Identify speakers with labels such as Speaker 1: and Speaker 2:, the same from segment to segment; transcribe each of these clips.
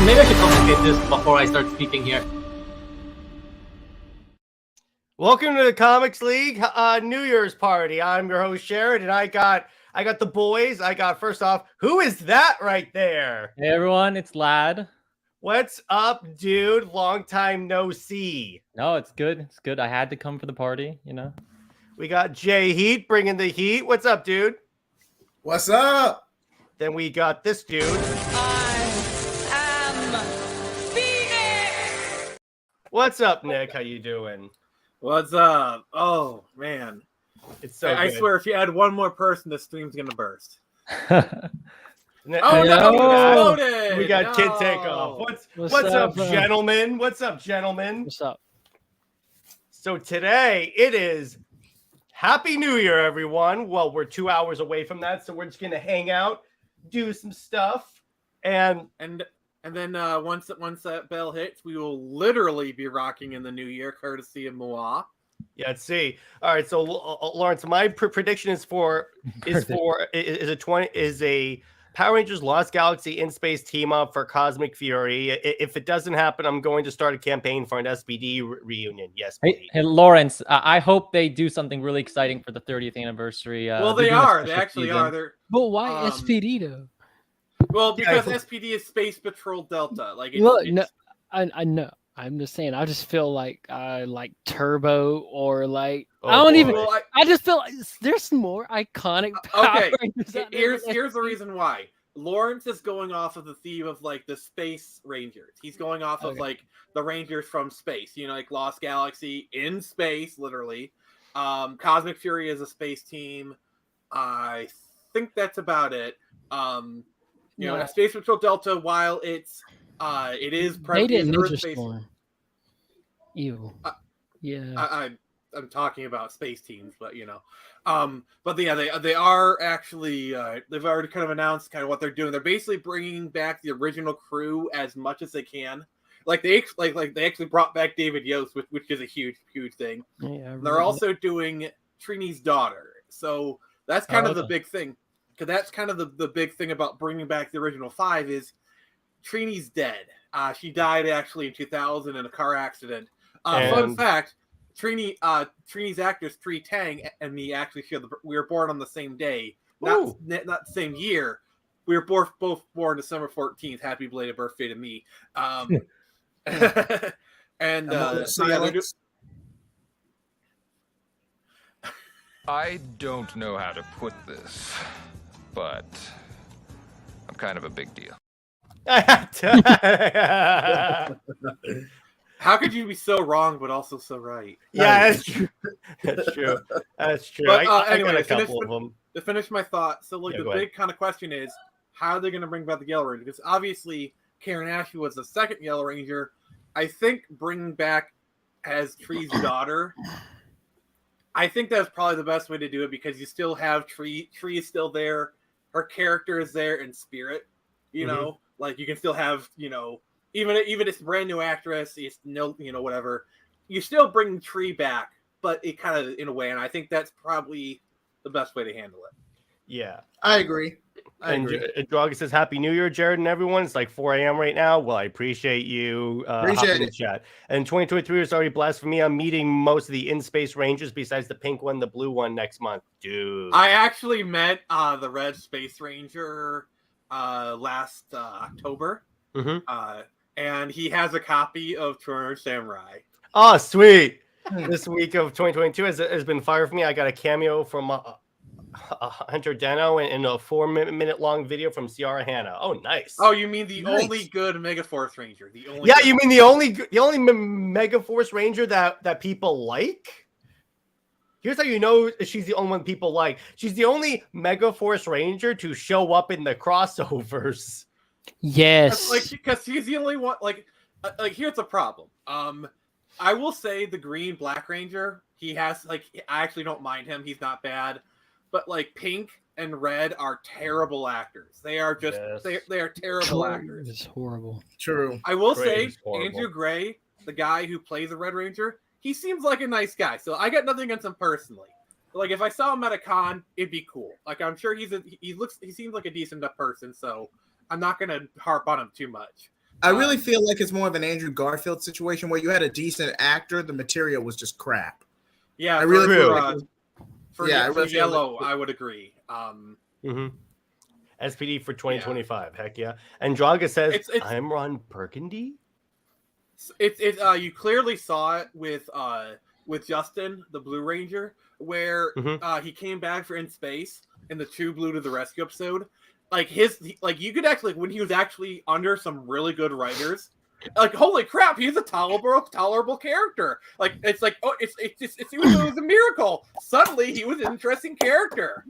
Speaker 1: Maybe I should complicate this before I start speaking here.
Speaker 2: Welcome to the Comics League New Year's party. I'm your host Sharon, and I got the boys. I got first off, who is that right there?
Speaker 3: Hey everyone, it's Lad.
Speaker 2: What's up, dude? Long time no see.
Speaker 3: No, it's good. It's good. I had to come for the party, you know.
Speaker 2: We got JJheat bringing the heat. What's up, dude?
Speaker 4: What's up?
Speaker 2: Then we got this dude.
Speaker 5: I am Phoenix.
Speaker 2: What's up, Nick? How you doing?
Speaker 4: What's up? Oh man,
Speaker 2: It's so
Speaker 4: I
Speaker 2: good.
Speaker 4: swear, if you add one more person, the stream's gonna burst.
Speaker 2: Ne-
Speaker 4: Oh
Speaker 3: no,
Speaker 4: no, it exploded!
Speaker 2: We got Kyd Take
Speaker 4: No.
Speaker 2: Off. What's up, gentlemen? What's up, gentlemen?
Speaker 6: What's up?
Speaker 2: So today it is Happy New Year, everyone. Well, we're 2 hours away from that, so we're just gonna hang out, do some stuff, and
Speaker 4: And then once that bell hits, we will literally be rocking in the new year, courtesy of Moa.
Speaker 2: yeah, let's see. All right, so Lawrence, my prediction is a Power Rangers Lost Galaxy in space team up for Cosmic Fury. If it doesn't happen, I'm going to start a campaign for an SPD reunion. Yes, please.
Speaker 3: Hey, Lawrence, I hope they do something really exciting for the 30th anniversary.
Speaker 4: Well,
Speaker 3: they're
Speaker 4: they
Speaker 3: doing a
Speaker 4: are. They
Speaker 3: special
Speaker 4: actually
Speaker 3: season.
Speaker 4: are. They're
Speaker 6: But why
Speaker 4: Um,
Speaker 6: SPD though?
Speaker 4: well because
Speaker 2: Yeah.
Speaker 4: SPD is Space Patrol Delta. Like,
Speaker 6: Look, no, I know. I'm just saying. I just feel like Turbo or like
Speaker 2: Oh,
Speaker 6: I don't
Speaker 2: boy.
Speaker 6: even.
Speaker 4: Well,
Speaker 6: I just feel like there's some more iconic Power
Speaker 4: okay,
Speaker 6: Rangers out there
Speaker 4: here's
Speaker 6: than
Speaker 4: the
Speaker 6: SPD.
Speaker 4: reason why. Lawrence is going off of the theme of like the space rangers. He's going off of
Speaker 6: Okay.
Speaker 4: like the rangers from space, you know, like Lost Galaxy in space, literally. Cosmic Fury is a space team. I think that's about it. You know,
Speaker 6: No.
Speaker 4: Space Patrol Delta, while it is
Speaker 6: They didn't
Speaker 4: Earth
Speaker 6: Ninja
Speaker 4: space.
Speaker 6: Storm. Ew. Yeah.
Speaker 4: I'm talking about space teams, but you know, but yeah, they are actually they've already kind of announced kind of what they're doing. They're basically bringing back the original crew as much as they can. Like they actually brought back David Yost, which is a huge thing.
Speaker 6: Yeah.
Speaker 4: They're also doing Trini's daughter, so that's kind of the big thing. Because that's kind of the big thing about bringing back the original five is Trini's dead. She died actually in 2000 in a car accident. Fun
Speaker 2: And-
Speaker 4: fact: Trini's actress Tree Tang and me actually share we were born on the same day, not the same year. We were both born December 14th. Happy belated birthday to me. And so yeah, they're
Speaker 7: I don't know how to put this, but I'm kind of a big deal.
Speaker 4: how could you be so wrong but also so right?
Speaker 2: Yeah, that's true. That's true. That's true.
Speaker 4: But,
Speaker 2: I
Speaker 4: anyway,
Speaker 2: got a
Speaker 4: finish
Speaker 2: couple of them.
Speaker 4: To finish my thought, so like
Speaker 2: Yeah,
Speaker 4: the
Speaker 2: go ahead.
Speaker 4: big kind of question is how are they going to bring back the Yellow Ranger? Because obviously Karen Ashley was the second Yellow Ranger. I think bringing back as Tree's daughter, I think that's probably the best way to do it because you still have Tree. Tree is still there. Her character is there in spirit. You know, like you can still have, you know, even it's a brand new actress, it's no, you know, whatever. You still bring Tree back, but it kind of in a way, and I think that's probably the best way to handle it.
Speaker 2: Yeah.
Speaker 8: I agree.
Speaker 2: And Draga says, Happy New Year, Jared and everyone. It's like 4 a.m. right now. Well, I appreciate you
Speaker 8: Appreciate
Speaker 2: hopping in
Speaker 8: it.
Speaker 2: the chat. And 2023 is already blessed for me. I'm meeting most of the in-space rangers besides the pink one, the blue one next month. Dude.
Speaker 4: I actually met the Red Space Ranger last October, and he has a copy of Turner Samurai.
Speaker 2: Oh, sweet. This week of 2022 has been fire for me. I got a cameo from Hunter Deno in a 4-minute long video from Ciara Hanna. Oh, nice.
Speaker 4: Oh, you mean the
Speaker 8: Nice.
Speaker 4: only good Megaforce Ranger? The only
Speaker 2: Yeah,
Speaker 4: good-
Speaker 2: you mean the only Mega Force Ranger that people like? Here's how you know she's the only one people like. She's the only Mega Force Ranger to show up in the crossovers.
Speaker 6: Yes.
Speaker 4: like because he's the only one. Like here's the problem. I will say the Green Black Ranger. He has I actually don't mind him. He's not bad, but like Pink and Red are terrible actors. They are just they are terrible actors.
Speaker 6: It's horrible.
Speaker 8: True.
Speaker 4: I will
Speaker 2: Gray
Speaker 4: say
Speaker 2: is horrible.
Speaker 4: Andrew Gray, the guy who plays the Red Ranger, he seems like a nice guy. So I got nothing against him personally. Like if I saw him at a con, it'd be cool. Like I'm sure he seems like a decent enough person. So I'm not gonna harp on him too much.
Speaker 8: I really feel like it's more of an Andrew Garfield situation where you had a decent actor, the material was just crap.
Speaker 4: Yeah,
Speaker 8: I really
Speaker 2: feel
Speaker 4: for
Speaker 8: I really feel
Speaker 4: Yellow, I would agree.
Speaker 2: SPD for 2025. Heck yeah. And Draga says,
Speaker 4: It's-
Speaker 2: I'm Ron Burgundy.
Speaker 4: You clearly saw it with Justin, the Blue Ranger, where he came back for In Space in the True Blue to the Rescue episode. Like you could actually, when he was actually under some really good writers, like holy crap, he's a tolerable character. Like it's like it's even though it was a miracle, suddenly he was an interesting character.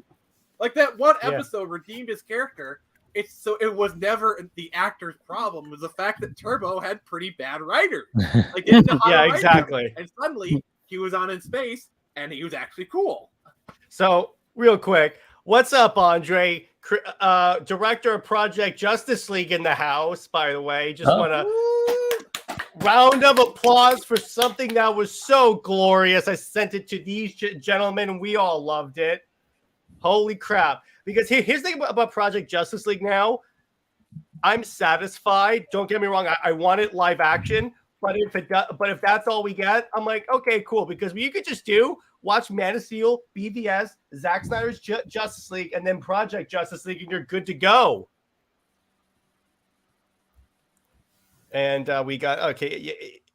Speaker 4: Like that one episode redeemed his character. It was never the actor's problem. It was the fact that Turbo had pretty bad writers. Like didn't know how to write
Speaker 2: exactly.
Speaker 4: them. And suddenly he was on In Space, and he was actually cool.
Speaker 2: So real quick, what's up, Andre? Director of Project Justice League in the house, by the way. Just want to round of applause for something that was so glorious. I sent it to these gentlemen, and we all loved it. Holy crap. Because here's the thing about Project Justice League now. I'm satisfied. Don't get me wrong. I want it live action. But if that's all we get, I'm like, okay, cool. Because you could just watch Man of Steel, BVS, Zack Snyder's Justice League, and then Project Justice League, and you're good to go. And we got,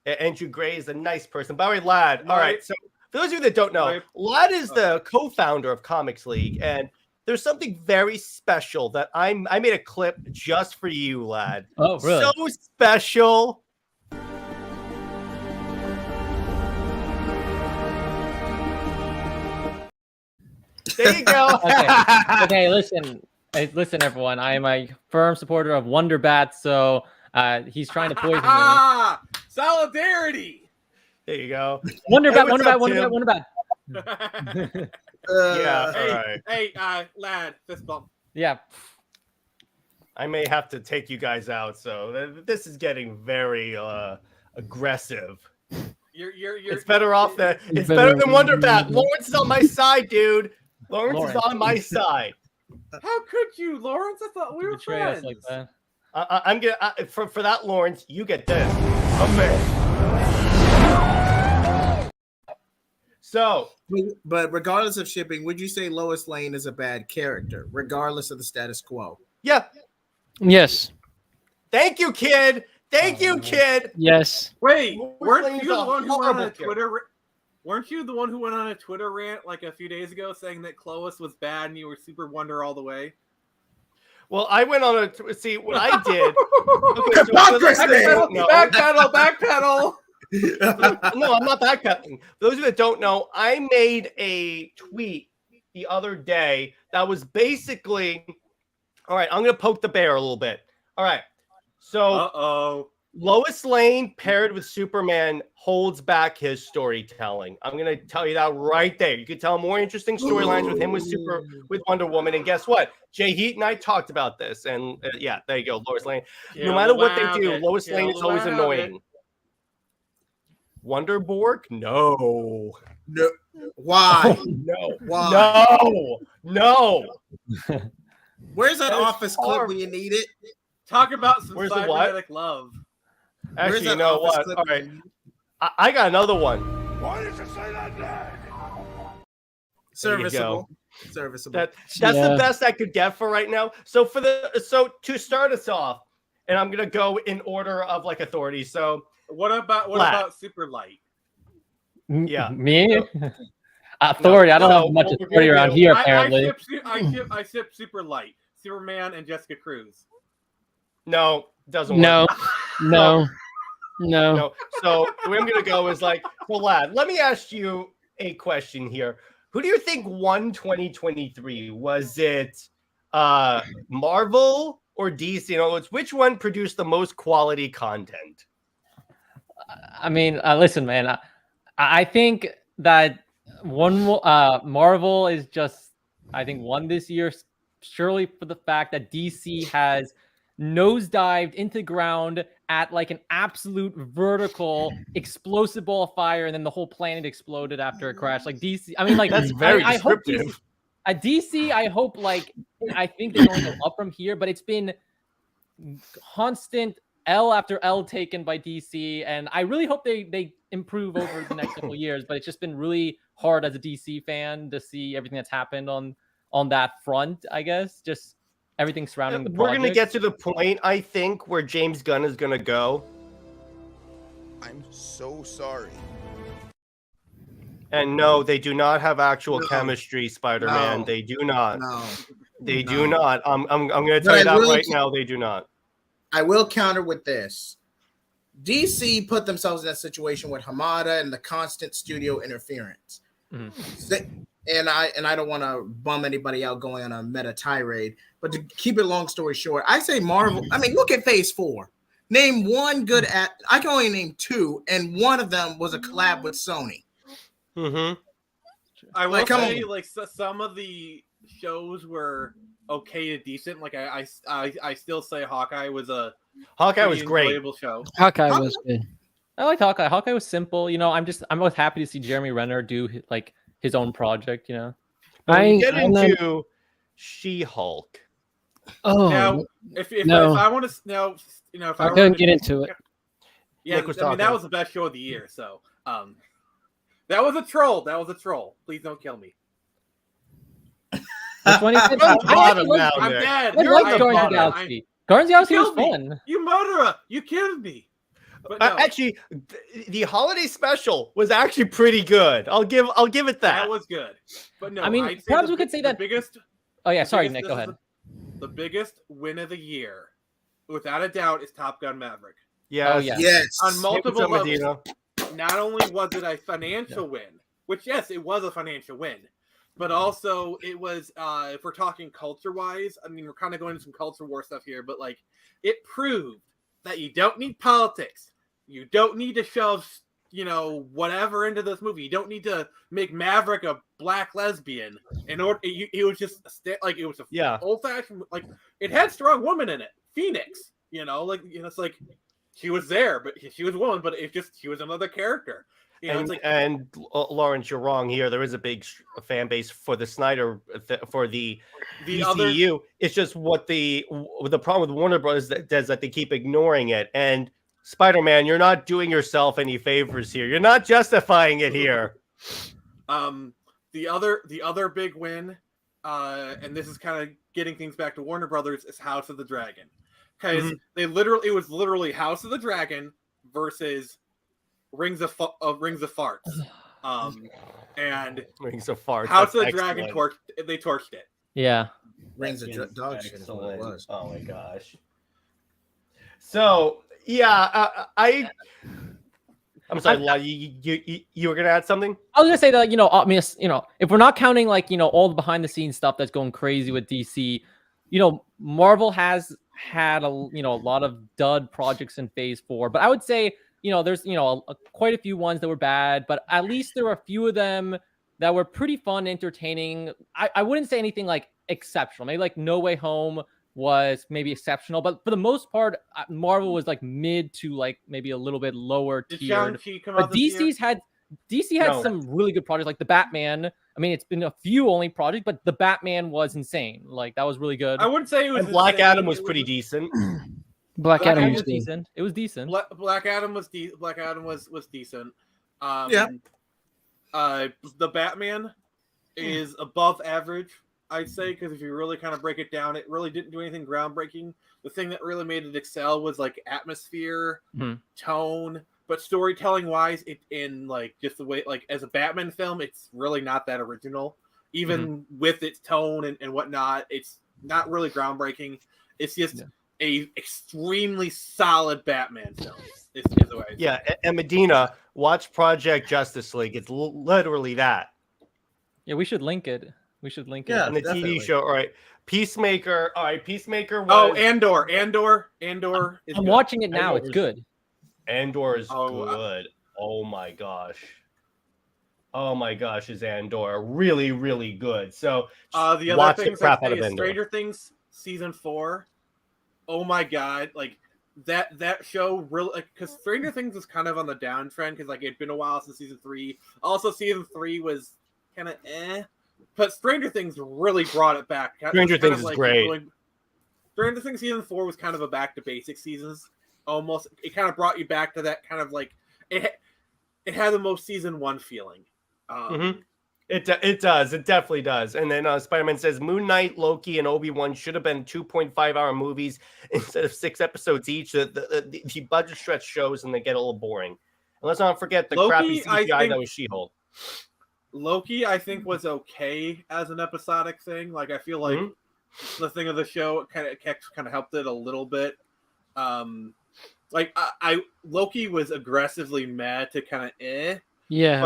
Speaker 2: Andrew Gray is a nice person. By the way, Lad, all right. So for those of you that don't know, Lad is the co-founder of Comics League, and there's something very special that I made a clip just for you, Lad.
Speaker 3: Oh, really?
Speaker 2: So special. There you go.
Speaker 3: Okay, listen, everyone. I am a firm supporter of Wonder Bat, so he's trying to poison me.
Speaker 4: Solidarity.
Speaker 2: There you go.
Speaker 3: Wonder Bat.
Speaker 4: Hey, Lad, fist bump.
Speaker 3: Yeah.
Speaker 2: I may have to take you guys out. So this is getting very aggressive. It's better off that it's better than Wonder Bat. Lawrence is on my side, dude. Lawrence is on my side.
Speaker 4: How could you, Lawrence? I thought we were friends.
Speaker 3: Like that.
Speaker 2: I'm gonna for that, Lawrence. You get this. Okay. So,
Speaker 8: but regardless of shipping, would you say Lois Lane is a bad character, regardless of the status quo?
Speaker 2: Yeah.
Speaker 6: Yes.
Speaker 2: Thank you, Kyd. Thank you, Kyd.
Speaker 6: Yes.
Speaker 4: Wait,
Speaker 2: Lois
Speaker 4: weren't
Speaker 2: Lane's
Speaker 4: you the
Speaker 2: a
Speaker 4: one who went on a
Speaker 2: horrible
Speaker 4: Twitter? Weren't you the one who went on a Twitter rant like a few days ago saying that Clovis was bad and you were Super Wonder all the way?
Speaker 2: Well, I went on a see what I did.
Speaker 4: Backpedal.
Speaker 2: No, I'm not backpedaling. For those of you that don't know, I made a tweet the other day that was basically, all right, I'm going to poke the bear a little bit. All right. So Lois Lane paired with Superman holds back his storytelling. I'm going to tell you that right there. You could tell more interesting storylines with him with Wonder Woman. And guess what? JJheat and I talked about this. And yeah, there you go. Lois Lane. No matter what they do, Lois Lane is always annoying. Wonderborg? No.
Speaker 8: Why?
Speaker 2: No.
Speaker 8: Why?
Speaker 2: No.
Speaker 8: Where's that office clip when you need it?
Speaker 4: Talk about some
Speaker 2: Where's
Speaker 4: cybernetic love.
Speaker 2: Actually, you know what? All right. I got another one.
Speaker 7: Why did you say that name?
Speaker 8: Serviceable.
Speaker 2: That's the best I could get for right now. So to start us off, and I'm gonna go in order of like authority. So
Speaker 4: what about Super Light?
Speaker 2: Yeah,
Speaker 3: me. Authority. I don't have much authority around here. Apparently,
Speaker 4: I ship Super Light, Superman, and Jessica Cruz.
Speaker 2: No, doesn't work.
Speaker 6: No.
Speaker 2: So the way I'm gonna go is like, well, Lad, let me ask you a question here. Who do you think won 2023? Was it Marvel or DC? In other words, which one produced the most quality content?
Speaker 3: I mean, listen, man. I think that Marvel is just, I think, won this year surely for the fact that DC has nosedived into the ground at like an absolute vertical explosive ball of fire, and then the whole planet exploded after it crashed. Like DC, I mean, like
Speaker 2: that's very descriptive.
Speaker 3: I hope at DC, I hope I think they're going to go up from here, but it's been constant L after L taken by DC, and I really hope they improve over the next couple of years. But it's just been really hard as a DC fan to see everything that's happened on that front. I guess just everything surrounding the project.
Speaker 2: We're gonna get to the point, I think, where James Gunn is gonna go.
Speaker 9: I'm so sorry.
Speaker 2: And no, they do not have actual chemistry, Spider-Man.
Speaker 8: No.
Speaker 2: They do not.
Speaker 8: No.
Speaker 2: They
Speaker 8: No.
Speaker 2: do not. I'm gonna tell
Speaker 8: But
Speaker 2: you
Speaker 8: I
Speaker 2: that
Speaker 8: will
Speaker 2: right now. They do not.
Speaker 8: I will counter with this. DC put themselves in that situation with Hamada and the constant studio interference. And I don't want to bum anybody out going on a meta tirade, but to keep it long story short, I say Marvel. I mean, look at Phase 4. Name one good I can only name 2, and one of them was a collab with Sony.
Speaker 4: I will
Speaker 8: Like,
Speaker 4: say, like, some of the shows were okay to decent. Like, I still say Hawkeye was a
Speaker 2: was great.
Speaker 4: enjoyable show.
Speaker 6: Hawkeye was good.
Speaker 3: I like Hawkeye. Hawkeye was simple. You know, I'm both happy to see Jeremy Renner do like his own project. You know,
Speaker 2: When you get into She-Hulk.
Speaker 6: Oh,
Speaker 4: Now, if
Speaker 6: no.
Speaker 4: I want to now, you know, if
Speaker 6: I
Speaker 4: I
Speaker 6: couldn't
Speaker 4: wanted to-
Speaker 6: get into it.
Speaker 4: Yeah,
Speaker 2: Nick was
Speaker 4: I mean that
Speaker 2: talking.
Speaker 4: was the best show of the year. So, that was a troll. That was a troll. Please don't kill me.
Speaker 3: which one he said?
Speaker 2: You're on the bottom
Speaker 3: like-
Speaker 2: now,
Speaker 4: I'm
Speaker 2: Nick.
Speaker 4: dead.
Speaker 3: I
Speaker 2: You're
Speaker 3: like
Speaker 2: on the
Speaker 3: Guardians of the
Speaker 2: bottom.
Speaker 3: Galaxy. Guardians of the Galaxy was
Speaker 4: killed me.
Speaker 3: fun.
Speaker 4: You murderer! You killed me. But no,
Speaker 2: Actually, the holiday special was actually pretty good. I'll give it that.
Speaker 4: that was good. But no,
Speaker 3: I mean,
Speaker 4: I'd say
Speaker 3: perhaps
Speaker 4: the
Speaker 3: we could
Speaker 4: big-
Speaker 3: say
Speaker 4: the
Speaker 3: that-
Speaker 4: biggest.
Speaker 3: Oh yeah,
Speaker 4: the
Speaker 3: sorry,
Speaker 4: biggest-
Speaker 3: Nick.
Speaker 4: this
Speaker 3: Go
Speaker 4: is
Speaker 3: ahead.
Speaker 4: The biggest win of the year, without a doubt, is Top Gun Maverick.
Speaker 2: Yes.
Speaker 3: Oh, yeah.
Speaker 8: Yes.
Speaker 4: On multiple
Speaker 2: Medina.
Speaker 4: levels. Not only was it a financial win, which yes, it was a financial win, but also it was if we're talking culture wise, I mean we're kind of going into some culture war stuff here, but like it proved that you don't need politics, you don't need to shove whatever into this movie, you don't need to make Maverick a black lesbian in order. It was just like it was a old fashioned, like it had strong women in it, Phoenix, it's like. She was there, but she was a woman, but she was another character.
Speaker 2: And Lawrence, you're wrong here. There is a big fan base for the Snyder for the DCU. It's just what the problem with Warner Brothers is that they keep ignoring it. And Spider-Man, you're not doing yourself any favors here. You're not justifying it here.
Speaker 4: The other big win, and this is kind of getting things back to Warner Brothers, is House of the Dragon. Because it was literally House of the Dragon versus Rings of Farts, and
Speaker 2: Rings of Farts.
Speaker 4: House of the Dragon torched it.
Speaker 3: Yeah,
Speaker 8: Rings of dog shit is what it was.
Speaker 2: Oh my gosh. So yeah, I'm sorry, you were gonna add something?
Speaker 3: I was gonna say that I mean, if we're not counting all the behind the scenes stuff that's going crazy with DC, Marvel has had a lot of dud projects in Phase 4, but I would say there's quite a few ones that were bad, but at least there were a few of them that were pretty fun, entertaining. I wouldn't say anything like exceptional. Maybe like No Way Home was maybe exceptional, but for the most part, Marvel was like mid to like maybe a little bit lower
Speaker 4: Did
Speaker 3: tiered.
Speaker 4: Shang-Chi come
Speaker 3: But
Speaker 4: out this year?
Speaker 3: DC had some really good projects, like the Batman. I mean, it's been a few only projects, but the Batman was insane. Like that was really good.
Speaker 4: I wouldn't say it was.
Speaker 2: And Black
Speaker 4: insane.
Speaker 2: Adam was pretty decent.
Speaker 6: Black Adam
Speaker 3: was
Speaker 6: was decent.
Speaker 3: decent. It was decent.
Speaker 4: Black Adam was decent.
Speaker 8: Yeah.
Speaker 4: The Batman is above average, I'd say, because if you really kind of break it down, it really didn't do anything groundbreaking. The thing that really made it excel was like atmosphere, tone, but storytelling wise, it in like just the way, like as a Batman film, it's really not that original. Even with its tone and whatnot, it's not really groundbreaking. It's just a extremely solid Batman film. Is the way.
Speaker 2: Yeah, and Medina, watch Project Justice League. It's literally that.
Speaker 3: Yeah, we should link it. We should link
Speaker 8: Yeah.
Speaker 3: it.
Speaker 2: And the
Speaker 8: definitely.
Speaker 2: TV show, all right. Peacemaker, all right. Peacemaker was.
Speaker 4: Andor is
Speaker 3: I'm
Speaker 4: good.
Speaker 3: watching it now.
Speaker 2: Andor
Speaker 3: It's good.
Speaker 2: Andor is
Speaker 4: Oh,
Speaker 2: good. Oh my gosh. Oh my gosh, is Andor really, really good? So
Speaker 4: The other
Speaker 2: watch the
Speaker 4: things
Speaker 2: crap
Speaker 4: I'd
Speaker 2: out
Speaker 4: say
Speaker 2: of
Speaker 4: is
Speaker 2: Andor.
Speaker 4: Stranger Things season 4. Oh my god, like that show really, because Stranger Things was kind of on the downtrend because like it'd been a while since season 3. Also, season 3 was kind of but Stranger Things really brought it back.
Speaker 2: Stranger Things is great.
Speaker 4: Stranger Things season 4 was kind of a back to basic seasons. almost it kind of brought you back to that kind of like it had the most season 1 feeling.
Speaker 2: It does. It definitely does. And then Spider-Man says Moon Knight, Loki, and Obi-Wan should have been 2.5-hour movies instead of 6 episodes each. The budget stretch shows and they get a little boring. And let's not forget the crappy CGI that was She-Hulk.
Speaker 4: Loki, I think, was okay as an episodic thing. Like, I feel like the thing of the show kind of helped it a little bit. Like, Loki was aggressively mad to kind of
Speaker 6: Yeah.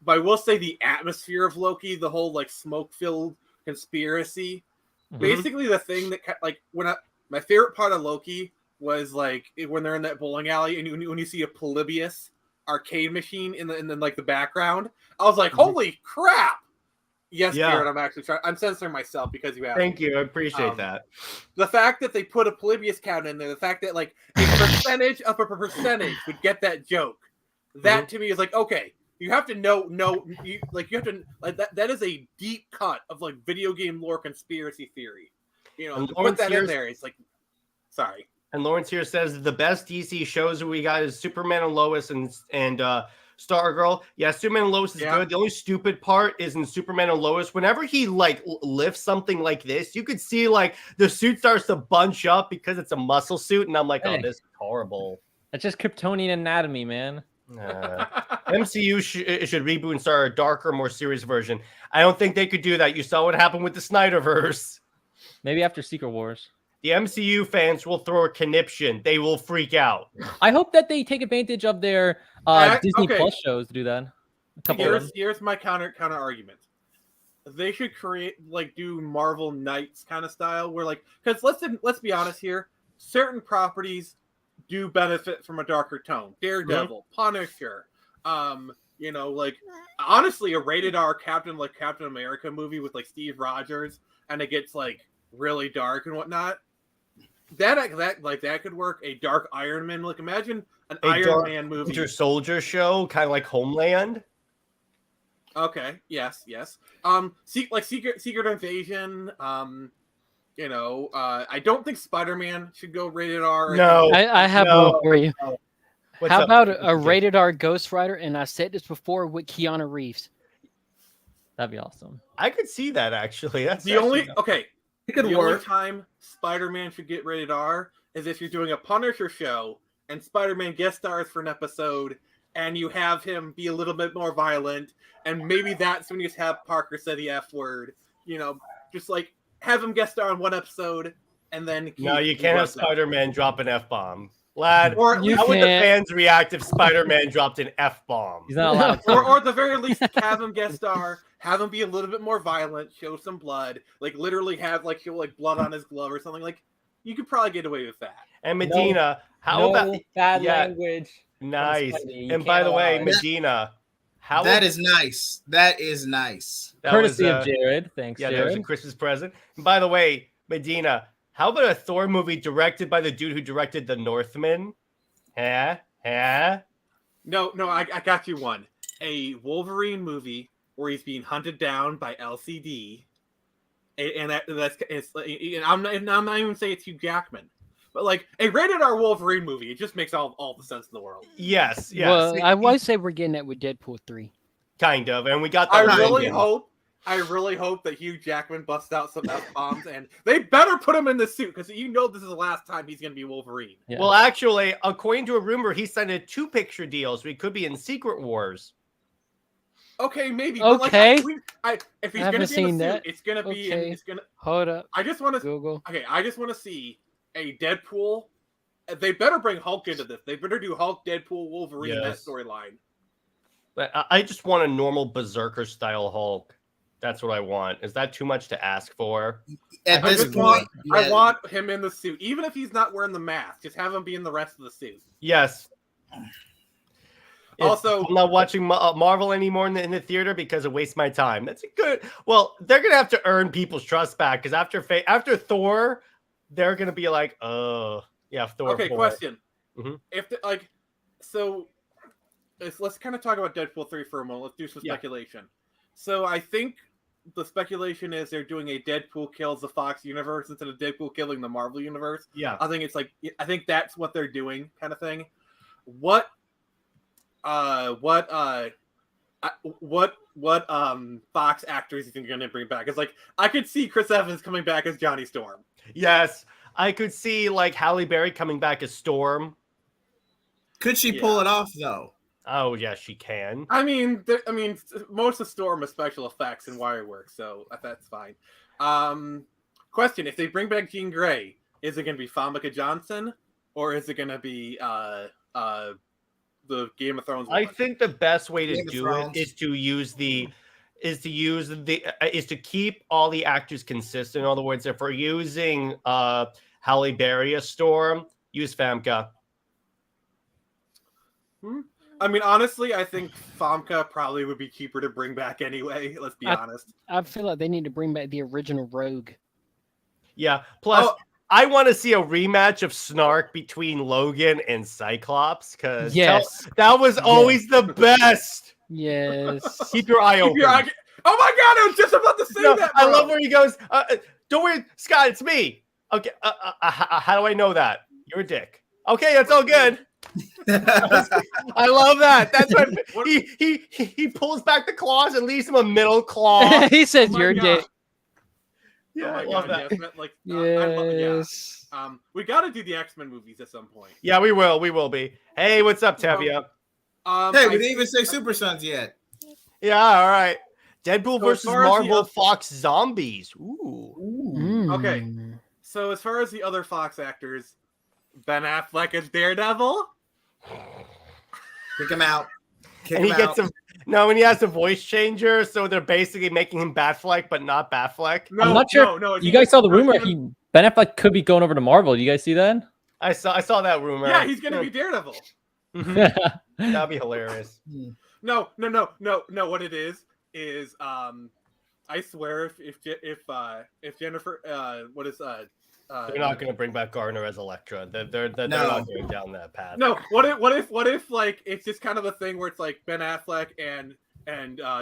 Speaker 4: But I will say the atmosphere of Loki, the whole like smoke-filled conspiracy, basically the thing that like my favorite part of Loki was like when they're in that bowling alley and when you see a Polybius arcade machine in the like the background, I was like, holy crap! Yes, Garrett, I'm censoring myself because you asked.
Speaker 2: Thank you, I appreciate that.
Speaker 4: The fact that they put a Polybius count in there, the fact that like a percentage of a percentage would get that joke, that to me is like, okay, you have to know you have to like that is a deep cut of like video game lore conspiracy theory. You know, to put that in there, it's like, sorry.
Speaker 2: And Lawrence here says the best DC shows we got is Superman and Lois and Stargirl. Yeah, Superman and Lois is good. The only stupid part is in Superman and Lois. Whenever he like lifts something like this, you could see like the suit starts to bunch up because it's a muscle suit, and I'm like, oh, this is horrible.
Speaker 3: That's just Kryptonian anatomy, man.
Speaker 2: MCU should reboot and start a darker, more serious version. I don't think they could do that. You saw what happened with the Snyderverse.
Speaker 3: Maybe after Secret Wars.
Speaker 2: The MCU fans will throw a conniption. They will freak out.
Speaker 3: I hope that they take advantage of their Disney Plus shows to do that.
Speaker 4: Here's my counter argument. They should do Marvel Knights kind of style where like, because let's be honest here, certain properties do benefit from a darker tone. Daredevil, Punisher, you know, like honestly, a rated R Captain America movie with like Steve Rogers, and it gets like really dark and whatnot. That could work. A dark Iron Man, like imagine an Iron Man movie.
Speaker 2: Winter Soldier show, kind of like Homeland.
Speaker 4: Okay. Yes. Secret Invasion. You know, I don't think Spider-Man should go rated R.
Speaker 2: No,
Speaker 6: I have one for you. How about a rated R Ghost Rider? And I said this before with Keanu Reeves.
Speaker 3: That'd be awesome.
Speaker 2: I could see that actually. That's
Speaker 4: the only only time Spider-Man should get rated R is if you're doing a Punisher show and Spider-Man guest stars for an episode, and you have him be a little bit more violent, and maybe that's when you just have Parker say the F word. You know, just like have him guest star on one episode, and then
Speaker 2: you can't have Spider-Man drop an F-bomb. Lad,
Speaker 4: or
Speaker 2: how would the fans react if Spider-Man dropped an F-bomb?
Speaker 3: He's not allowed to.
Speaker 4: or at the very least, have him guest star, have him be a little bit more violent, show some blood, like literally have like show like blood on his glove or something. Like you could probably get away with that.
Speaker 2: And Medina, how about
Speaker 3: bad language?
Speaker 2: Nice. And by the way, Medina,
Speaker 8: that is nice. That is nice.
Speaker 3: Courtesy of Jared. Thanks,
Speaker 2: Jared.
Speaker 3: Jared.
Speaker 2: That was a Christmas present. And by the way, Medina, how about a Thor movie directed by the dude who directed The Northman?
Speaker 4: No, I got you one. A Wolverine movie where he's being hunted down by LCD, and I'm not even saying it's Hugh Jackman, but like a rated R Wolverine movie, it just makes all the sense in the world.
Speaker 2: Yes.
Speaker 6: Well, I would say we're getting that with Deadpool 3.
Speaker 2: Kind of, and we got.
Speaker 4: I really hope that Hugh Jackman busts out some F-bombs, and they better put him in the suit because this is the last time he's going to be Wolverine.
Speaker 2: Yeah. Well, actually, according to a rumor, he signed a 2-picture deal, so he could be in Secret Wars.
Speaker 4: Okay, maybe.
Speaker 6: Okay.
Speaker 4: But if he's going to be in the suit, it's going to be.
Speaker 6: Okay.
Speaker 4: It's going to.
Speaker 6: Hold up.
Speaker 4: I just want to
Speaker 6: Google.
Speaker 4: Okay, I just want to see a Deadpool. They better bring Hulk into this. They better do Hulk, Deadpool, Wolverine, that storyline.
Speaker 2: But I just want a normal Berserker style Hulk. That's what I want. Is that too much to ask for?
Speaker 8: At this point,
Speaker 4: I want him in the suit, even if he's not wearing the mask. Just have him be in the rest of the suit.
Speaker 2: Yes.
Speaker 4: Also,
Speaker 2: I'm not watching Marvel anymore in the theater because it wastes my time. That's a good. Well, they're gonna have to earn people's trust back because after Thor, they're gonna be like, oh, yeah, Thor.
Speaker 4: Okay,
Speaker 2: 4.
Speaker 4: question. If let's kind of talk about Deadpool 3 for a moment. Let's do some speculation. So I think the speculation is they're doing a Deadpool kills the Fox universe instead of Deadpool killing the Marvel universe.
Speaker 2: Yeah.
Speaker 4: I think it's like, I think that's what they're doing, kind of thing. What Fox actors you think you're gonna bring back? It's like, I could see Chris Evans coming back as Johnny Storm.
Speaker 2: Yes, I could see like Halle Berry coming back as Storm.
Speaker 8: Could she pull it off though?
Speaker 2: Oh yes, she can.
Speaker 4: I mean, most of Storm is special effects and wire work, so that's fine. Question: if they bring back Jean Grey, is it going to be Famke Johnson or is it going to be the Game of Thrones one?
Speaker 2: I think the best way to do it is to keep all the actors consistent. In other words, if we're using Halle Berry as Storm, use Famke.
Speaker 4: I mean, honestly, I think Famke probably would be cheaper to bring back anyway. Let's be honest.
Speaker 6: I feel like they need to bring back the original Rogue.
Speaker 2: Yeah. Plus, I want to see a rematch of Snark between Logan and Cyclops because that was always the best.
Speaker 6: Yes.
Speaker 2: Keep your eye open.
Speaker 4: Oh my god, I was just about to say that. Bro.
Speaker 2: I love where he goes. Don't worry, Scott, it's me. Okay. How do I know that? You're a dick. Okay, that's all good. I love that. That's what he pulls back the claws and leaves him a middle claw.
Speaker 6: He says you're dick.
Speaker 2: Yeah, I love that.
Speaker 6: Yes.
Speaker 4: We got to do the X-Men movies at some point.
Speaker 2: Yeah, we will. We will be. Hey, what's up, Tevia?
Speaker 8: Hey, we didn't even say Super Sons yet.
Speaker 2: Yeah, all right. Deadpool versus Marvel Fox Zombies. Ooh.
Speaker 4: Okay. So as far as the other Fox actors, Ben Affleck as Daredevil.
Speaker 8: Kick him out.
Speaker 2: And he has a voice changer, so they're basically making him Batfleck, but not Batfleck.
Speaker 3: No, I'm not sure. No, you guys saw the rumor. Ben Affleck could be going over to Marvel. You guys see that?
Speaker 2: I saw that rumor.
Speaker 4: Yeah, he's gonna be Daredevil.
Speaker 2: That'd be hilarious.
Speaker 4: No. What it is I swear if Jennifer
Speaker 2: they're not going to bring back Gardner as Elektra. They're not going down that path.
Speaker 4: No. What if like it's just kind of a thing where it's like Ben Affleck and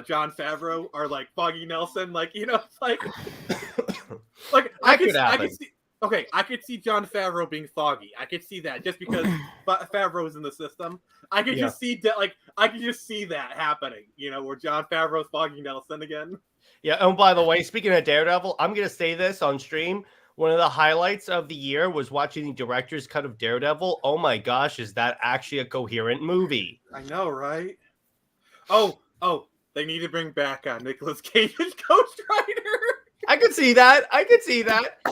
Speaker 4: Jon Favreau are like Foggy Nelson, like like I could see Jon Favreau being Foggy. I could see that just because Favreau's in the system. I could just see that, I could just see that happening. Where Jon Favreau's Foggy Nelson again.
Speaker 2: Yeah. And by the way, speaking of Daredevil, I'm going to say this on stream. One of the highlights of the year was watching the director's cut of Daredevil. Oh my gosh, is that actually a coherent movie?
Speaker 4: I know, right? Oh, they need to bring back Nicolas Cage's Ghost Rider.
Speaker 2: I could see that.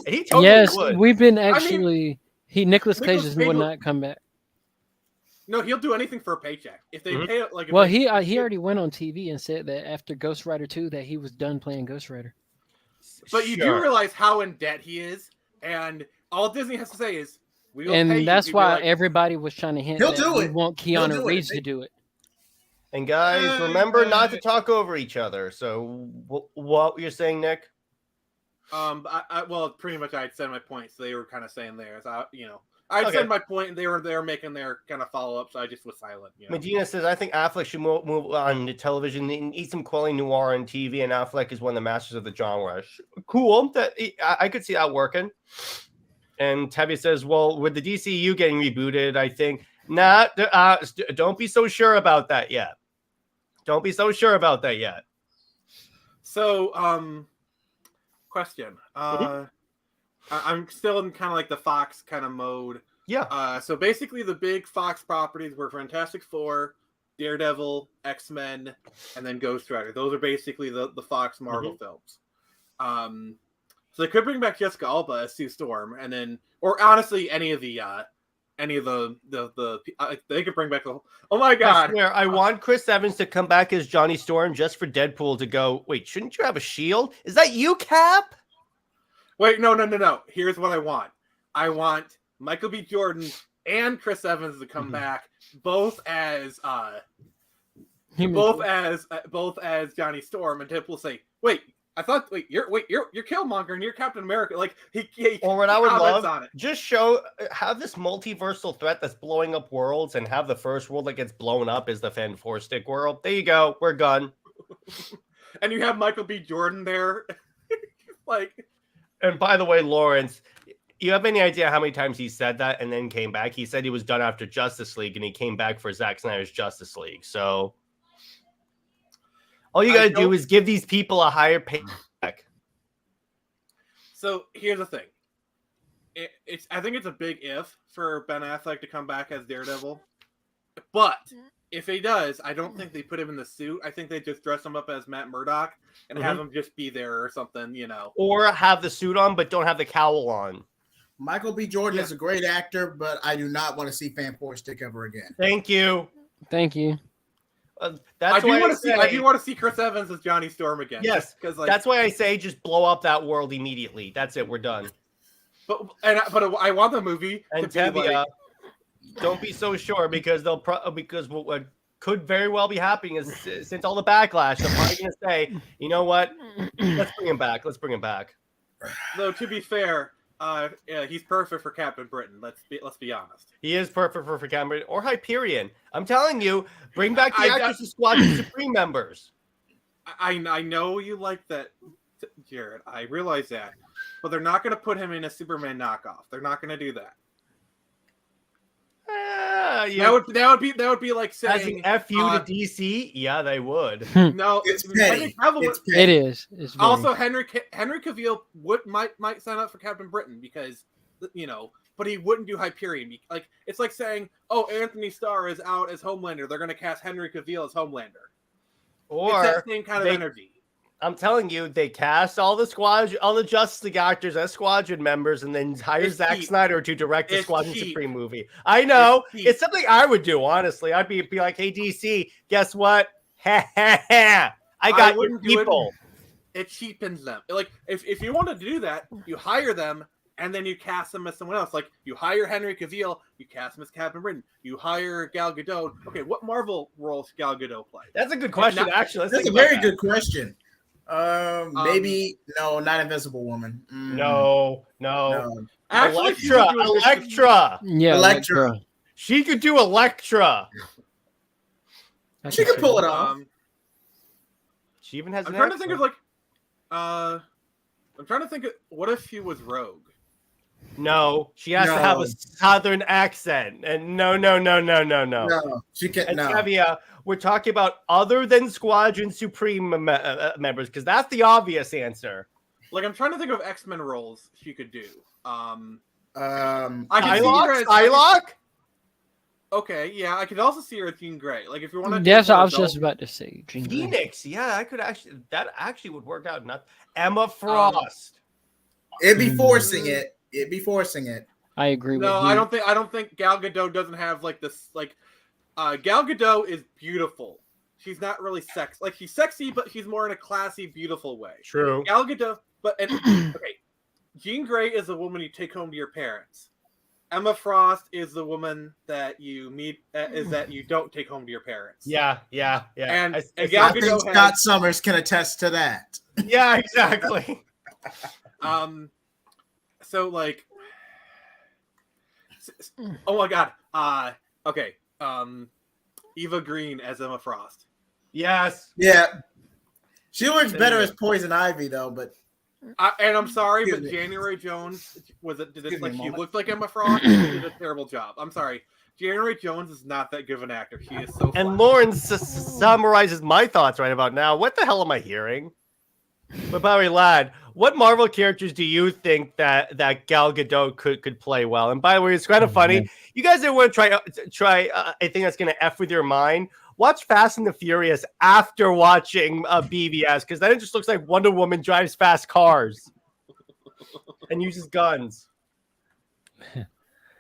Speaker 2: He totally would.
Speaker 6: We've been actually. Nicolas Cage would not come back.
Speaker 4: No, he'll do anything for a paycheck if they pay it. Like,
Speaker 6: he already went on TV and said that after Ghost Rider 2 that he was done playing Ghost Rider.
Speaker 4: But you do realize how in debt he is, and all Disney has to say is, "We will pay you."
Speaker 6: And that's why everybody was trying to hint that we want Keanu Reeves to do it.
Speaker 2: And guys, remember not to talk over each other. So, what you're saying, Nick?
Speaker 4: Well, pretty much I had said my point, so they were kind of saying theirs. I said my point, and they were making their kind of follow up, so I just was silent.
Speaker 2: Medina says, I think Affleck should move on to television and eat some quality noir on TV, and Affleck is one of the masters of the genre. Cool. I could see that working. And Tevye says, well, with the DCU getting rebooted, I think, don't be so sure about that yet.
Speaker 4: So, question. I'm still in kind of like the Fox kind of mode.
Speaker 2: Yeah.
Speaker 4: So basically the big Fox properties were Fantastic Four, Daredevil, X-Men, and then Ghost Rider. Those are basically the Fox Marvel films. So they could bring back Jessica Alba as Sue Storm, and then, or honestly, any of the they could bring back the. Oh my god!
Speaker 2: I swear, I want Chris Evans to come back as Johnny Storm just for Deadpool to go. Wait, shouldn't you have a shield? Is that you, Cap?
Speaker 4: Wait, no. Here's what I want. I want Michael B. Jordan and Chris Evans to come back, both as Johnny Storm, and Deadpool say, you're Killmonger and you're Captain America. Like he
Speaker 2: or what I would love on it. Just have this multiversal threat that's blowing up worlds, and have the first world that gets blown up is the Fantastic world. There you go. We're done.
Speaker 4: and you have Michael B. Jordan there. Like,
Speaker 2: and by the way, Lawrence, you have any idea how many times he said that and then came back? He said he was done after Justice League, and he came back for Zack Snyder's Justice League. So all you got to do is give these people a higher paycheck.
Speaker 4: So here's the thing. I think it's a big if for Ben Affleck to come back as Daredevil. But if he does, I don't think they put him in the suit. I think they just dress him up as Matt Murdock and have him just be there or something, you know.
Speaker 2: Or have the suit on, but don't have the cowl on.
Speaker 8: Michael B. Jordan is a great actor, but I do not want to see Fanboy Stick ever again.
Speaker 2: Thank you.
Speaker 6: Thank you.
Speaker 2: I
Speaker 4: do want to see Chris Evans as Johnny Storm again.
Speaker 2: Yes,
Speaker 4: because like,
Speaker 2: that's why I say just blow up that world immediately. That's it. We're done.
Speaker 4: But I want the movie
Speaker 2: and
Speaker 4: to be like,
Speaker 2: don't be so sure because because what could very well be happening is since all the backlash, they're probably going to say, you know what, let's bring him back. Let's bring him back.
Speaker 4: Though to be fair, he's perfect for Captain Britain. Let's be honest.
Speaker 2: He is perfect for Captain Britain or Hyperion. I'm telling you, bring back the actors and Squadron Supreme members.
Speaker 4: I know you like that, Jared. I realize that, but they're not going to put him in a Superman knockoff. They're not going to do that.
Speaker 2: Yeah.
Speaker 4: That would be like saying
Speaker 2: as an FU to DC. Yeah, they would.
Speaker 4: No,
Speaker 8: it's petty.
Speaker 6: It is. It's
Speaker 4: also Henry Cavill might sign up for Captain Britain because but he wouldn't do Hyperion. Like it's like saying, oh, Anthony Starr is out as Homelander. They're going to cast Henry Cavill as Homelander.
Speaker 2: Or
Speaker 4: it's that same kind of energy.
Speaker 2: I'm telling you, they cast all the Justice League actors as Squadron members, and then hire Zack Snyder to direct the Squadron Supreme movie. I know it's something I would do. Honestly, I'd be like, "Hey DC, guess what? I got your people."
Speaker 4: It cheapens them. Like if you wanted to do that, you hire them and then you cast them as someone else. Like you hire Henry Cavill, you cast him as Captain Britain. You hire Gal Gadot. Okay, what Marvel role should Gal Gadot play?
Speaker 2: That's a good question. Actually,
Speaker 8: that's a very good question. Maybe no, not Invisible Woman.
Speaker 2: No.
Speaker 4: Actually,
Speaker 2: Elektra.
Speaker 6: Yeah,
Speaker 8: Elektra.
Speaker 2: She could do Elektra.
Speaker 8: She could pull it off.
Speaker 2: She even has.
Speaker 4: I'm trying to think of like. I'm trying to think of what if she was Rogue.
Speaker 2: No, she has to have a Southern accent, and no.
Speaker 8: No, she can't.
Speaker 2: And
Speaker 8: no.
Speaker 2: Tavia, we're talking about other than Squadron Supreme members, because that's the obvious answer.
Speaker 4: Like I'm trying to think of X-Men roles she could do.
Speaker 2: Psylocke?
Speaker 4: Okay, yeah, I could also see her as Jean Grey. Like if you want to.
Speaker 6: Yes, I was just about to say Jean Grey.
Speaker 2: Phoenix. Yeah, I could actually. That actually would work out. Not Emma Frost.
Speaker 8: It'd be forcing it. It'd be forcing it.
Speaker 6: I agree.
Speaker 4: No, I don't think Gal Gadot doesn't have like this. Like Gal Gadot is beautiful. She's not really sexy. Like she's sexy, but she's more in a classy, beautiful way.
Speaker 2: True.
Speaker 4: Gal Gadot, okay. Jean Grey is the woman you take home to your parents. Emma Frost is the woman that you meet. Is that you don't take home to your parents?
Speaker 2: Yeah.
Speaker 4: And
Speaker 8: Gal Gadot Scott Summers can attest to that.
Speaker 2: Yeah, exactly.
Speaker 4: So like, oh my god. Okay. Eva Green as Emma Frost.
Speaker 2: Yes.
Speaker 8: Yeah. She works better as Poison Ivy though, but.
Speaker 4: And I'm sorry, but January Jones she looked like Emma Frost? She did a terrible job. I'm sorry. January Jones is not that good of an actor. She is so.
Speaker 2: And Lawrence summarizes my thoughts right about now. What the hell am I hearing? But Barry Ladd, what Marvel characters do you think that Gal Gadot could play well? And by the way, it's kind of funny. You guys ever want to try I think that's going to F with your mind. Watch Fast and the Furious after watching BVS, because then it just looks like Wonder Woman drives fast cars and uses guns.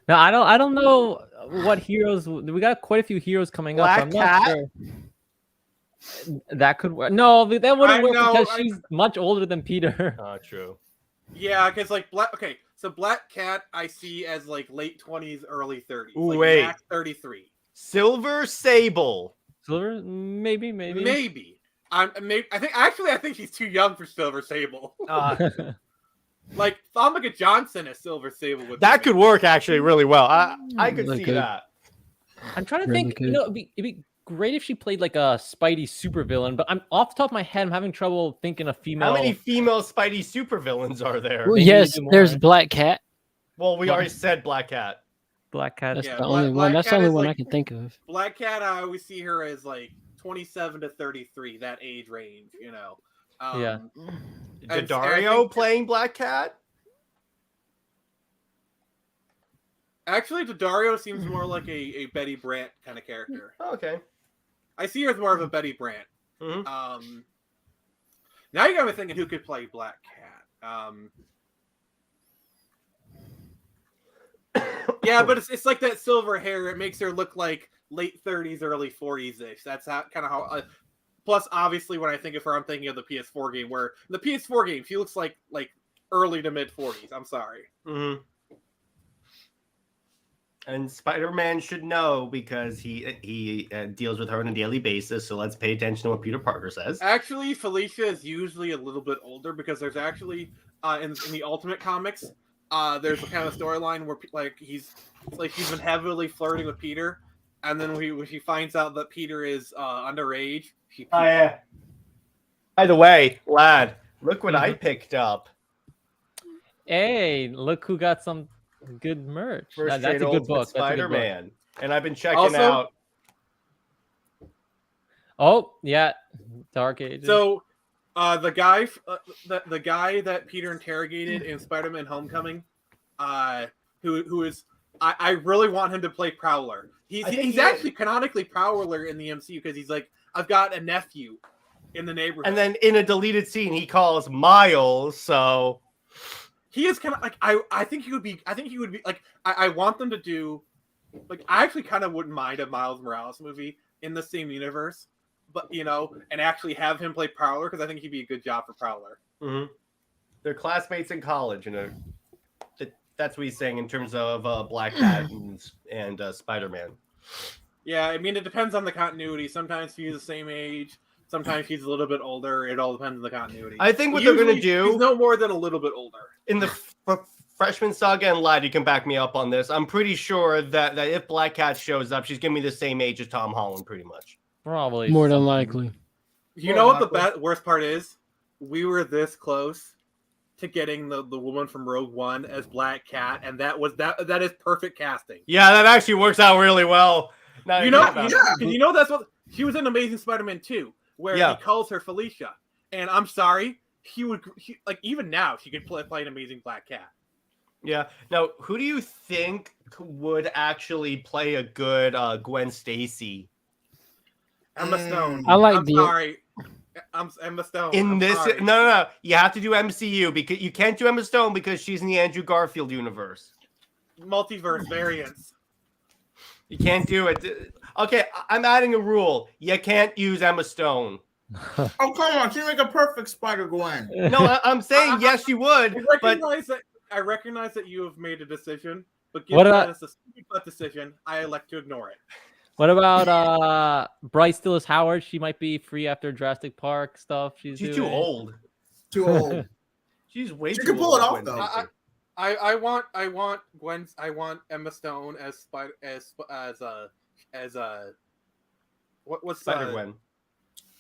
Speaker 3: No, I don't know what heroes. We got quite a few heroes coming up. I'm not sure. That could work. No, that wouldn't work because she's much older than Peter.
Speaker 2: Oh, true.
Speaker 4: Yeah, because like so Black Cat I see as like late 20s, early 30s.
Speaker 2: Ooh,
Speaker 4: like
Speaker 2: wait.
Speaker 4: max 33.
Speaker 2: Silver Sable.
Speaker 3: Silver, maybe.
Speaker 4: I think he's too young for Silver Sable. Like Thomika Johnson as Silver Sable
Speaker 2: that could work actually really well. I could see that.
Speaker 3: I'm trying to think. It'd be great if she played like a Spidey supervillain, but I'm off the top of my head, I'm having trouble thinking of female.
Speaker 2: How many female Spidey supervillains are there?
Speaker 6: Well, yes, there's Black Cat.
Speaker 2: Well, we already said Black Cat.
Speaker 3: Black Cat.
Speaker 6: That's the only one. That's the only one I can think of.
Speaker 4: Black Cat, I always see her as like 27 to 33, that age range, you know.
Speaker 3: Yeah.
Speaker 2: Daddario playing Black Cat?
Speaker 4: Actually, Daddario seems more like a Betty Brant kind of character.
Speaker 2: Oh, okay.
Speaker 4: I see her as more of a Betty Brant.
Speaker 2: Mm-hmm.
Speaker 4: Now you got me thinking who could play Black Cat. Yeah, but it's like that silver hair. It makes her look like late 30s, early 40s-ish. That's how kind of how. Plus, obviously, when I think of her, I'm thinking of the PS4 game. Where in the PS4 game, she looks like early to mid 40s. I'm sorry.
Speaker 2: Mm-hmm. And Spider-Man should know because he deals with her on a daily basis. So let's pay attention to what Peter Parker says.
Speaker 4: Actually, Felicia is usually a little bit older because there's actually in the Ultimate Comics, there's a kind of storyline where he's been heavily flirting with Peter, and then when she finds out that Peter is underage, she.
Speaker 2: Oh yeah. By the way, lad, look what I picked up.
Speaker 3: Hey, look who got some good merch.
Speaker 2: First
Speaker 3: That's a good book.
Speaker 2: Spider-Man. And I've been checking out.
Speaker 3: Oh yeah, Dark Ages.
Speaker 4: So, the guy that Peter interrogated in Spider-Man: Homecoming, who is I really want him to play Prowler. He's actually canonically Prowler in the MCU because he's like, I've got a nephew in the neighborhood.
Speaker 2: And then in a deleted scene, he calls Miles. So
Speaker 4: he is kind of like I think he would be like I want them to do like I actually kind of wouldn't mind a Miles Morales movie in the same universe, but and actually have him play Prowler because I think he'd be a good job for Prowler.
Speaker 2: Mm-hmm. They're classmates in college, that's what he's saying in terms of Black Cat and Spider-Man.
Speaker 4: Yeah, I mean it depends on the continuity. Sometimes he's the same age. Sometimes he's a little bit older. It all depends on the continuity.
Speaker 2: I think what they're going to do...
Speaker 4: He's no more than a little bit older.
Speaker 2: In the Freshman Saga, and Lad, you can back me up on this, I'm pretty sure that if Black Cat shows up, she's going to be the same age as Tom Holland, pretty much.
Speaker 3: Probably.
Speaker 6: More than likely.
Speaker 4: You know what the worst part is? We were this close to getting the woman from Rogue One as Black Cat, and that is perfect casting.
Speaker 2: Yeah, that actually works out really well.
Speaker 4: That's what... She was in Amazing Spider-Man 2. Where he calls her Felicia, and I'm sorry, even now she could play an amazing Black Cat.
Speaker 2: Yeah. Now, who do you think would actually play a good Gwen Stacy?
Speaker 4: Emma Stone.
Speaker 6: Sorry.
Speaker 4: I'm Emma Stone.
Speaker 2: No. You have to do MCU because you can't do Emma Stone because she's in the Andrew Garfield universe.
Speaker 4: Multiverse variants.
Speaker 2: You can't do it. Okay, I'm adding a rule. You can't use Emma Stone.
Speaker 8: Oh, come on. She make a perfect Spider-Gwen.
Speaker 2: No, I'm saying yes, you would.
Speaker 4: I recognize that you have made a decision, but given that it's a stupid decision, I elect to ignore it.
Speaker 3: What about Bryce Dallas Howard? She might be free after Jurassic Park stuff. She's
Speaker 2: too old.
Speaker 8: Too old.
Speaker 2: She's way too old.
Speaker 8: She can pull it off though.
Speaker 4: I want Gwen. I want Emma Stone as what's
Speaker 2: Spider-Gwen?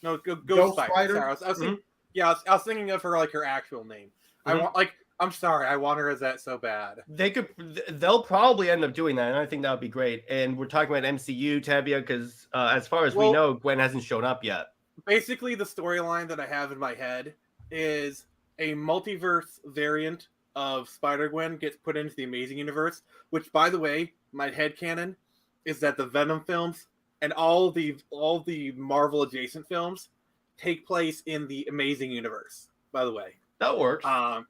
Speaker 4: No, Ghost Spider.
Speaker 8: Sorry,
Speaker 4: I was thinking of her like her actual name.
Speaker 2: Mm-hmm.
Speaker 4: I'm sorry, I want her as that so bad.
Speaker 2: They'll probably end up doing that, and I think that would be great. And we're talking about MCU, Tevia, because as far as we know, Gwen hasn't shown up yet.
Speaker 4: Basically, the storyline that I have in my head is a multiverse variant of Spider-Gwen gets put into the Amazing Universe, which, by the way, my headcanon is that the Venom films and all the Marvel adjacent films take place in the Amazing Universe. By the way,
Speaker 2: that works. Here's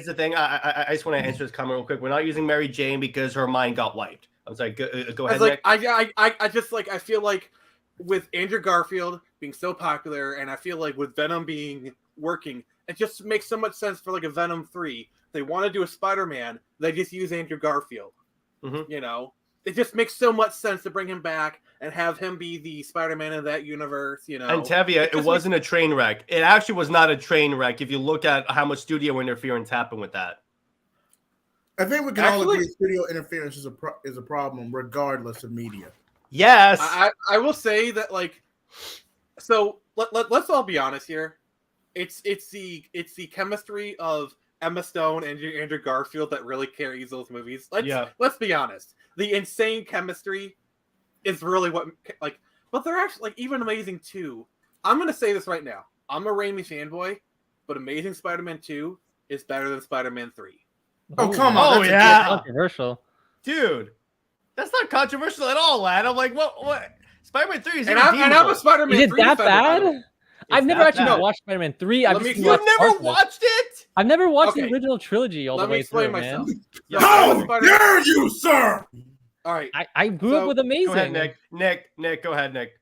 Speaker 2: the thing. I just want to answer this comment real quick. We're not using Mary Jane because her mind got wiped. I'm sorry. Go ahead. Nick.
Speaker 4: I feel like with Andrew Garfield being so popular, and I feel like with Venom working, it just makes so much sense for like a Venom 3. They want to do a Spider-Man, they just use Andrew Garfield.
Speaker 2: Mm-hmm.
Speaker 4: It just makes so much sense to bring him back and have him be the Spider-Man of that universe.
Speaker 2: And Tevia, it wasn't a train wreck. It actually was not a train wreck if you look at how much studio interference happened with that.
Speaker 8: I think we can all agree studio interference is a problem, regardless of media.
Speaker 2: Yes.
Speaker 4: I will say that, like, so let's all be honest here. It's the chemistry of Emma Stone and Andrew Garfield that really carries those movies. Let's be honest. The insane chemistry is really what, like, but they're actually, like, even Amazing 2. I'm gonna say this right now. I'm a Raimi fanboy, but Amazing Spider-Man 2 is better than Spider-Man 3.
Speaker 8: Oh, come on.
Speaker 2: Oh, yeah.
Speaker 3: Controversial.
Speaker 2: Dude, that's not controversial at all, lad. I'm like, what? Spider-Man 3 is
Speaker 4: and I'm a Spider-Man 3
Speaker 3: Is it that
Speaker 4: fan.
Speaker 3: bad? I've never actually watched Spider-Man 3. I've
Speaker 2: You've never watched it?
Speaker 3: I've never watched the original trilogy all the way through, man.
Speaker 8: How dare you, sir?
Speaker 4: All right.
Speaker 3: I grew up with Amazing.
Speaker 2: Go ahead, Nick. Go ahead, Nick.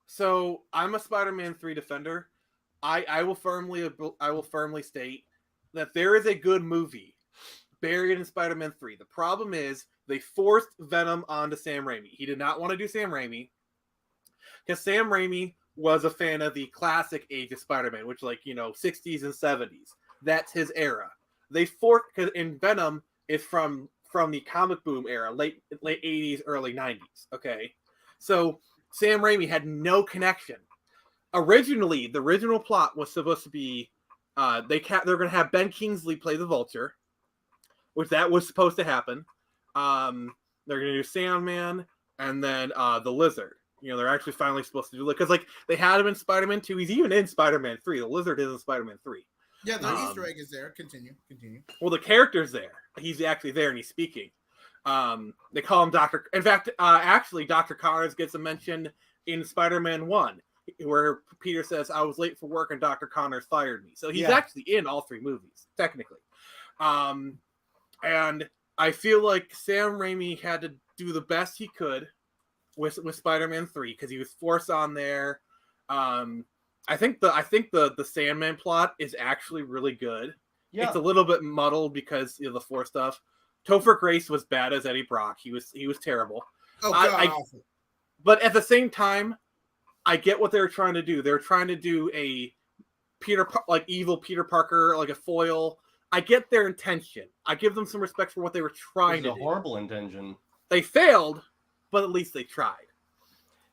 Speaker 4: So I'm a Spider-Man 3 defender. I will firmly state that there is a good movie buried in Spider-Man 3. The problem is they forced Venom onto Sam Raimi. He did not want to do Sam Raimi because Sam Raimi was a fan of the classic age of Spider-Man, which, like, 60s and 70s. That's his era. They forced, because in Venom is from the comic boom era, late 80s, early 90s. Okay, so Sam Raimi had no connection. Originally, the original plot was supposed to be they're going to have Ben Kingsley play the Vulture, which that was supposed to happen. They're going to do Sandman and then the Lizard. They're actually finally supposed to do it because, like, they had him in Spider-Man 2. He's even in Spider-Man 3. The Lizard is in Spider-Man 3.
Speaker 8: Yeah, the Easter egg is there. Continue.
Speaker 4: Well, the character's there. He's actually there and he's speaking. They call him Dr. In fact, actually, Dr. Connors gets a mention in Spider-Man 1 where Peter says, I was late for work and Dr. Connors fired me. So he's actually in all 3 movies, technically. And I feel like Sam Raimi had to do the best he could with Spider-Man 3 because he was forced on there. I think the Sandman plot is actually really good. Yeah. It's a little bit muddled because of the Force stuff. Topher Grace was bad as Eddie Brock. He was terrible. Oh, God, awful. But at the same time, I get what they were trying to do. They were trying to do a evil Peter Parker, like a foil. I get their intention. I give them some respect for what they were trying to do.
Speaker 2: It was a horrible intention.
Speaker 4: They failed, but at least they tried.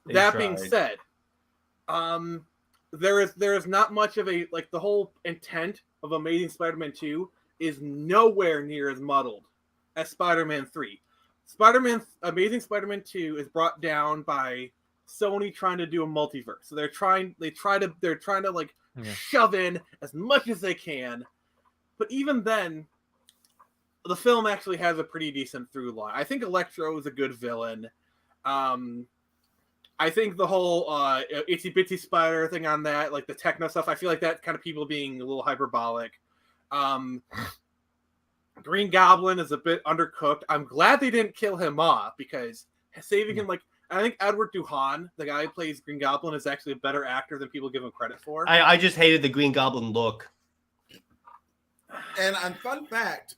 Speaker 4: That being said, there is not much of a, like, the whole intent of Amazing Spider-Man 2 is nowhere near as muddled as Spider-Man 3. Amazing Spider-Man 2 is brought down by Sony trying to do a multiverse. So they're trying to like shove in as much as they can. But even then, the film actually has a pretty decent through line. I think Electro is a good villain. I think the whole Itsy Bitsy Spider thing on that, like the techno stuff, I feel like that kind of people being a little hyperbolic. Green Goblin is a bit undercooked. I'm glad they didn't kill him off because saving him, like, I think Edward Duhan, the guy who plays Green Goblin, is actually a better actor than people give him credit for.
Speaker 2: I just hated the Green Goblin look.
Speaker 8: And on fun fact,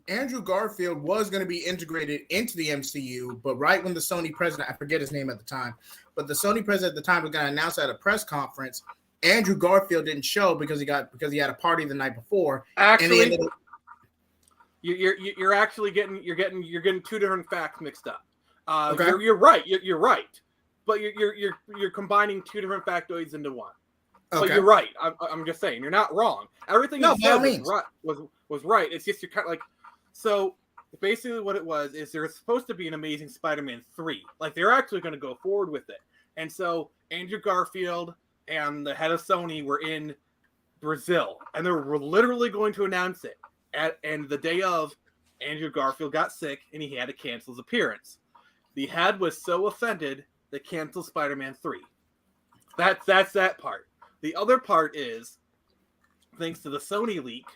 Speaker 8: Andrew Garfield was going to be integrated into the MCU, but right when the Sony president, I forget his name at the time, but the Sony president at the time was going to announce at a press conference, Andrew Garfield didn't show because he had a party the night before.
Speaker 4: Actually, you're actually getting 2 different facts mixed up. Okay. You're right. You're right, but you're combining 2 different factoids into one. Okay. But you're right. I'm just saying you're not wrong. Everything you said was right. It's just you're kind of like, so basically what it was is there's supposed to be an Amazing Spider-Man 3. Like, they're actually going to go forward with it. And so Andrew Garfield and the head of Sony were in Brazil, and they were literally going to announce it. And the day of, Andrew Garfield got sick and he had to cancel his appearance. The head was so offended they canceled Spider-Man 3. That's that part. The other part is, thanks to the Sony leak,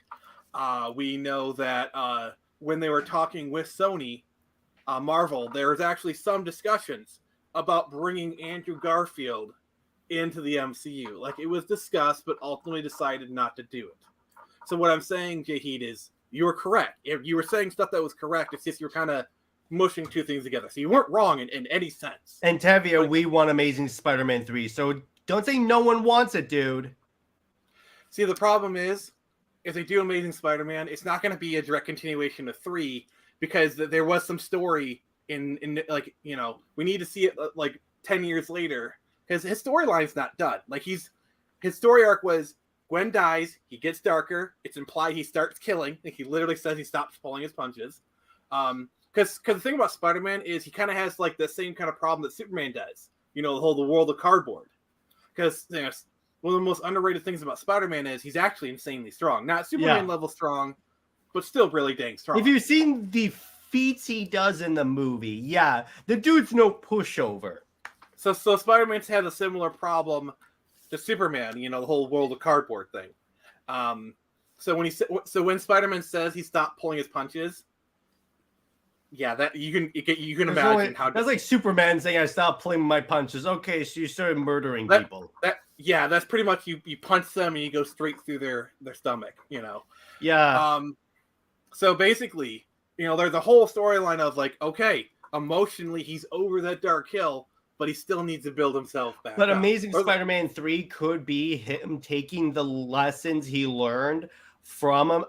Speaker 4: we know that when they were talking with Sony, Marvel, there was actually some discussions about bringing Andrew Garfield into the MCU. Like, it was discussed, but ultimately decided not to do it. So what I'm saying, JJheat, is you were correct. If you were saying stuff that was correct, it's just you're kind of mushing 2 things together. So you weren't wrong in any sense.
Speaker 2: And Tevia, we want Amazing Spider-Man 3, so don't say no one wants it, dude.
Speaker 4: See, the problem is, if they do Amazing Spider-Man, it's not going to be a direct continuation of 3 because there was some story in like, you know, we need to see it like 10 years later because his storyline's not done. Like his story arc was Gwen dies, he gets darker. It's implied he starts killing. Like he literally says he stops pulling his punches. Because the thing about Spider-Man is he kind of has like the same kind of problem that Superman does. You know, the world of cardboard. Because you know, one of the most underrated things about Spider-Man is he's actually insanely strong. Not Superman level strong, but still really dang strong.
Speaker 2: If you've seen the feats he does in the movie, the dude's no pushover.
Speaker 4: So Spider-Man's had a similar problem to Superman, you know, the whole world of cardboard thing. So when Spider-Man says he stopped pulling his punches, that you can imagine how
Speaker 2: that's like Superman saying I stopped pulling my punches. Okay, so you started murdering people.
Speaker 4: That's pretty much you punch them and you go straight through their stomach, you know.
Speaker 2: Yeah.
Speaker 4: So basically, you know, there's a whole storyline of like, okay, emotionally he's over that dark hill, but he still needs to build himself back.
Speaker 2: But
Speaker 4: up.
Speaker 2: Amazing Spider-Man 3 could be him taking the lessons he learned from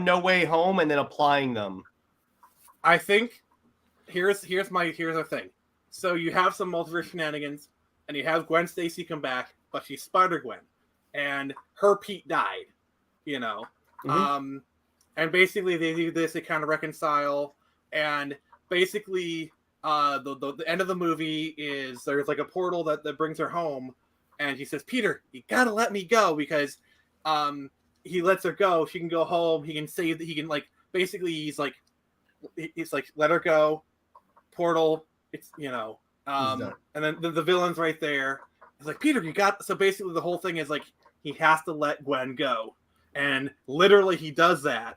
Speaker 2: No Way Home and then applying them.
Speaker 4: I think here's the thing. So you have some multiverse shenanigans, and you have Gwen Stacy come back, but she's Spider-Gwen, and her Pete died, you know. Mm-hmm. And basically they do this, they kind of reconcile, and basically the end of the movie is there's like a portal that brings her home, and she says, Peter, you gotta let me go, because he lets her go, she can go home, he can save that, he can like basically it's like let her go, portal, it's, you know, and then the villain's right there. It's like, Peter, you got, so basically the whole thing is like he has to let Gwen go, and literally he does that.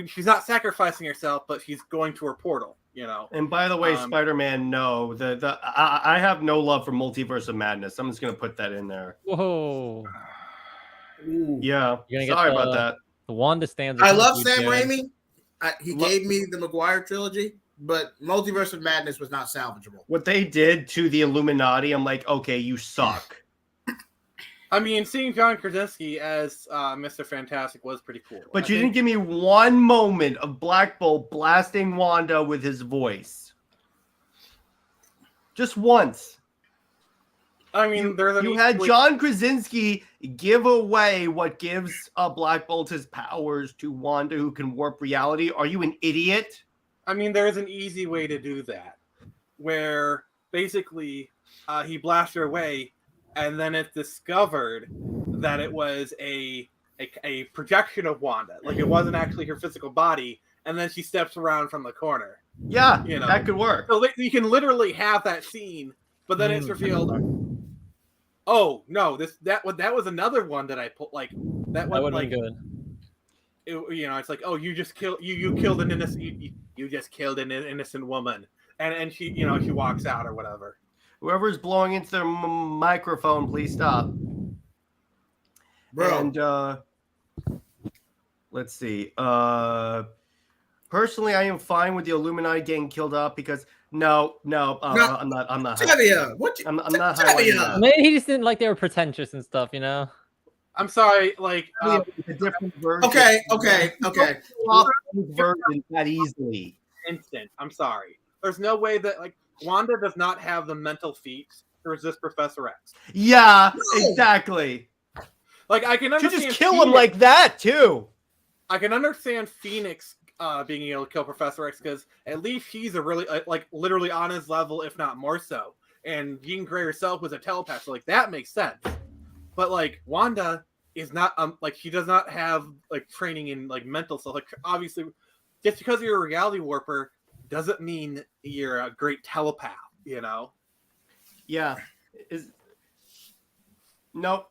Speaker 4: She's not sacrificing herself, but she's going to her portal, you know.
Speaker 2: And by the way, Spider-Man, no, I have no love for Multiverse of Madness. I'm just gonna put that in there.
Speaker 3: Whoa.
Speaker 2: Yeah, sorry about that.
Speaker 3: The Wanda stands.
Speaker 8: I love Sam Raimi. He gave me the Maguire trilogy, but Multiverse of Madness was not salvageable.
Speaker 2: What they did to the Illuminati, I'm like, okay, you suck.
Speaker 4: I mean, seeing John Krasinski as Mr. Fantastic was pretty cool.
Speaker 2: But you didn't give me one moment of Black Bolt blasting Wanda with his voice. Just once.
Speaker 4: I mean,
Speaker 2: you had John Krasinski give away what gives Black Bolt his powers to Wanda, who can warp reality. Are you an idiot?
Speaker 4: I mean, there's an easy way to do that, where basically he blasts her away, and then it's discovered that it was a projection of Wanda, like it wasn't actually her physical body, and then she steps around from the corner.
Speaker 2: Yeah,
Speaker 4: you know,
Speaker 2: that could work.
Speaker 4: So you can literally have that scene, but then it's revealed. Oh no! That was another one that I put like that one like
Speaker 3: good.
Speaker 4: You know, it's like, oh, you just killed you killed an innocent you just killed an innocent woman, and she, you know, she walks out or whatever.
Speaker 2: Whoever's blowing into their microphone, please stop.
Speaker 8: Bro.
Speaker 2: And let's see. Personally, I am fine with the Illuminati getting killed off because I'm not.
Speaker 8: Teladia,
Speaker 2: I'm not highlighting that.
Speaker 3: Maybe he just didn't like they were pretentious and stuff, you know.
Speaker 4: I'm sorry, like
Speaker 2: it's a different version.
Speaker 8: Okay.
Speaker 2: Version that easily.
Speaker 4: Instant. I'm sorry. There's no way that like Wanda does not have the mental feat to resist Professor X.
Speaker 2: Yeah, exactly.
Speaker 4: Like I can understand.
Speaker 2: You just kill him like that too.
Speaker 4: I can understand Phoenix being able to kill Professor X because at least he's a really like literally on his level, if not more so. And Jean Grey herself was a telepath, so like that makes sense. But like Wanda is not like she does not have like training in like mental stuff. Like obviously, just because you're a reality warper doesn't mean you're a great telepath. You know?
Speaker 2: Yeah. No,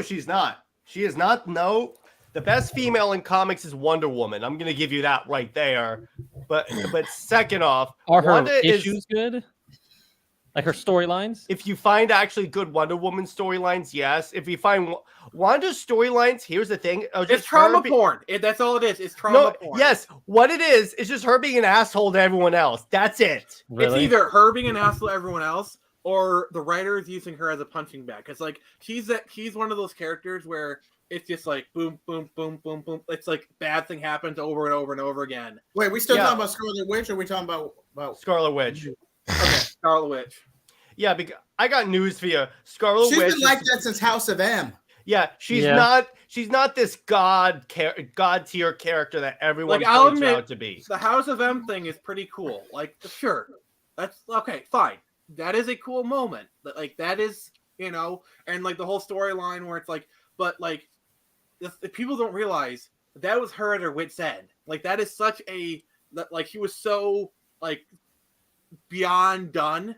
Speaker 2: she's not. She is not. No. The best female in comics is Wonder Woman. I'm gonna give you that right there. But second off,
Speaker 3: are her
Speaker 2: Wanda
Speaker 3: issues good? Like her storylines?
Speaker 2: If you find actually good Wonder Woman storylines, yes. If you find Wanda's storylines, here's the thing:
Speaker 4: it's trauma porn. That's all it is. It's trauma porn.
Speaker 2: Yes, what it is just her being an asshole to everyone else. That's it.
Speaker 4: Really? It's either her being an asshole to everyone else, or the writer is using her as a punching bag. Because like she's one of those characters where it's just like boom, boom, boom, boom, boom. It's like bad thing happens over and over and over again.
Speaker 8: Wait, we still talking about Scarlet Witch, or are we talking about
Speaker 2: Scarlet Witch?
Speaker 4: Okay, Scarlet Witch.
Speaker 2: Yeah, because I got news for you. Scarlet Witch.
Speaker 8: She's been like that since House of M.
Speaker 2: Yeah, she's not this god tier character that everyone
Speaker 4: Like, I'll
Speaker 2: points her
Speaker 4: admit,
Speaker 2: out to be.
Speaker 4: The House of M thing is pretty cool. Like, sure, that's okay, fine. That is a cool moment. Like, that is, and like the whole storyline where it's like, but like, the people don't realize that was her at her wit's end. Like, that is such a, like, he was so like beyond done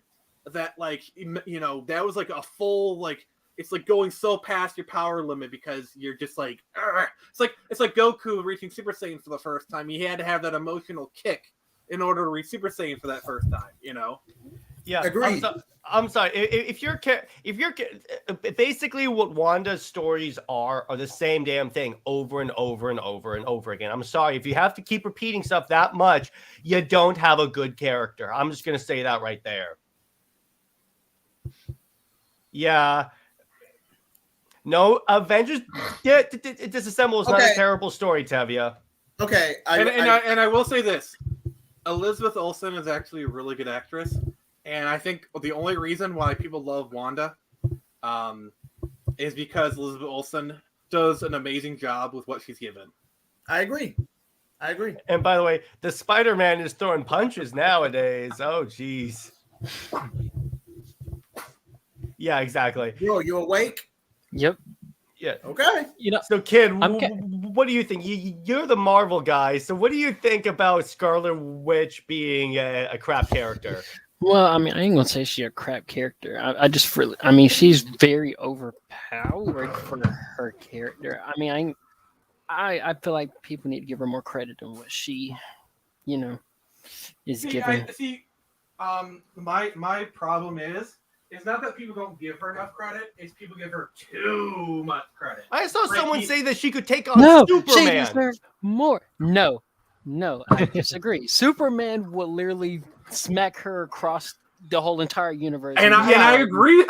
Speaker 4: that, like, that was like a full, like, it's like going so past your power limit because you're just like, Argh. It's like Goku reaching Super Saiyan for the first time. He had to have that emotional kick in order to reach Super Saiyan for that first time,
Speaker 2: Yeah,
Speaker 8: agreed.
Speaker 2: I'm sorry. If you're basically what Wanda's stories are the same damn thing over and over and over and over again. I'm sorry if you have to keep repeating stuff that much, you don't have a good character. I'm just gonna say that right there. Yeah. No, Avengers Disassemble is not a terrible story, Tevia.
Speaker 8: Okay,
Speaker 4: and I will say this: Elizabeth Olsen is actually a really good actress, and I think the only reason why people love Wanda, is because Elizabeth Olsen does an amazing job with what she's given.
Speaker 8: I agree.
Speaker 2: And by the way, the Spider-Man is throwing punches nowadays. Oh, jeez. Yeah, exactly.
Speaker 8: Bro, you awake?
Speaker 6: Yep.
Speaker 2: Yeah.
Speaker 8: Okay.
Speaker 2: So, Kyd, what do you think? You're the Marvel guy, so what do you think about Scarlet Witch being a crap character?
Speaker 6: Well, I mean, I ain't gonna say she's a crap character. I just really, I mean, she's very overpowered for her character. I mean, I feel like people need to give her more credit than what she, is given.
Speaker 4: My problem is not that people don't give her enough credit, it's people give her too much credit.
Speaker 2: I saw someone say that she could take on Superman.
Speaker 6: She deserves more. No, I disagree. Superman will literally smack her across the whole entire universe.
Speaker 4: And I agree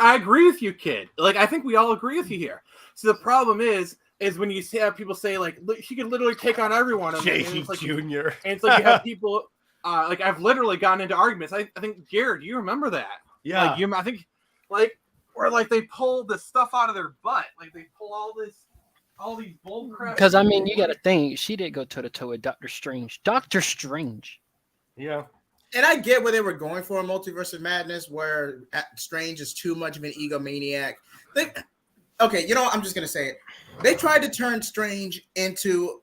Speaker 4: with you, Kyd. Like, I think we all agree with you here. So the problem is when you have people say, like, she could literally take on everyone.
Speaker 2: JJheat
Speaker 4: like,
Speaker 2: Jr.
Speaker 4: And it's like you have people, like, I've literally gotten into arguments. I think, Jared, you remember that?
Speaker 2: Yeah.
Speaker 4: Like, I think, like, where, like, they pull this stuff out of their butt. Like, they pull all these bull crap.
Speaker 6: Because, I mean, you got to think, she did go toe-to-toe with Doctor Strange.
Speaker 2: Yeah.
Speaker 8: And I get where they were going for a Multiverse of Madness, where Strange is too much of an egomaniac. Okay, I'm just going to say it. They tried to turn Strange into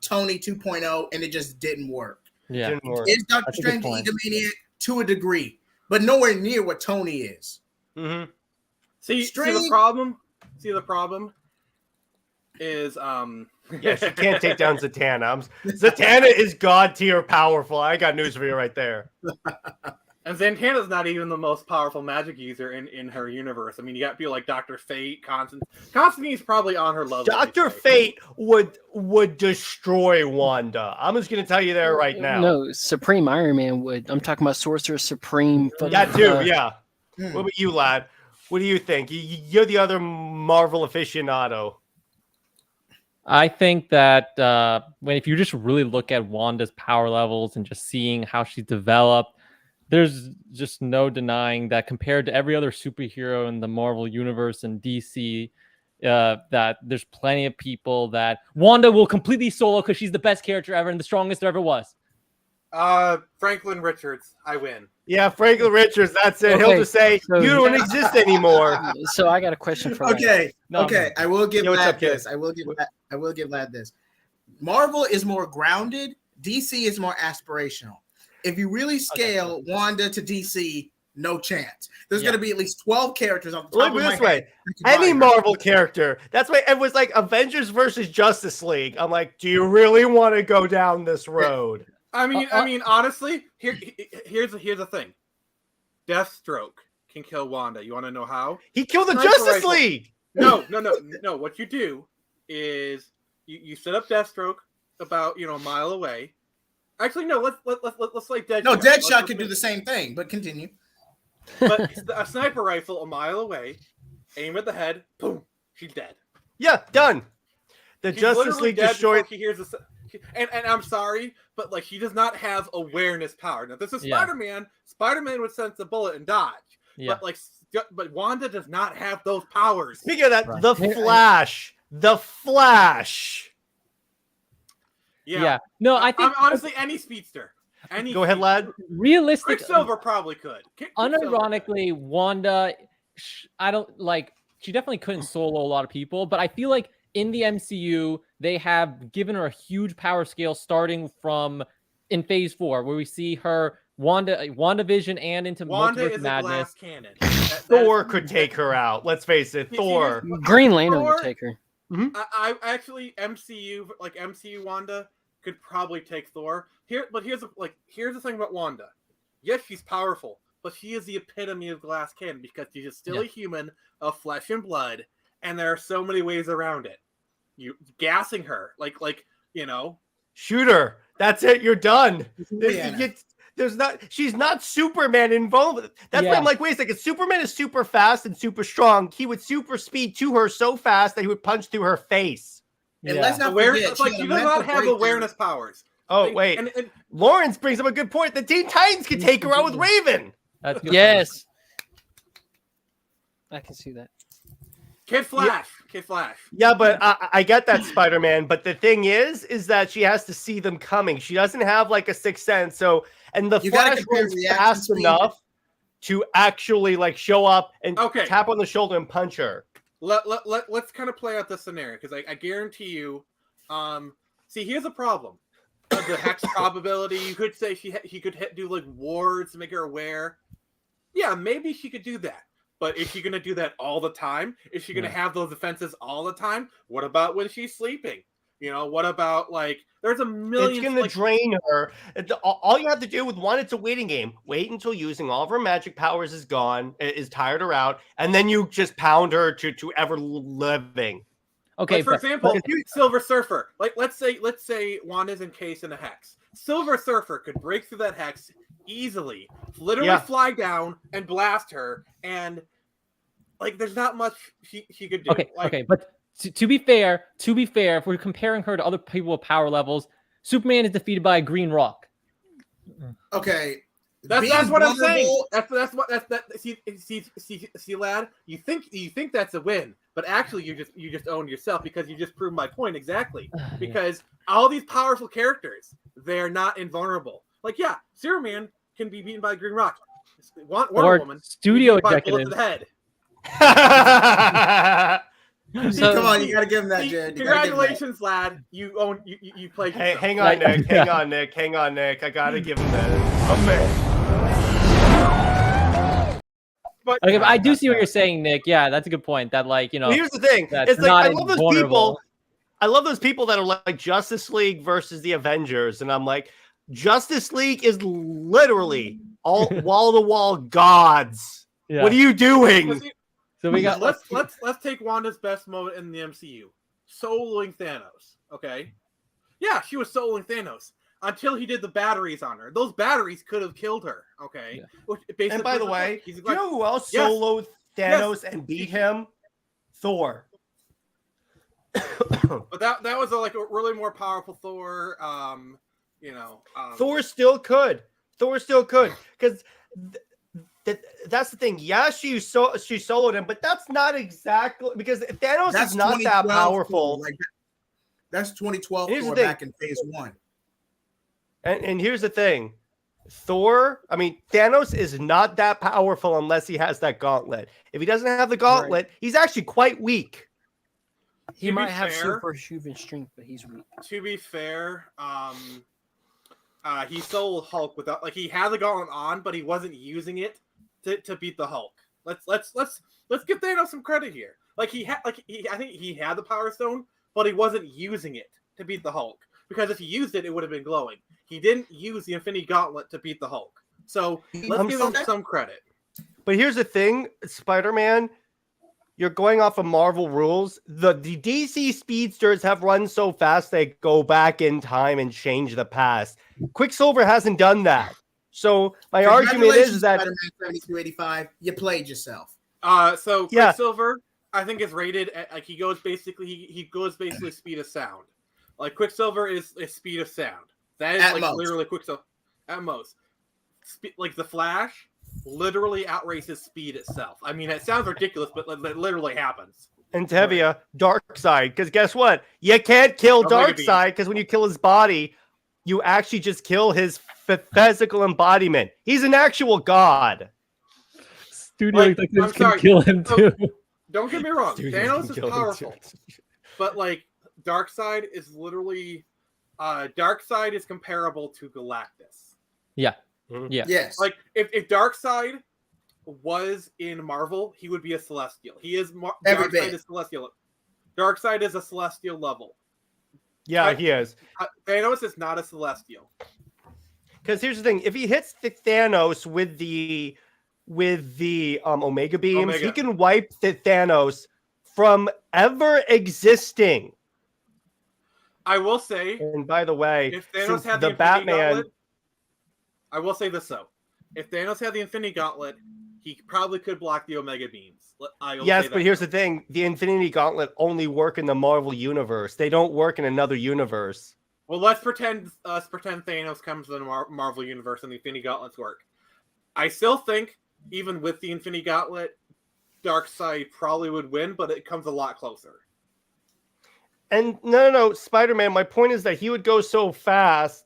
Speaker 8: Tony 2.0, and it just didn't work.
Speaker 3: Yeah.
Speaker 2: Didn't work.
Speaker 8: Is Doctor Strange an egomaniac? To a degree, but nowhere near what Tony is.
Speaker 2: Mm-hmm.
Speaker 4: See the problem is
Speaker 2: yeah, she can't take down Zatanna. Zatanna is god tier powerful. I got news for you right there.
Speaker 4: And Zatanna's not even the most powerful magic user in her universe. I mean, you got people like Dr. Fate, Constantine's probably on her level.
Speaker 2: Dr. Fate would destroy Wanda. I'm just gonna tell you there right now.
Speaker 6: No, Supreme Iron Man would. I'm talking about Sorcerer Supreme.
Speaker 2: That too, yeah. What about you, lad? What do you think? You're the other Marvel aficionado.
Speaker 3: I think that if you just really look at Wanda's power levels and just seeing how she's developed, there's just no denying that compared to every other superhero in the Marvel universe and DC, that there's plenty of people that Wanda will completely solo because she's the best character ever and the strongest there ever was.
Speaker 4: Franklin Richards, I win.
Speaker 2: Yeah, Franklin Richards, that's it.
Speaker 6: Okay,
Speaker 2: He'll just say, you don't exist anymore.
Speaker 6: So I got a question for
Speaker 8: Okay,
Speaker 6: Lad.
Speaker 8: okay. I will give
Speaker 2: Yo,
Speaker 8: Lad this. I will give Lad this. Marvel is more grounded. DC is more aspirational. If you really scale Wanda to DC, no chance. There's going to be at least 12 characters on the top
Speaker 2: Look
Speaker 8: of my
Speaker 2: this way.
Speaker 8: head.
Speaker 2: Any Marvel character. That's why it was like Avengers versus Justice League. I'm like, do you really want to go down this road?
Speaker 4: I mean, honestly, here's the thing. Deathstroke can kill Wanda. You want to know how?
Speaker 2: He killed the Justice League.
Speaker 4: No. What you do is you set up Deathstroke about a mile away. Actually, no. Let's like Deadshot.
Speaker 8: No, Deadshot could do the same thing, but continue.
Speaker 4: But a sniper rifle a mile away, aim at the head, boom, she's dead.
Speaker 2: Yeah, done. The
Speaker 4: She's
Speaker 2: Justice
Speaker 4: literally
Speaker 2: League
Speaker 4: dead
Speaker 2: destroyed.
Speaker 4: before she hears the. And I'm sorry, but like she does not have awareness power. Now this is
Speaker 3: Yeah.
Speaker 4: Spider-Man. Spider-Man would sense a bullet and dodge.
Speaker 3: Yeah.
Speaker 4: But Wanda does not have those powers.
Speaker 2: Speaking of that,
Speaker 3: Right.
Speaker 2: the Flash. The Flash.
Speaker 3: Yeah. No, I think
Speaker 4: I'm honestly any speedster. Any
Speaker 2: Go ahead, lad.
Speaker 3: realistic.
Speaker 4: Quicksilver probably could. Quicksilver could.
Speaker 3: Unironically, Wanda, I don't like. She definitely couldn't solo a lot of people, but I feel like in the MCU they have given her a huge power scale starting from in Phase 4, where we see her WandaVision and into
Speaker 4: Wanda
Speaker 3: Multiverse
Speaker 4: is a
Speaker 3: Madness.
Speaker 4: glass cannon.
Speaker 2: Thor could take her out. Let's face it,
Speaker 4: He-
Speaker 2: Thor.
Speaker 4: he is-
Speaker 6: Green Lantern
Speaker 4: Thor-
Speaker 6: would take her.
Speaker 4: I actually MCU Wanda could probably take Thor. But here's the thing about Wanda. Yes, she's powerful, but she is the epitome of glass cannon because she's still a human of flesh and blood, and there are so many ways around it. You gassing her,
Speaker 2: Shoot her. That's it. You're done.
Speaker 8: Yeah.
Speaker 2: She's not Superman involved. That's why I'm like, wait a second. Superman is super fast and super strong. He would super speed to her so fast that he would punch through her face.
Speaker 8: And let's not
Speaker 4: awareness.
Speaker 8: forget,
Speaker 4: She does not have awareness powers.
Speaker 2: Oh, wait.
Speaker 4: And
Speaker 2: Lawrence brings up a good point. The Teen Titans could take her out with Raven.
Speaker 3: That's good.
Speaker 6: Yes. I can see that.
Speaker 4: Kid Flash.
Speaker 2: Yeah, but I get that, Spider-Man. But the thing is that she has to see them coming. She doesn't have like a sixth sense. So, and the
Speaker 8: You gotta
Speaker 2: Flash
Speaker 8: compare
Speaker 2: runs
Speaker 8: reaction
Speaker 2: fast
Speaker 8: speed.
Speaker 2: enough to actually like show up and
Speaker 4: Okay.
Speaker 2: tap on the shoulder and punch her.
Speaker 4: Let's kind of play out this scenario because I guarantee you. See, here's a problem. The hex probability. You could say he could do like wards to make her aware. Yeah, maybe she could do that. But is she going to do that all the time? Is she going to have those defenses all the time? What about when she's sleeping? What about there's a million.
Speaker 2: It's going to drain her. All you have to do with one, it's a waiting game. Wait until using all of her magic powers is gone, is tired her out, and then you just pound her to ever living.
Speaker 3: Okay,
Speaker 4: for example, Silver Surfer. Let's say Wanda's encased in a hex. Silver Surfer could break through that hex easely, literally fly down and blast her, and there's not much she could do.
Speaker 3: Okay, but to be fair, if we're comparing her to other people with power levels, Superman is defeated by a green rock.
Speaker 8: Okay.
Speaker 4: That's what I'm saying. See, lad. You think that's a win, but actually you just owned yourself because you just proved my point exactly. Because all these powerful characters, they're not invulnerable. Superman can be beaten by a green rock. Wonder Woman,
Speaker 3: studio
Speaker 4: by a bullet to
Speaker 3: executives.
Speaker 4: the head.
Speaker 8: Come on, you gotta give him that, Jared.
Speaker 4: Congratulations, lad. You played.
Speaker 2: Hey,
Speaker 4: yourself.
Speaker 2: hang on, Nick. Hang on, Nick. I gotta give him that.
Speaker 4: But
Speaker 3: I do see what you're saying, Nick. Yeah, that's a good point. That
Speaker 2: Here's the thing.
Speaker 3: that's
Speaker 2: It's like
Speaker 3: not
Speaker 2: I love those
Speaker 3: invulnerable.
Speaker 2: people. I love those people that are like Justice League versus the Avengers, and I'm like, Justice League is literally all wall-to-wall gods.
Speaker 3: Yeah.
Speaker 2: What are you doing?
Speaker 3: So we got
Speaker 4: let's take Wanda's best moment in the MCU, soloing Thanos. Okay, yeah, she was soloing Thanos until he did the batteries on her. Those batteries could have killed her. Okay,
Speaker 2: And by the way, do you know who else soloed Thanos and beat him? Thor.
Speaker 4: But that was a really more powerful Thor.
Speaker 2: Thor still could. Because that's the thing. Yeah, she soloed him, but that's not exactly because Thanos is not that powerful.
Speaker 8: That's 2012
Speaker 2: Here's the
Speaker 8: Thor
Speaker 2: thing.
Speaker 8: back in Phase 1.
Speaker 2: And here's the thing. Thanos is not that powerful unless he has that gauntlet. If he doesn't have the gauntlet, he's actually quite weak.
Speaker 6: He might have superhuman strength, but he's weak.
Speaker 4: To be fair, he soloed Hulk without he had the gauntlet on, but he wasn't using it to beat the Hulk. Let's give Thanos some credit here. I think he had the Power Stone, but he wasn't using it to beat the Hulk. Because if he used it, it would have been glowing. He didn't use the Infinity Gauntlet to beat the Hulk. So let's give him some credit.
Speaker 2: But here's the thing, Spider-Man, you're going off of Marvel rules. The DC speedsters have run so fast they go back in time and change the past. Quicksilver hasn't done that. So my argument is that
Speaker 8: Spider-Man 7285, you played yourself.
Speaker 4: So Quicksilver, I think it's rated at, like he goes basically speed of sound. Like Quicksilver is speed of sound. That is
Speaker 8: At
Speaker 4: like
Speaker 8: most.
Speaker 4: literally Quicksilver at most. Like the Flash literally outraces speed itself. I mean, it sounds ridiculous, but it literally happens.
Speaker 2: And Tevia, Darkseid, because guess what? You can't kill
Speaker 4: Omega Beam.
Speaker 2: Darkseid because when you kill his body, you actually just kill his physical embodiment. He's an actual god.
Speaker 3: Studio
Speaker 4: Like,
Speaker 3: executives
Speaker 4: I'm
Speaker 3: can
Speaker 4: sorry.
Speaker 3: kill him
Speaker 4: So-
Speaker 3: too.
Speaker 4: Don't get me wrong,
Speaker 2: Dude,
Speaker 4: Thanos
Speaker 2: you
Speaker 4: is
Speaker 2: can kill him
Speaker 4: powerful,
Speaker 2: too.
Speaker 4: but like Darkseid is literally Darkseid is comparable to Galactus.
Speaker 3: Yeah.
Speaker 2: Mhm.
Speaker 3: Yeah.
Speaker 8: Yes.
Speaker 4: Like if Darkseid was in Marvel, he would be a Celestial. He is
Speaker 8: Every
Speaker 4: Darkseid
Speaker 8: bit.
Speaker 4: is Celestial. Darkseid is a Celestial level.
Speaker 2: Yeah, he is.
Speaker 4: Thanos is not a Celestial.
Speaker 2: Because here's the thing: if he hits the Thanos with the Omega beams, he
Speaker 4: Omega.
Speaker 2: can wipe the Thanos from ever existing.
Speaker 4: I will say,
Speaker 2: And by the way,
Speaker 4: if Thanos
Speaker 2: since
Speaker 4: had
Speaker 2: the
Speaker 4: the Infinity
Speaker 2: Batman,
Speaker 4: Gauntlet, I will say this though: if Thanos had the Infinity Gauntlet, he probably could block the Omega beams. I will
Speaker 2: yes,
Speaker 4: say
Speaker 2: but
Speaker 4: that.
Speaker 2: here's the thing: the Infinity Gauntlet only work in the Marvel universe. They don't work in another universe.
Speaker 4: Well, let's pretend Thanos comes to the Marvel universe and the Infinity Gauntlets work. I still think, even with the Infinity Gauntlet, Darkseid probably would win, but it comes a lot closer.
Speaker 2: And no, Spider-Man. My point is that he would go so fast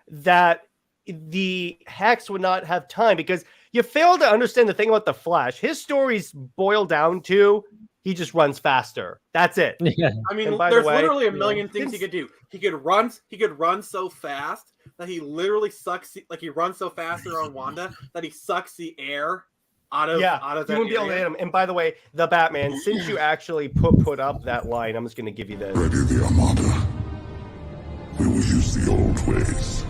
Speaker 2: that the Hex would not have time, because you fail to understand the thing about the Flash. His stories boil down to he just runs faster. That's it.
Speaker 3: Yeah.
Speaker 4: I mean,
Speaker 2: And by the
Speaker 4: there's
Speaker 2: way,
Speaker 4: literally a
Speaker 2: you know,
Speaker 4: million things he could do. He could run so fast that he literally sucks. Like he runs so fast around Wanda that he sucks the air out of
Speaker 2: You
Speaker 4: that
Speaker 2: wouldn't be able to
Speaker 4: area.
Speaker 2: hit him. And by the way, the Batman, since you actually put up that line, I'm just going to give you this.
Speaker 10: Ready the Armada. We will use the old ways.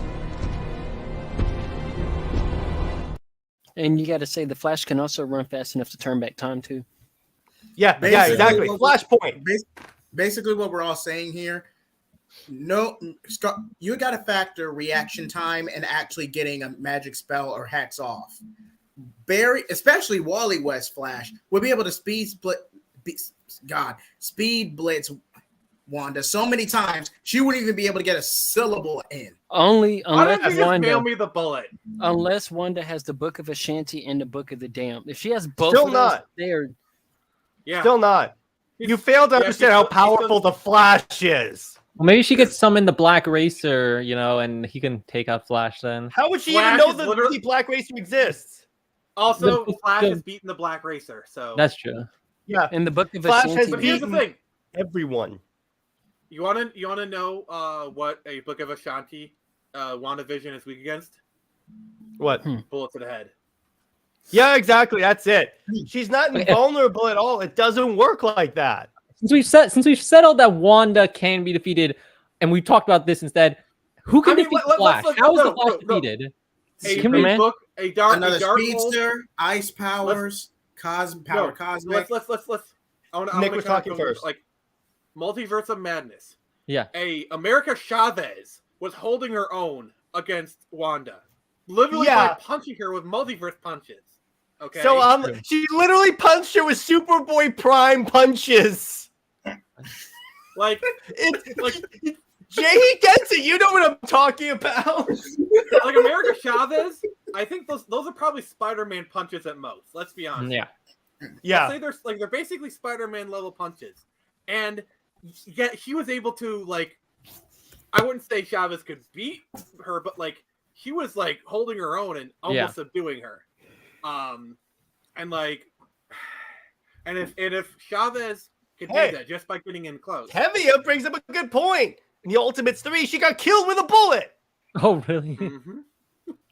Speaker 6: And you got to say the Flash can also run fast enough to turn back time too.
Speaker 2: Yeah, exactly. Flashpoint.
Speaker 8: Basically, what we're all saying here, no, Scott, you got to factor reaction time and actually getting a magic spell or hex off. Barry, especially Wally West Flash, will be able to speed blitz Wanda so many times she wouldn't even be able to get a syllable in.
Speaker 6: Only
Speaker 4: Why don't
Speaker 6: unless
Speaker 4: you just
Speaker 6: Wanda,
Speaker 4: mail me the bullet?
Speaker 6: unless Wanda has the Book of Ashanti and the Book of the Damned. If she has both
Speaker 2: Still
Speaker 6: of those,
Speaker 2: not.
Speaker 6: they're
Speaker 4: Yeah.
Speaker 2: Still not. You fail to understand how powerful the Flash is.
Speaker 3: Well, maybe she could summon the Black Racer, and he can take out Flash then.
Speaker 2: How would she
Speaker 4: Flash
Speaker 2: even know
Speaker 4: is
Speaker 2: that
Speaker 4: literally-
Speaker 2: the Black Racer exists?
Speaker 4: Also,
Speaker 3: The-
Speaker 4: Flash
Speaker 3: the-
Speaker 4: has beaten the Black Racer, so
Speaker 3: That's true.
Speaker 2: Yeah,
Speaker 6: in the Book of
Speaker 2: Flash
Speaker 6: Ashanti.
Speaker 2: has
Speaker 4: But here's the
Speaker 2: beaten
Speaker 4: thing:
Speaker 2: everyone.
Speaker 4: you want to know what a Book of Ashanti WandaVision is weak against?
Speaker 2: What?
Speaker 4: Bullet to the head.
Speaker 2: Yeah, exactly. That's it. She's not invulnerable at all. It doesn't work like that.
Speaker 3: Since we've settled that Wanda can be defeated, and we've talked about this instead, who can
Speaker 4: I mean,
Speaker 3: defeat
Speaker 4: let's-
Speaker 3: Flash?
Speaker 4: let's-
Speaker 3: How is
Speaker 4: no,
Speaker 3: the Flash
Speaker 4: no, no.
Speaker 3: defeated?
Speaker 4: A
Speaker 6: Superman?
Speaker 4: book, a dark
Speaker 8: Another
Speaker 4: hole.
Speaker 8: speedster, ice powers, cosmic.
Speaker 4: Let's. I want
Speaker 2: Nick was talking first.
Speaker 4: Like Multiverse of Madness.
Speaker 3: Yeah.
Speaker 4: A America Chavez was holding her own against Wanda, literally
Speaker 2: Yeah.
Speaker 4: by punching her with multiverse punches. Okay.
Speaker 2: So she literally punched her with Superboy Prime punches.
Speaker 4: like
Speaker 2: It's
Speaker 4: like
Speaker 2: Jay gets it. You know what I'm talking about.
Speaker 4: like America Chavez. I think those are probably Spider-Man punches at most. Let's be honest.
Speaker 3: Yeah.
Speaker 2: Yeah.
Speaker 4: Let's say they're basically Spider-Man level punches, and yet he was able to I wouldn't say Chavez could beat her, but he was holding her own and almost subduing her. And if Chavez could do that just by getting in close.
Speaker 2: Tevia brings up a good point. In the Ultimates 3, she got killed with a bullet.
Speaker 3: Oh, really?
Speaker 4: Mm-hmm.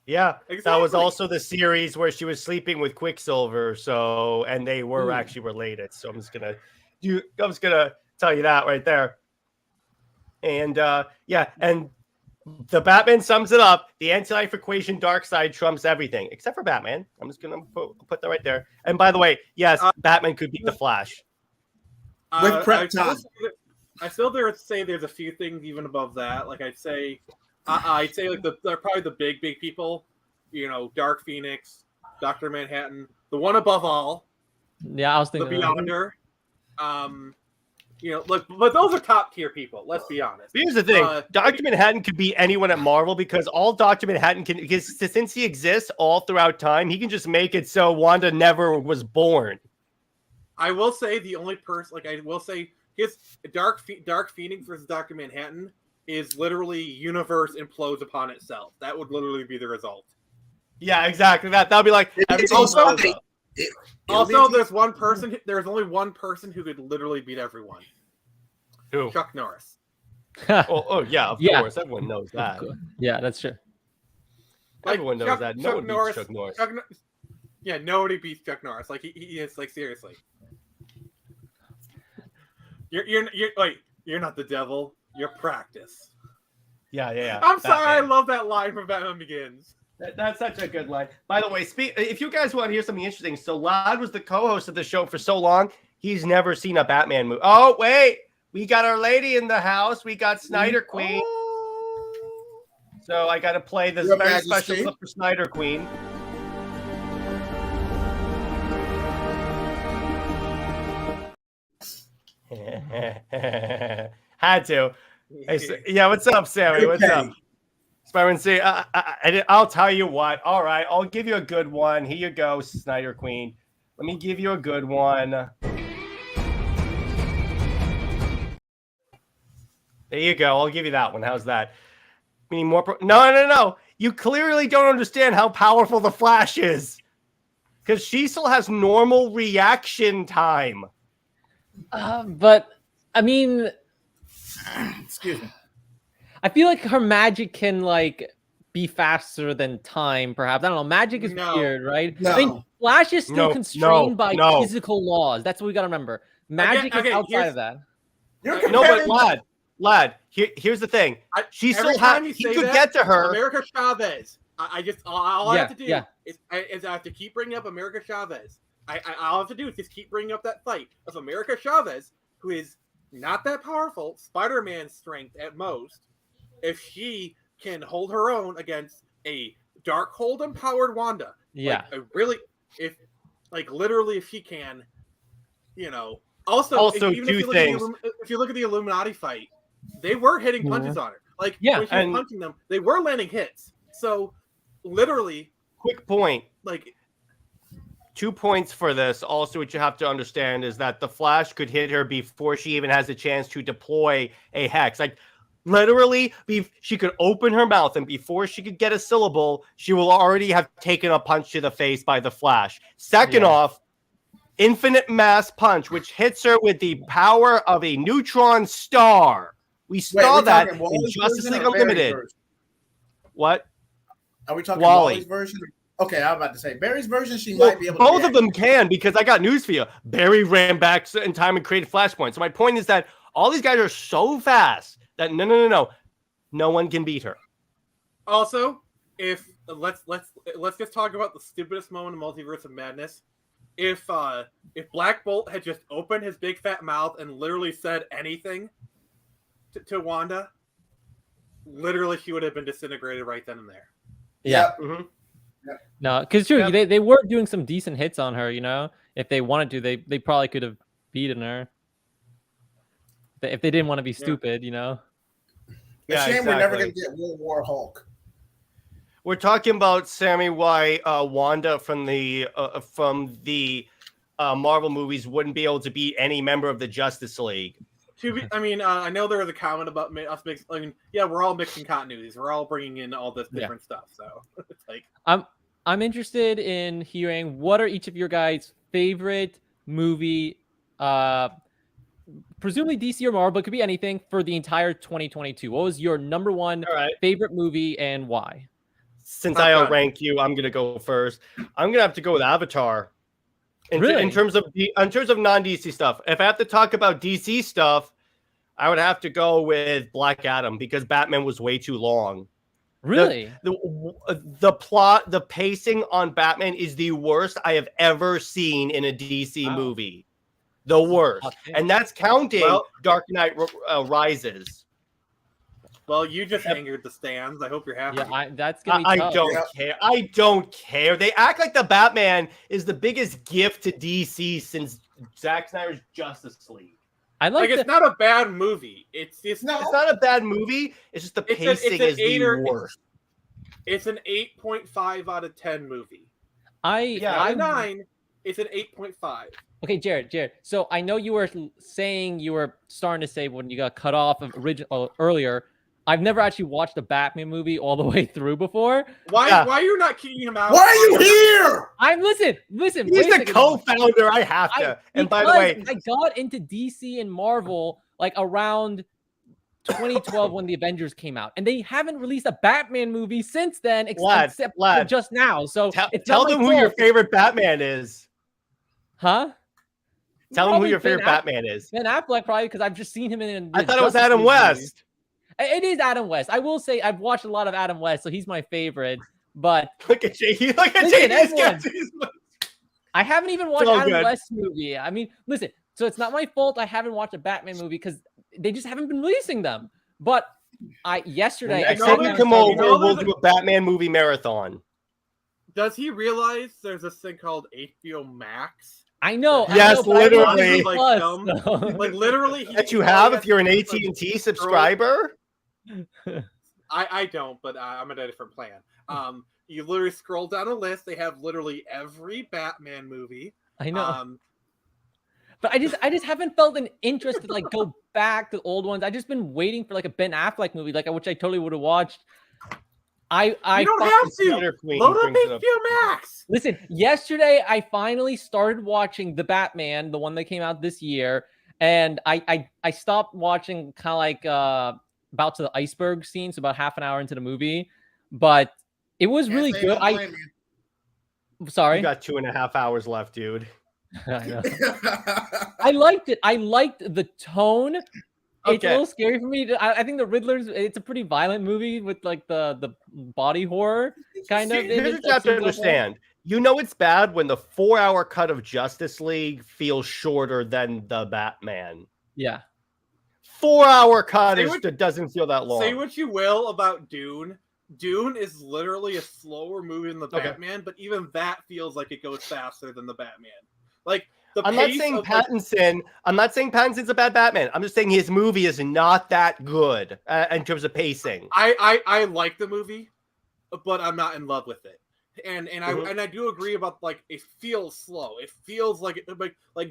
Speaker 2: Yeah, that was
Speaker 4: Exactly.
Speaker 2: also the series where she was sleeping with Quicksilver. So, and they were actually related. So I'm just gonna tell you that right there. And and the Batman sums it up. The anti-life equation, Darkseid trumps everything except for Batman. I'm just gonna put that right there. And by the way, yes, Batman could beat the Flash.
Speaker 8: With prep time.
Speaker 4: I still dare say there's a few things even above that. I'd say they're probably the big people. Dark Phoenix, Dr. Manhattan, the one above all,
Speaker 3: Yeah, I was
Speaker 4: the
Speaker 3: thinking.
Speaker 4: Beyonder. Look, but those are top tier people. Let's be honest.
Speaker 2: Here's the thing: Dr. Manhattan could be anyone at Marvel because all Dr. Manhattan can, because since he exists all throughout time, he can just make it so Wanda never was born.
Speaker 4: I will say the only person, his Dark Phoenix versus Dr. Manhattan is literally universe implodes upon itself. That would literally be the result.
Speaker 2: Yeah, exactly. That'll be like.
Speaker 4: Also, there's one person. There's only one person who could literally beat everyone.
Speaker 2: Who?
Speaker 4: Chuck Norris.
Speaker 2: Yeah, of course. Everyone knows that.
Speaker 3: Yeah, that's true.
Speaker 2: Everyone knows that. No one beats Chuck Norris.
Speaker 4: Yeah, nobody beats Chuck Norris. Like he is like seriously. You're not the devil. You're practice.
Speaker 2: Yeah.
Speaker 4: I'm sorry. I love that line from Batman Begins.
Speaker 2: That's such a good line. By the way, if you guys want to hear something interesting, so Lad was the co-host of the show for so long, he's never seen a Batman movie. Oh, wait. We got our lady in the house. We got Snyder Queen. So I got to play this very special clip for Snyder Queen. Had to. Yeah, what's up, Sammy? What's up? Spider-Man, see, I'll tell you what. All right, I'll give you a good one. Here you go, Snyder Queen. Let me give you a good one. There you go. I'll give you that one. How's that? Meaning more? No. You clearly don't understand how powerful the Flash is, because she still has normal reaction time.
Speaker 3: But I mean,
Speaker 8: excuse me.
Speaker 3: I feel like her magic can be faster than time, perhaps. I don't know. Magic is weird, right?
Speaker 8: No.
Speaker 3: I mean, Flash is still constrained by physical laws. That's what we got to remember. Magic is outside of that.
Speaker 2: No, but Lad, here's the thing. She still has. He could get to her.
Speaker 4: America Chavez. All I have to do is I have to keep bringing up America Chavez. All I have to do is just keep bringing up that fight of America Chavez, who is not that powerful, Spider-Man strength at most. If she can hold her own against a Darkhold empowered Wanda, if she can, Also, if you look at the Illuminati fight, they were hitting punches on her. When she was punching them, they were landing hits. So, literally,
Speaker 2: quick point. 2 points for this. Also, what you have to understand is that the Flash could hit her before she even has a chance to deploy a hex. Literally, she could open her mouth, and before she could get a syllable, she will already have taken a punch to the face by the Flash. Second off, infinite mass punch, which hits her with the power of a neutron star. We saw that in Justice League Unlimited. What?
Speaker 8: Are we talking Wally's version? Okay, I'm about to say Barry's version. She might be able to.
Speaker 2: Both of them can, because I got news for you. Barry ran back in time and created Flashpoint. So my point is that all these guys are so fast that no one can beat her.
Speaker 4: Also, if let's just talk about the stupidest moment in Multiverse of Madness. If Black Bolt had just opened his big fat mouth and literally said anything to Wanda, literally she would have been disintegrated right then and there.
Speaker 3: Yeah.
Speaker 8: Mm-hmm.
Speaker 3: No, because they were doing some decent hits on her. If they wanted to, they probably could have beaten her. If they didn't want to be stupid,
Speaker 8: The shame we're never going to get World War Hulk.
Speaker 2: We're talking about Sammy, why Wanda from the Marvel movies wouldn't be able to beat any member of the Justice League.
Speaker 4: I know there was a comment about us mixing. We're all mixing continuities. We're all bringing in all this different stuff. So it's
Speaker 3: I'm interested in hearing what are each of your guys' favorite movie, presumably DC or Marvel, but it could be anything for the entire 2022. What was your number one favorite movie and why?
Speaker 2: Since I outrank you, I'm gonna go first. I'm gonna have to go with Avatar. In terms of non-DC stuff, if I have to talk about DC stuff, I would have to go with Black Adam because Batman was way too long.
Speaker 3: Really?
Speaker 2: The plot, the pacing on Batman is the worst I have ever seen in a DC movie. The worst. And that's counting Dark Knight Rises.
Speaker 4: Well, you just angered the stands. I hope you're happy.
Speaker 3: Yeah, that's gonna be
Speaker 2: I
Speaker 3: tough.
Speaker 2: don't care. I don't care. They act like the Batman is the biggest gift to DC since Zack Snyder's Justice League.
Speaker 3: I like
Speaker 4: it's not a bad movie. It's
Speaker 2: not a bad movie. It's just the pacing is the worst.
Speaker 4: It's an 8.5 out of 10 movie.
Speaker 3: I'm
Speaker 4: 9. It's an 8.5.
Speaker 3: Okay, Jared. So I know you were saying you were starting to say when you got cut off of earlier. I've never actually watched a Batman movie all the way through before.
Speaker 4: Why are you not kicking him out?
Speaker 8: Why are you here?
Speaker 3: Listen.
Speaker 2: He's the co-founder. I have to. And by the way,
Speaker 3: I got into DC and Marvel like around 2012 when the Avengers came out, and they haven't released a Batman movie since then, except for just now. So
Speaker 2: tell them who your favorite Batman is.
Speaker 3: Huh?
Speaker 2: Tell them who your favorite Batman is.
Speaker 3: Ben Affleck, probably, because I've just seen him in.
Speaker 2: I thought it was Adam West.
Speaker 3: It is Adam West. I will say I've watched a lot of Adam West, so he's my favorite. But
Speaker 2: look at JJheat. Look at JJheat.
Speaker 3: I haven't even watched Adam West's movie. I mean, listen. So it's not my fault I haven't watched a Batman movie because they just haven't been releasing them. But yesterday,
Speaker 2: next time you come over, we'll do a Batman movie marathon.
Speaker 4: Does he realize there's this thing called HBO Max?
Speaker 3: I know.
Speaker 2: Yes, literally.
Speaker 4: Like literally.
Speaker 2: That you have if you're an AT&T subscriber.
Speaker 4: I don't, but I'm on a different plan. You literally scroll down a list. They have literally every Batman movie.
Speaker 3: I know. But I just haven't felt an interest to like go back to old ones. I've just been waiting for like a Ben Affleck movie, which I totally would have watched.
Speaker 4: You don't have to. Load up HBO Max.
Speaker 3: Listen, yesterday I finally started watching The Batman, the one that came out this year, and I stopped watching kind of like about to the iceberg scenes about half an hour into the movie, but it was really good. Sorry,
Speaker 2: you got 2.5 hours left, dude.
Speaker 3: I know. I liked it. I liked the tone. It's a little scary for me. I think the Riddler's. It's a pretty violent movie with like the body horror kind of.
Speaker 2: Here's what you have to understand. You know it's bad when the 4-hour cut of Justice League feels shorter than the Batman.
Speaker 3: Yeah.
Speaker 2: 4-hour cut doesn't feel that long.
Speaker 4: Say what you will about Dune. Dune is literally a slower movie than the Batman, but even that feels like it goes faster than the Batman. Like
Speaker 2: I'm not saying Pattinson's a bad Batman. I'm just saying his movie is not that good in terms of pacing.
Speaker 4: I like the movie, but I'm not in love with it. And I do agree about like it feels slow. It feels like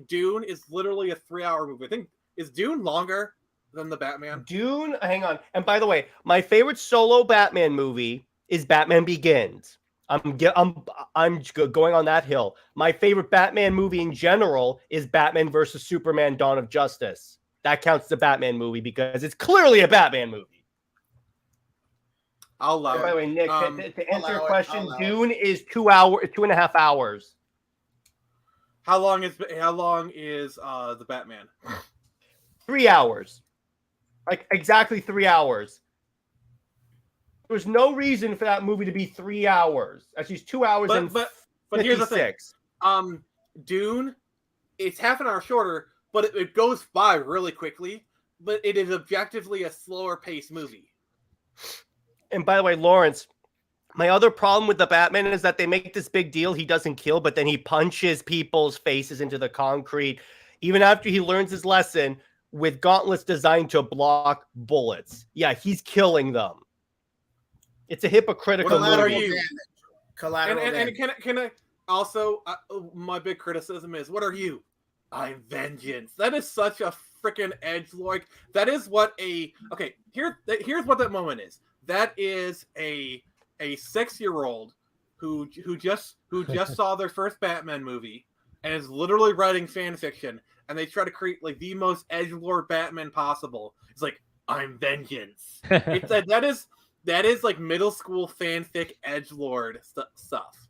Speaker 4: Dune is literally a 3-hour movie. I think is Dune longer than the Batman?
Speaker 2: Dune, hang on. And by the way, my favorite solo Batman movie is Batman Begins. I'm going on that hill. My favorite Batman movie in general is Batman versus Superman: Dawn of Justice. That counts as a Batman movie because it's clearly a Batman movie.
Speaker 4: I'll allow it.
Speaker 2: By the way, Nick, to answer your question, Dune is 2.5 hours.
Speaker 4: How long is the Batman?
Speaker 2: 3 hours. Like exactly 3 hours. There's no reason for that movie to be 3 hours. Actually, it's 2 hours and 56.
Speaker 4: But here's the thing. Dune, it's half an hour shorter, but it goes by really quickly. But it is objectively a slower paced movie.
Speaker 2: And by the way, Lawrence, my other problem with the Batman is that they make this big deal. He doesn't kill, but then he punches people's faces into the concrete. Even after he learns his lesson with gauntlets designed to block bullets. Yeah, he's killing them. It's a hypocritical movie.
Speaker 4: And can I also, my big criticism is, what are you? I'm vengeance. That is such a freaking edgelord. That is what here's what that moment is. That is a 6-year-old who just saw their first Batman movie and is literally writing fan fiction, and they try to create like the most edgelord Batman possible. It's like, I'm vengeance. That is like middle school fanfic edgelord stuff.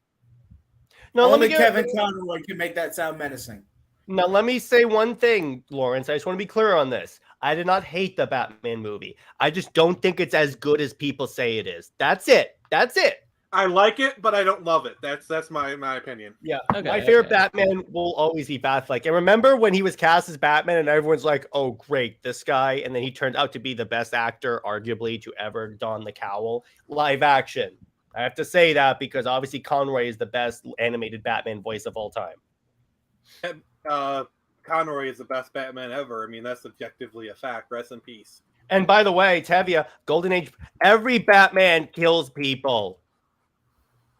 Speaker 8: No, only Kevin Conroy can make that sound menacing.
Speaker 2: Now, let me say one thing, Lawrence. I just want to be clear on this. I did not hate the Batman movie. I just don't think it's as good as people say it is. That's it.
Speaker 4: I like it, but I don't love it. That's my opinion.
Speaker 2: Yeah,
Speaker 3: Okay,
Speaker 2: my favorite
Speaker 3: okay.
Speaker 2: Batman will always be Batfleck. And remember when he was cast as Batman, and everyone's like, "Oh, great, this guy," and then he turned out to be the best actor, arguably, to ever don the cowl. Live action. I have to say that because obviously Conroy is the best animated Batman voice of all time.
Speaker 4: Conroy is the best Batman ever. I mean, that's objectively a fact. Rest in peace.
Speaker 2: And by the way, Tevia, Golden Age, every Batman kills people.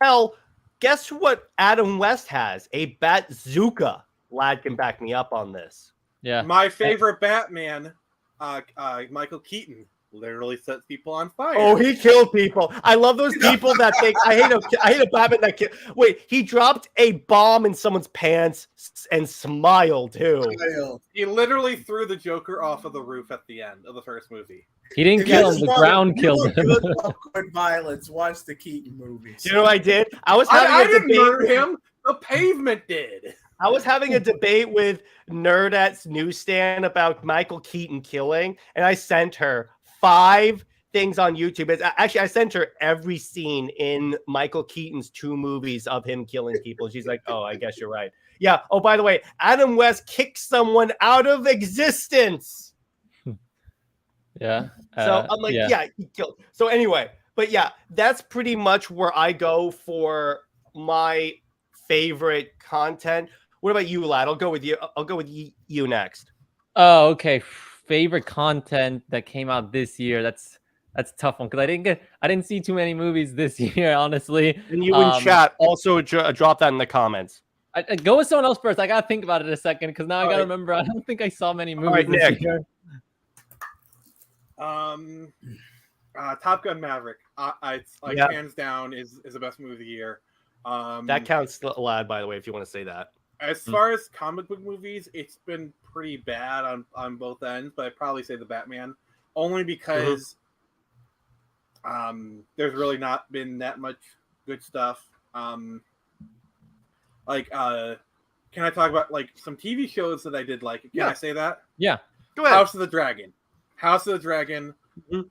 Speaker 2: Hell, guess what Adam West has? A Bat-Zooka. Lad can back me up on this.
Speaker 3: Yeah.
Speaker 4: My favorite Batman, Michael Keaton, literally sets people on fire.
Speaker 2: Oh, he killed people. I love those people that think I hate a Batman that killed. Wait, he dropped a bomb in someone's pants and smiled too.
Speaker 4: He literally threw the Joker off of the roof at the end of the first movie.
Speaker 3: He didn't kill him. The ground killed him.
Speaker 8: Good popcorn violence. Watch the Keaton movies.
Speaker 2: You know what I did? I was having
Speaker 4: I
Speaker 2: a
Speaker 4: didn't
Speaker 2: debate.
Speaker 4: murder him. The pavement did.
Speaker 2: I was having a debate with Nerdette's newsstand about Michael Keaton killing, and I sent her 5 things on YouTube. Actually, I sent her every scene in Michael Keaton's 2 movies of him killing people. She's like, "Oh, I guess you're right." Yeah. Oh, by the way, Adam West kicked someone out of existence.
Speaker 3: Yeah.
Speaker 2: So I'm like, yeah, he killed. So anyway, but yeah, that's pretty much where I go for my favorite content. What about you, Lad? I'll go with you. I'll go with you next.
Speaker 3: Oh, okay. Favorite content that came out this year. That's a tough one because I didn't see too many movies this year, honestly.
Speaker 2: And you in chat also drop that in the comments.
Speaker 3: I go with someone else first. I gotta think about it a second because now I gotta remember. I don't think I saw many movies this year.
Speaker 4: Top Gun Maverick. Hands down is the best movie of the year.
Speaker 2: That counts, Lad, by the way, if you want to say that.
Speaker 4: As far as comic book movies, it's been pretty bad on both ends, but I'd probably say the Batman, only because there's really not been that much good stuff. Can I talk about like some TV shows that I did like? Can I say that?
Speaker 3: Yeah.
Speaker 2: Go ahead.
Speaker 4: House of the Dragon. House of the Dragon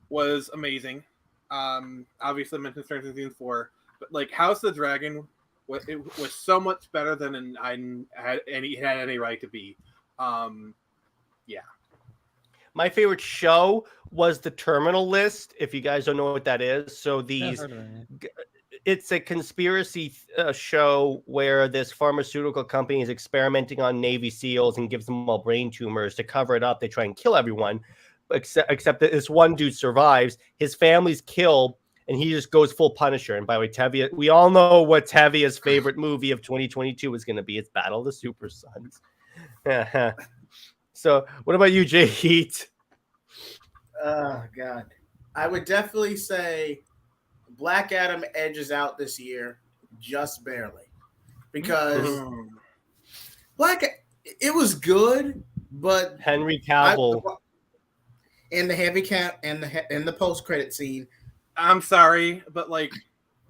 Speaker 4: was amazing. Obviously I mentioned Stranger Things 4, but like House of the Dragon was so much better than had any right to be. Yeah.
Speaker 2: My favorite show was The Terminal List. If you guys don't know what that is, so it's a conspiracy show where this pharmaceutical company is experimenting on Navy SEALs and gives them all brain tumors. To cover it up, they try and kill everyone, except that this one dude survives. His family's killed, and he just goes full Punisher. And by the way, Tevia, we all know what Tevia's favorite movie of 2022 is going to be. It's Battle of the Super Sons. So, what about you, JJheat?
Speaker 8: Oh, God. I would definitely say Black Adam edges out this year just barely. Because it was good, but
Speaker 2: Henry Cavill
Speaker 8: in the heavy cap and the post-credit scene.
Speaker 4: I'm sorry, but like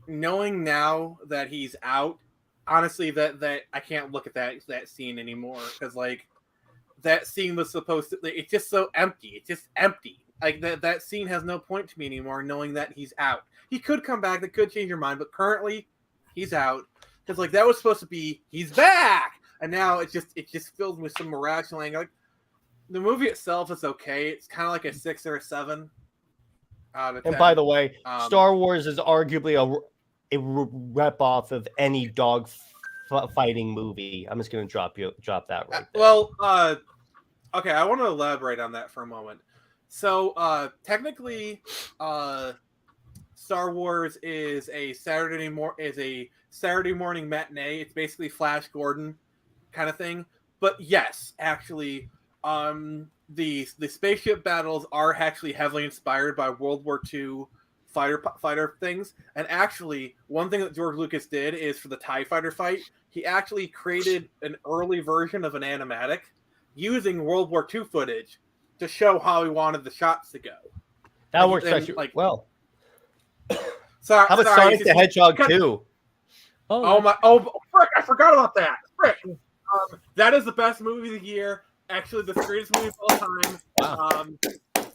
Speaker 4: knowing now that he's out, honestly, that I can't look at that scene anymore because like that scene was supposed to. It's just so empty. It's just empty. Like that scene has no point to me anymore. Knowing that he's out, he could come back. That could change your mind, but currently he's out because like that was supposed to be he's back, and now it just filled with some irrational anger. Like the movie itself is okay. It's kind of like a 6 or a 7.
Speaker 2: And by the way, Star Wars is arguably a rep off of any dog fighting movie. I'm just going to drop that right there.
Speaker 4: Well, okay, I want to elaborate on that for a moment. So, technically, Star Wars is a Saturday morning matinee. It's basically Flash Gordon kind of thing. But yes, actually, the spaceship battles are actually heavily inspired by World War II fighter things. And actually, one thing that George Lucas did is for the TIE fighter fight, he actually created an early version of an animatic using World War II footage to show how he wanted the shots to go.
Speaker 2: That works actually well.
Speaker 4: Sorry,
Speaker 2: how about Sonic the Hedgehog 2?
Speaker 4: Frick, I forgot about that. Frick. That is the best movie of the year. Actually, the greatest movie of all time.
Speaker 3: Wow.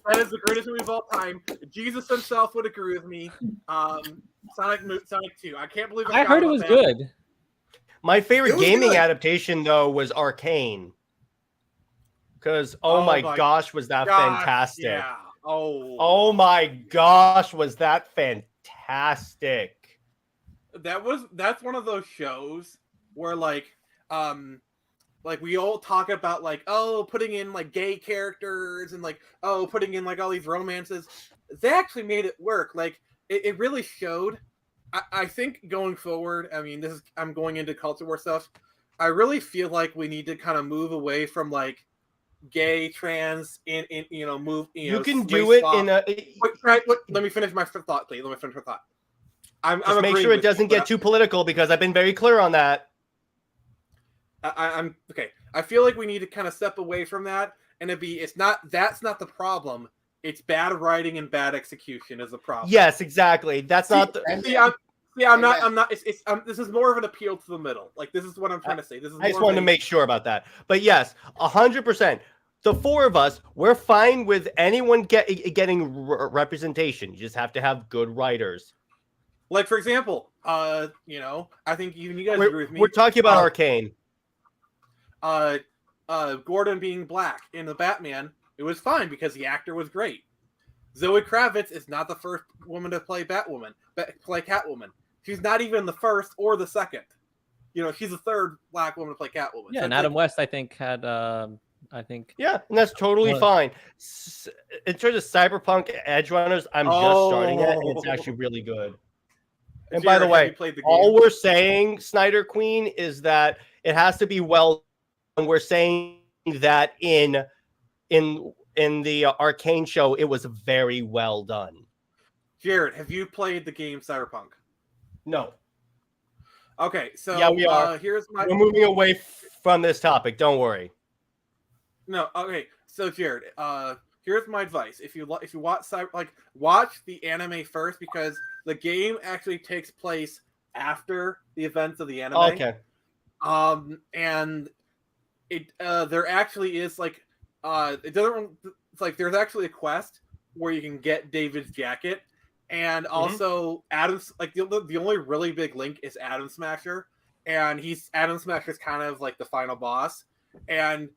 Speaker 4: That is the greatest movie of all time. Jesus himself would agree with me. Sonic 2. I can't believe
Speaker 3: I heard it was good.
Speaker 2: My favorite
Speaker 8: It was
Speaker 2: gaming
Speaker 8: good.
Speaker 2: adaptation though was Arcane. Because oh my gosh, was that fantastic?
Speaker 4: Yeah.
Speaker 2: Oh my gosh, was that fantastic?
Speaker 4: That's one of those shows where like we all talk about like, oh, putting in like gay characters and like, oh, putting in like all these romances. They actually made it work. Like it really showed. I think going forward, I mean, I'm going into culture war stuff. I really feel like we need to kind of move away from like gay, trans, move.
Speaker 2: You can do it in a.
Speaker 4: Let me finish my thought, please. Let me finish my thought.
Speaker 2: Just make sure it doesn't get too political because I've been very clear on that.
Speaker 4: I'm okay. I feel like we need to kind of step away from that, and that's not the problem. It's bad writing and bad execution is the problem.
Speaker 2: Yes, exactly. That's not the.
Speaker 4: I'm not. This is more of an appeal to the middle. Like this is what I'm trying to say.
Speaker 2: I just wanted to make sure about that. But yes, 100%. The four of us, we're fine with anyone getting representation. You just have to have good writers.
Speaker 4: Like for example, I think even you guys agree with me.
Speaker 2: We're talking about Arcane.
Speaker 4: Gordon being black in the Batman, it was fine because the actor was great. Zoe Kravitz is not the first woman to play Catwoman. She's not even the first or the second. She's the third black woman to play Catwoman.
Speaker 3: Yeah, so and Adam West, I think, had,
Speaker 2: Yeah, and that's totally fine. In terms of Cyberpunk Edge Runners, I'm just starting it, and it's actually really good. And by the way, all we're saying, Snyder Queen, is that it has to be well done. We're saying that in the Arcane show, it was very well done.
Speaker 4: Jared, have you played the game Cyberpunk?
Speaker 2: No.
Speaker 4: Okay, so
Speaker 2: yeah, we are. We're moving away from this topic. Don't worry.
Speaker 4: No, okay. So Jared, here's my advice: if you watch the anime first because the game actually takes place after the events of the anime.
Speaker 2: Okay.
Speaker 4: And it there actually is like it doesn't. It's like there's actually a quest where you can get David's jacket. And also, Adam's like the only really big link is Adam Smasher, and Adam Smasher's kind of like the final boss, and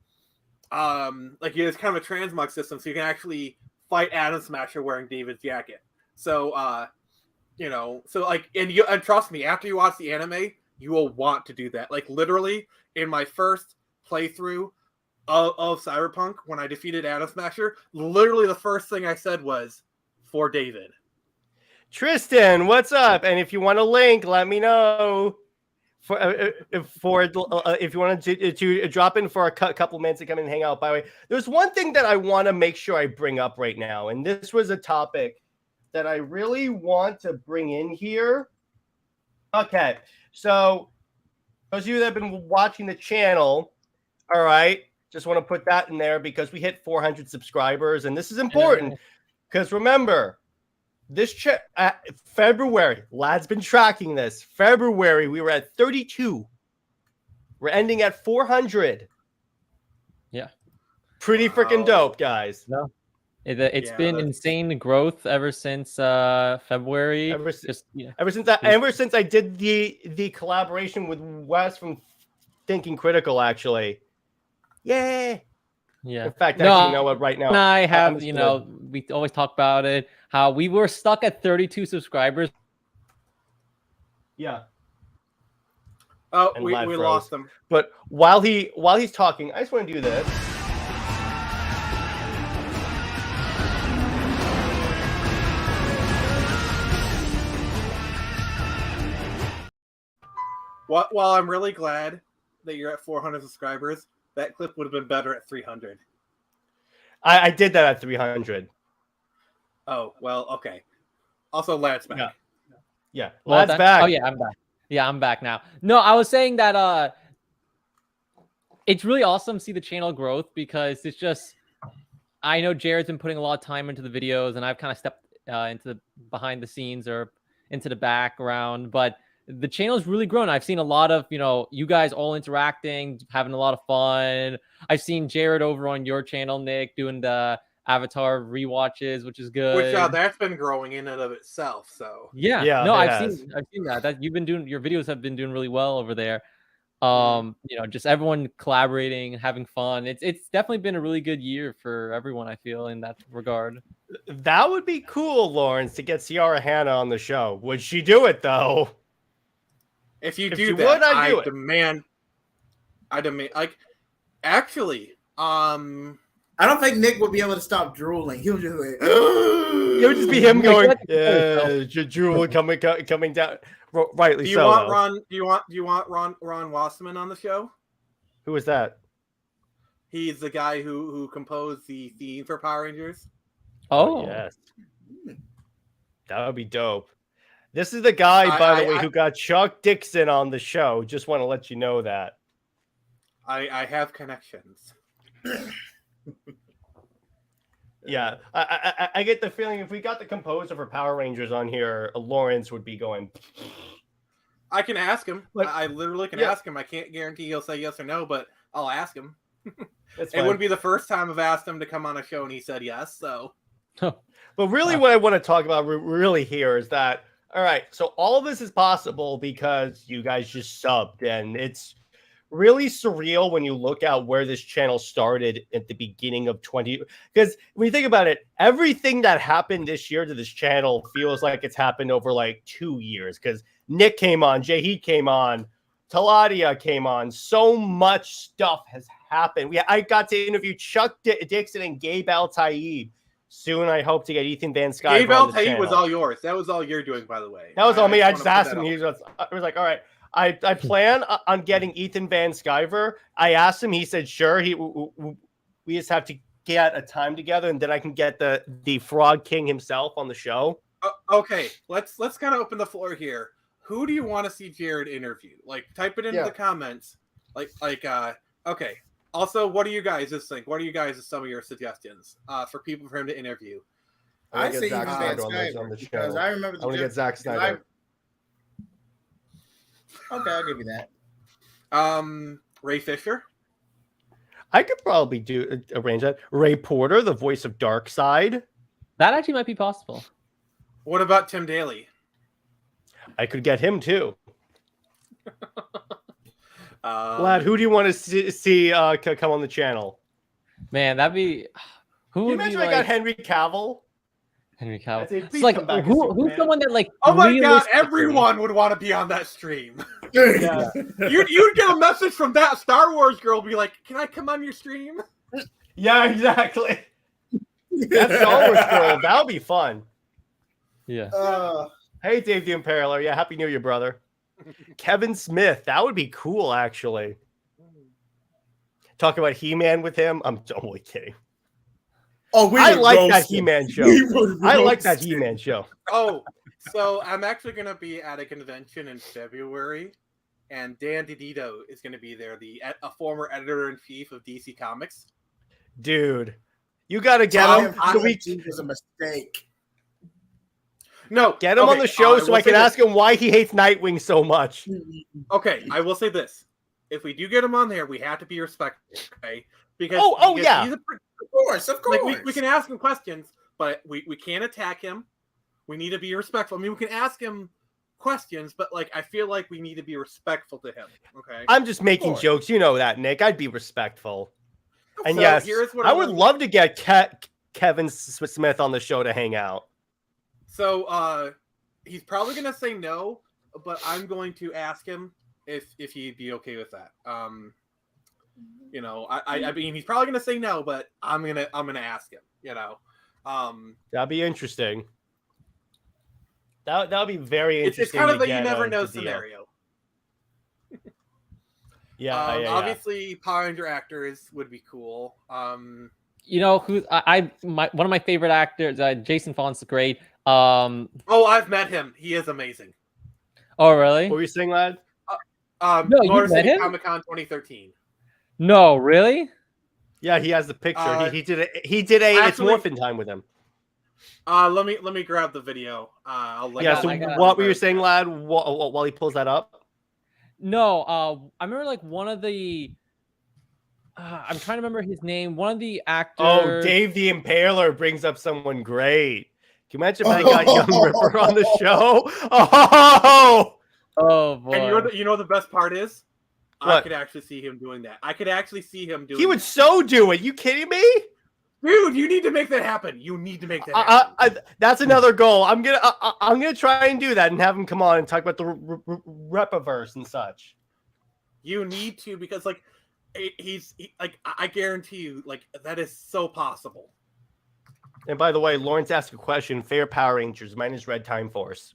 Speaker 4: it's kind of a transmog system, so you can actually fight Adam Smasher wearing David's jacket. So and trust me, after you watch the anime, you will want to do that. Like literally, in my first playthrough of Cyberpunk, when I defeated Adam Smasher, literally the first thing I said was, "For David."
Speaker 2: Tristan, what's up? And if you want a link, let me know. If you want to drop in for a couple minutes to come and hang out. By the way, there's one thing that I want to make sure I bring up right now, and this was a topic that I really want to bring in here. Okay, so those of you that have been watching the channel, all right, just want to put that in there because we hit 400 subscribers, and this is important because remember. This February, Lad's been tracking this. February, we were at 32. We're ending at 400.
Speaker 3: Yeah.
Speaker 2: Pretty freaking dope, guys.
Speaker 3: No. It's been insane growth ever since February.
Speaker 2: Ever since I did the collaboration with Wes from Thinking Critical, actually. Yay!
Speaker 3: Yeah.
Speaker 2: In fact, actually, you know what? Right now,
Speaker 3: and I have, we always talk about it. How we were stuck at 32 subscribers.
Speaker 2: Yeah.
Speaker 4: Oh, we lost him.
Speaker 2: But while he's talking, I just want to do this.
Speaker 4: While I'm really glad that you're at 400 subscribers, that clip would have been better at 300.
Speaker 2: I did that at 300.
Speaker 4: Oh, well, okay. Also, Lad's back.
Speaker 2: Yeah. Lad's back.
Speaker 3: Oh, yeah, I'm back. Yeah, I'm back now. No, I was saying that it's really awesome to see the channel growth because it's just, I know Jared's been putting a lot of time into the videos and I've kind of stepped into the behind the scenes or into the background, but the channel's really grown. I've seen a lot of, you guys all interacting, having a lot of fun. I've seen Jared over on your channel, Nick, doing the Avatar rewatches, which is good.
Speaker 4: Which that's been growing in and of itself. So
Speaker 3: yeah, no,
Speaker 2: it
Speaker 3: I've
Speaker 2: has.
Speaker 3: seen that. That you've been doing, your videos have been doing really well over there.
Speaker 4: Mm-hmm.
Speaker 3: You know, just everyone collaborating, having fun. It's definitely been a really good year for everyone, I feel, in that regard.
Speaker 2: That would be cool, Lawrence, to get Ciara Hanna on the show. Would she do it though?
Speaker 4: if you
Speaker 2: If
Speaker 4: do
Speaker 2: she
Speaker 4: that,
Speaker 2: would, I'd
Speaker 4: I
Speaker 2: do it.
Speaker 4: demand. Like, actually,
Speaker 8: I don't think Nick would be able to stop drooling. He'll just like,
Speaker 2: It would just be him going, drool coming down. Rightly
Speaker 4: do you
Speaker 2: so.
Speaker 4: want
Speaker 2: though.
Speaker 4: Ron? Do you want Ron Wasserman on the show?
Speaker 2: Who is that?
Speaker 4: He's the guy who composed the theme for Power Rangers.
Speaker 3: Oh,
Speaker 2: yes, that would be dope. This is the guy, by the way, who got Chuck Dixon on the show. Just want to let you know that.
Speaker 4: I have connections.
Speaker 2: Yeah, I get the feeling if we got the composer for Power Rangers on here, Lawrence would be going.
Speaker 4: I can ask him.
Speaker 2: Like,
Speaker 4: I literally can ask him. I can't guarantee he'll say yes or no, but I'll ask him.
Speaker 2: It
Speaker 4: wouldn't be the first time I've asked him to come on a show and he said yes. So,
Speaker 2: but really, what I want to talk about really here is that, all right, so all of this is possible because you guys just subbed, and it's really surreal when you look at where this channel started at the beginning of 20. Because when you think about it, everything that happened this year to this channel feels like it's happened over like 2 years. Because Nick came on, JJheat came on, Teladia came on. So much stuff has happened. I got to interview Chuck Dixon and Gabe Al-Taib. Soon, I hope to get Ethan Van Sciver.
Speaker 4: Gabe Al-Taib was all yours. That was all you're doing, by the way.
Speaker 2: That was all me. I just asked him.
Speaker 4: I
Speaker 2: was like, all right. I plan on getting Ethan Van Sciver. I asked him. He said, sure. We just have to get a time together, and then I can get the Frog King himself on the show.
Speaker 4: Okay, let's kind of open the floor here. Who do you want to see Jared interview? Like, type it into the comments. Okay. Also, what do you guys just think? What are you guys some of your suggestions for people for him to interview?
Speaker 8: I see
Speaker 2: Zack Snyder
Speaker 8: on the show. I remember.
Speaker 2: I want to get Zack Snyder.
Speaker 8: Okay, I'll give you that.
Speaker 4: Ray Fisher.
Speaker 2: I could probably arrange that. Ray Porter, the voice of Darkseid.
Speaker 3: That actually might be possible.
Speaker 4: What about Tim Daly?
Speaker 2: I could get him too. Lad, who do you want to see come on the channel?
Speaker 3: Man, that'd be. Who would
Speaker 2: imagine
Speaker 3: be
Speaker 2: I got Henry Cavill?
Speaker 3: Henry Cavill.
Speaker 2: It's
Speaker 3: like who's someone that like?
Speaker 4: Oh my god! Everyone would want to be on that stream.
Speaker 2: Yeah.
Speaker 4: You'd get a message from that Star Wars girl, be like, "Can I come on your stream?"
Speaker 2: Yeah, exactly. That Star Wars girl, that'll be fun.
Speaker 3: Yeah.
Speaker 2: Hey, Dave the Imperialer. Yeah, Happy New Year, brother. Kevin Smith. That would be cool, actually. Talk about He-Man with him. I'm totally kidding.
Speaker 8: Oh,
Speaker 2: I like that He-Man show. I like that He-Man show.
Speaker 4: Oh, so I'm actually going to be at a convention in February, and Dan DiDio is going to be there, a former editor-in-chief of DC Comics.
Speaker 2: Dude, you got to get him.
Speaker 8: It was a mistake.
Speaker 4: No,
Speaker 2: get him on the show so I can ask him why he hates Nightwing so much.
Speaker 4: Okay, I will say this: if we do get him on there, we have to be respectful, okay? Because
Speaker 2: yeah,
Speaker 4: he's
Speaker 8: of course.
Speaker 4: Like we can ask him questions, but we can't attack him. We need to be respectful. I mean, we can ask him questions, but like I feel like we need to be respectful to him. Okay,
Speaker 2: I'm just making jokes. You know that, Nick. I'd be respectful. And
Speaker 4: so
Speaker 2: yes,
Speaker 4: here's what
Speaker 2: I would love to get Kevin Smith on the show to hang out.
Speaker 4: So he's probably gonna say no, but I'm going to ask him if he'd be okay with that. You know, I mean he's probably gonna say no, but I'm gonna ask him. You know,
Speaker 2: that'd be interesting. That would be very interesting.
Speaker 4: It's kind of a you never know scenario.
Speaker 2: Yeah,
Speaker 4: obviously Power Ranger actors would be cool.
Speaker 3: You know who one of my favorite actors, Jason Font's great.
Speaker 4: Oh, I've met him. He is amazing.
Speaker 3: Oh, really?
Speaker 2: What were you saying, lad?
Speaker 3: No, you met him?
Speaker 4: Comic-Con 2013.
Speaker 3: No, really?
Speaker 2: Yeah, he has the picture. He did It's Morphin Time with him.
Speaker 4: Let me grab the video.
Speaker 2: What were you saying, lad? While he pulls that up.
Speaker 3: No, I remember like one of the I'm trying to remember his name. One of the actors.
Speaker 2: Oh, Dave the Impaler brings up someone great. Can you imagine if I got Young Ripper on the show?
Speaker 3: Oh boy!
Speaker 4: And you know what the best part is? I
Speaker 2: What?
Speaker 4: could actually see him doing that. I could actually see him doing.
Speaker 2: He would
Speaker 4: that.
Speaker 2: so do it. You kidding me?
Speaker 4: Dude, you need to make that happen. You need to make that happen.
Speaker 2: That's another goal. I'm gonna try and do that and have him come on and talk about the Repiverse and such.
Speaker 4: You need to, because like I guarantee you, like that is so possible.
Speaker 2: And by the way, Lawrence asked a question. Fair Power Rangers minus Red Time Force.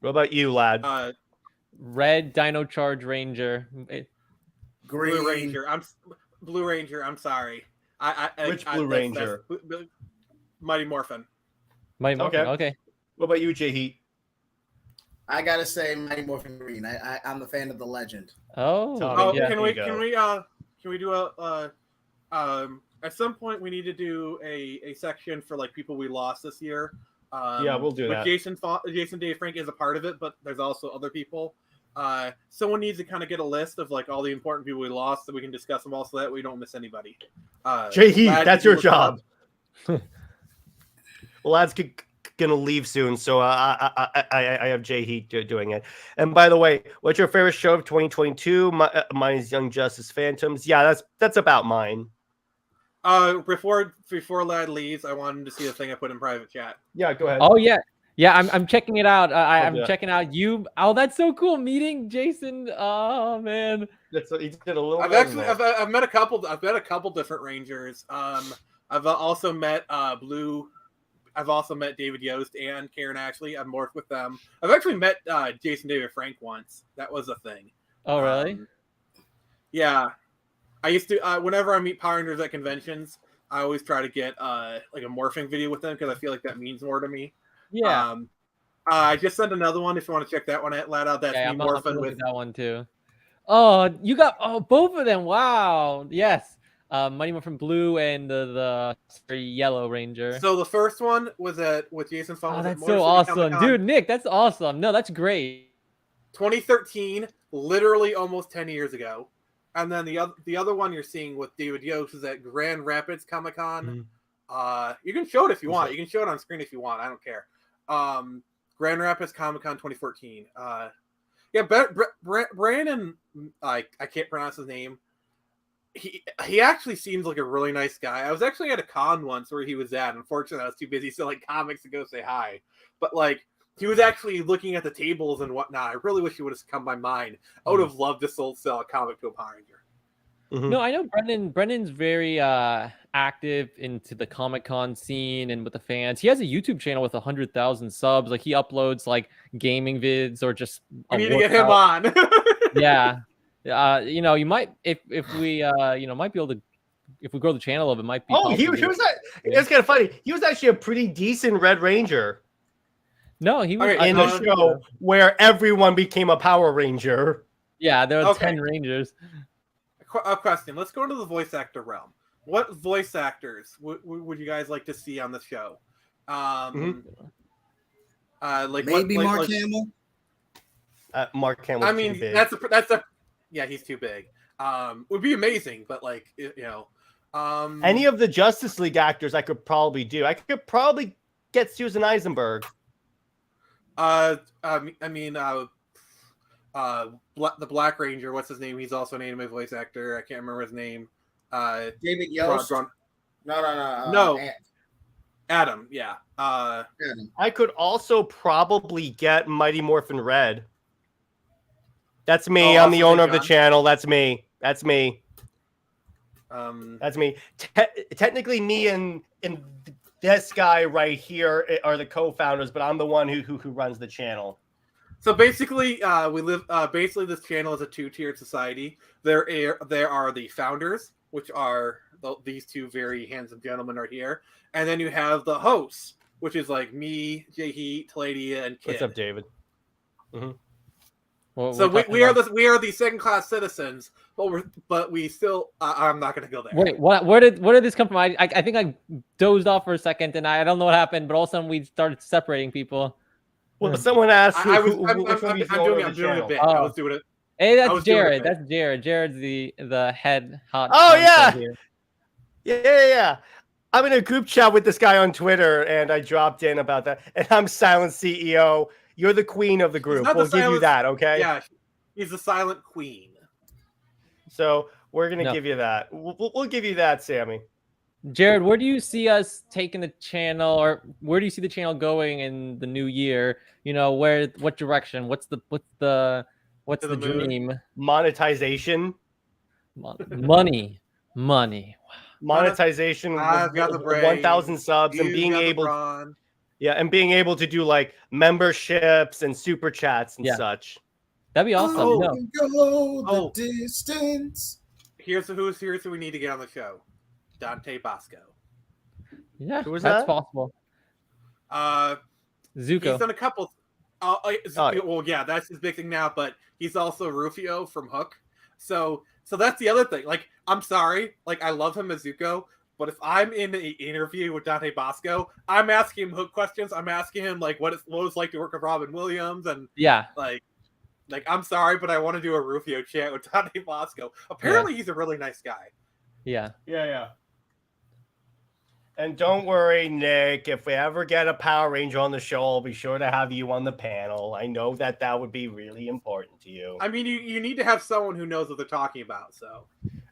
Speaker 2: What about you, lad?
Speaker 3: Red Dino Charge Ranger.
Speaker 8: Green.
Speaker 4: Blue Ranger. I'm sorry.
Speaker 2: Which Blue Ranger?
Speaker 4: Mighty Morphin.
Speaker 3: Mighty Morphin. Okay. What
Speaker 2: about you, JJheat?
Speaker 8: I gotta say Mighty Morphin Green. I'm a fan of the legend.
Speaker 3: Oh, yeah.
Speaker 4: Can we do a at some point we need to do a section for like people we lost this year.
Speaker 2: Yeah, we'll do that.
Speaker 4: Jason Dave Frank is a part of it, but there's also other people. Someone needs to kind of get a list of like all the important people we lost so we can discuss them all so that we don't miss anybody.
Speaker 2: JJheat, that's your job. Lad's gonna leave soon, so I have JJheat doing it. And by the way, what's your favorite show of 2022? Mine is Young Justice Phantoms. Yeah, that's about mine.
Speaker 4: Before Lad leaves, I want him to see the thing I put in private chat.
Speaker 2: Yeah, go ahead.
Speaker 3: Oh yeah. Yeah, I'm checking it out. I'm checking out you. Oh, that's so cool. Meeting Jason. Oh man,
Speaker 2: he did a little.
Speaker 4: I've met a couple. I've met a couple different Rangers. I've also met Blue. I've also met David Yost and Karen Ashley. I've worked with them. I've actually met Jason David Frank once. That was a thing.
Speaker 3: Oh really?
Speaker 4: Yeah, I used to. Whenever I meet Power Rangers at conventions, I always try to get like a morphing video with them because I feel like that means more to me.
Speaker 3: Yeah.
Speaker 4: I just sent another one if you want to check that one out. That's me morphing with
Speaker 3: that one too. Oh, you got both of them. Wow. Yes. Mighty Morphin Blue and the Yellow Ranger.
Speaker 4: So the first one was with Jason Fung.
Speaker 3: Oh, that's so awesome, dude. Nick, that's awesome. No, that's great.
Speaker 4: 2013, literally almost 10 years ago. And then the other one you're seeing with David Yost is at Grand Rapids Comic Con. You can show it if you want. You can show it on screen if you want. I don't care. Grand Rapids Comic Con 2014. Yeah, Brandon. I can't pronounce his name. He actually seems like a really nice guy. I was actually at a con once where he was at. Unfortunately, I was too busy selling comics to go say hi. But like, he was actually looking at the tables and whatnot. I really wish he would have come by mine. I would have loved to sell a comic to a Power Ranger.
Speaker 3: No, I know Brendan's very active into the Comic-Con scene and with the fans. He has a YouTube channel with 100,000 subs. Like he uploads like gaming vids or just
Speaker 4: I need to get him on.
Speaker 3: Yeah. You know, you might if we might be able to, if we grow the channel a little bit, might be.
Speaker 2: Oh, he was that. It's kind of funny. He was actually a pretty decent Red Ranger.
Speaker 3: No, he was
Speaker 2: in the show where everyone became a Power Ranger.
Speaker 3: Yeah, there are 10 Rangers.
Speaker 4: A question. Let's go into the voice actor realm. What voice actors would you guys like to see on the show? Like
Speaker 8: maybe Mark Hamill.
Speaker 2: Mark Hamill.
Speaker 4: I mean, that's a yeah, he's too big. Would be amazing, but like
Speaker 2: any of the Justice League actors I could probably do. I could probably get Susan Eisenberg.
Speaker 4: I mean, the Black Ranger. What's his name? He's also an anime voice actor. I can't remember his name.
Speaker 8: David Yost.
Speaker 4: No. Adam. Yeah.
Speaker 2: I could also probably get Mighty Morphin Red. That's me. I'm the owner of the channel. That's me. That's me. That's me. Technically, me and this guy right here are the co-founders, but I'm the one who runs the channel.
Speaker 4: So basically, we live. Basically, this channel is a two-tiered society. There are the founders, which are these two very handsome gentlemen right here, and then you have the hosts, which is like me, JJheat, Teladia, and Kyd.
Speaker 2: What's up, David? Mm-hmm.
Speaker 4: Well, so we are the second-class citizens, but we still. I'm not going to go there.
Speaker 3: Wait, what? Where did this come from? I think I dozed off for a second, and I don't know what happened. But all of a sudden, we started separating people.
Speaker 2: Well, someone asked.
Speaker 4: I'm doing a bit. I was doing it.
Speaker 3: Hey,
Speaker 4: I
Speaker 3: that's
Speaker 4: was doing it,
Speaker 3: Jared.
Speaker 4: man.
Speaker 3: That's Jared. Jared's the head hot.
Speaker 2: Oh, yeah.
Speaker 3: here.
Speaker 2: Yeah. I'm in a group chat with this guy on Twitter, and I dropped in about that. And I'm Silent CEO. You're the queen of the group.
Speaker 4: not the
Speaker 2: We'll give you
Speaker 4: silent-
Speaker 2: that, okay?
Speaker 4: Yeah, he's the silent queen.
Speaker 2: So we're gonna
Speaker 3: No.
Speaker 2: give you that. We'll give you that, Sammy.
Speaker 3: Jared, where do you see us taking the channel, or where do you see the channel going in the new year? You know, what direction? What's the
Speaker 4: To the moon.
Speaker 3: dream?
Speaker 2: Monetization.
Speaker 3: Money.
Speaker 2: Monetization.
Speaker 4: I've got the brain.
Speaker 2: 1,000 subs and
Speaker 4: You've
Speaker 2: being
Speaker 4: got the
Speaker 2: able.
Speaker 4: brawn.
Speaker 2: Yeah, and being able to do like memberships and super chats and
Speaker 3: Yeah.
Speaker 2: such.
Speaker 3: That'd be awesome.
Speaker 8: Oh,
Speaker 3: No.
Speaker 8: go the
Speaker 4: Oh.
Speaker 8: distance.
Speaker 4: Here's who we need to get on the show. Dante Bosco.
Speaker 3: Yeah,
Speaker 2: Who was
Speaker 3: that's
Speaker 2: that?
Speaker 3: possible. Zuko.
Speaker 4: He's done a couple. Well, yeah, that's his big thing now. But he's also Rufio from Hook. So that's the other thing. Like, I'm sorry. Like, I love him as Zuko. But if I'm in an interview with Dante Bosco, I'm asking him Hook questions. I'm asking him like what it was like to work with Robin Williams, and
Speaker 3: Yeah.
Speaker 4: like I'm sorry, but I want to do a Rufio chat with Dante Bosco. Apparently, he's a really nice guy.
Speaker 3: Yeah.
Speaker 2: Yeah. And don't worry, Nick. If we ever get a Power Ranger on the show, I'll be sure to have you on the panel. I know that would be really important to you.
Speaker 4: I mean, you need to have someone who knows what they're talking about. So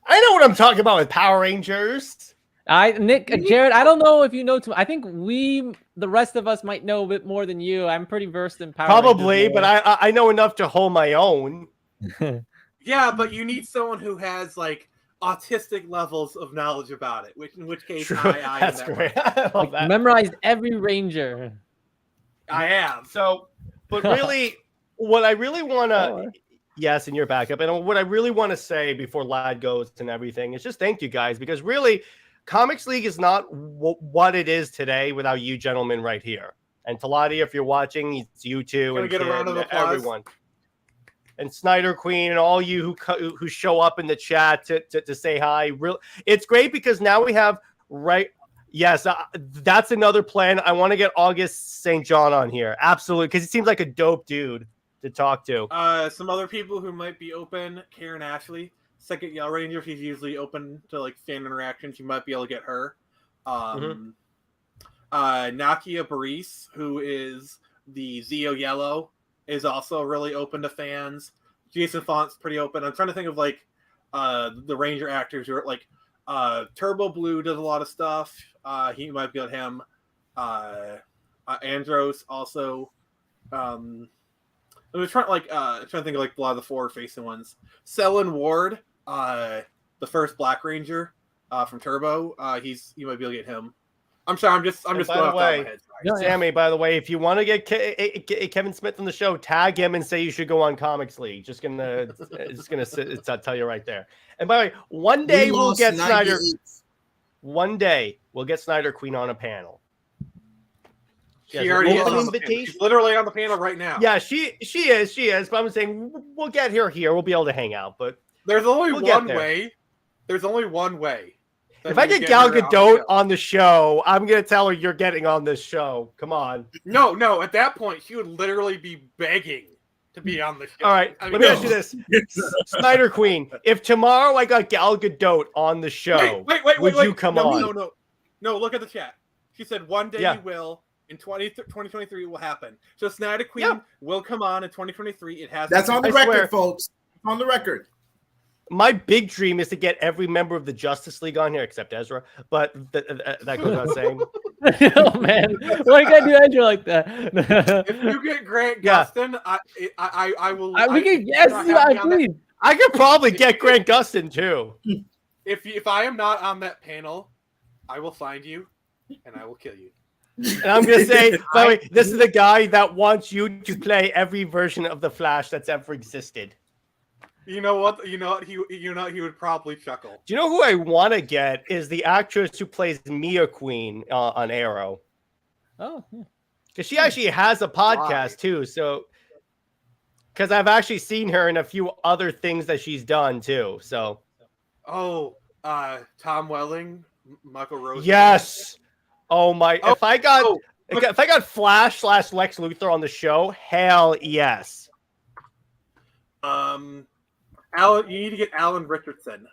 Speaker 2: I know what I'm talking about with Power Rangers.
Speaker 3: Jared, I don't know if you know too. I think the rest of us might know a bit more than you. I'm pretty versed in Power
Speaker 2: Probably,
Speaker 3: Rangers
Speaker 2: but I know enough to hold my own.
Speaker 4: yeah, but you need someone who has like autistic levels of knowledge about it. In which case,
Speaker 2: True.
Speaker 4: I
Speaker 2: That's
Speaker 4: am that
Speaker 2: great.
Speaker 4: way.
Speaker 2: I love that.
Speaker 3: memorized every Ranger.
Speaker 4: I am.
Speaker 2: So, but really, what I really want to, yes, and you're back up. And what I really want to say before Lad goes and everything is just thank you guys, because really, Comics League is not what it is today without you gentlemen right here. And Teladia, if you're watching, it's you too,
Speaker 4: Can we
Speaker 2: and
Speaker 4: get a
Speaker 2: Kyd,
Speaker 4: round of
Speaker 2: and
Speaker 4: applause?
Speaker 2: everyone. And Snyder Queen and all you who show up in the chat to say hi. It's great because now we have Yes, that's another plan. I want to get August St. John on here. Absolutely, because he seems like a dope dude to talk to.
Speaker 4: Some other people who might be open: Karen Ashley, second Yell Ranger. She's usually open to like fan interactions. You might be able to get her. Nakia Baris, who is the Zeo Yellow, is also really open to fans. Jason Font's pretty open. I'm trying to think of like the Ranger actors who are like Turbo Blue does a lot of stuff. He might be on him. Andros also. I was trying to think of like a lot of the forward facing ones. Selin Ward, the first Black Ranger from Turbo. You might be able to get him. I'm sorry, I'm just going off the top of my head. Sorry.
Speaker 2: Sammy, by the way, if you want to get Kevin Smith on the show, tag him and say you should go on Comics League. Just gonna tell you right there. And by the way, one day we'll get Snyder. One day we'll get Snyder Queen on a panel.
Speaker 4: She already is
Speaker 2: an
Speaker 4: on the panel.
Speaker 2: invitation.
Speaker 4: She's literally on the panel right now.
Speaker 2: Yeah, she is. But I'm saying we'll get her here. We'll be able to hang out. But
Speaker 4: there's only
Speaker 2: we'll
Speaker 4: one way. There's only one way.
Speaker 2: If I get Gal Gadot on the show, I'm gonna tell her you're getting on this show. Come on.
Speaker 4: No. At that point, she would literally be begging to be on the show.
Speaker 2: All right. Let me ask you this, Snyder Queen. If tomorrow I got Gal Gadot on the show, would you come on?
Speaker 4: No. Look at the chat. She said one day you will. In 2023, it will happen. So Snyder Queen will come on in 2023. It has.
Speaker 8: That's on the record, folks. On the record.
Speaker 2: My big dream is to get every member of the Justice League on here except Ezra, but that goes without saying.
Speaker 3: Oh man, why you gotta do Ezra like that?
Speaker 4: If you get Grant Gustin, I will.
Speaker 3: Please.
Speaker 2: I could probably get Grant Gustin too.
Speaker 4: If I am not on that panel, I will find you and I will kill you.
Speaker 2: And I'm gonna say, by the way, this is the guy that wants you to play every version of the Flash that's ever existed.
Speaker 4: You know what? He would probably chuckle.
Speaker 2: Do you know who I want to get is the actress who plays Mia Queen on Arrow?
Speaker 3: Oh,
Speaker 2: because she actually has a podcast too. So, because I've actually seen her in a few other things that she's done too. So,
Speaker 4: Tom Welling, Michael Rose.
Speaker 2: Yes. Oh my! If I got Flash / Lex Luthor on the show, hell yes.
Speaker 4: Alan, you need to get Alan Richardson.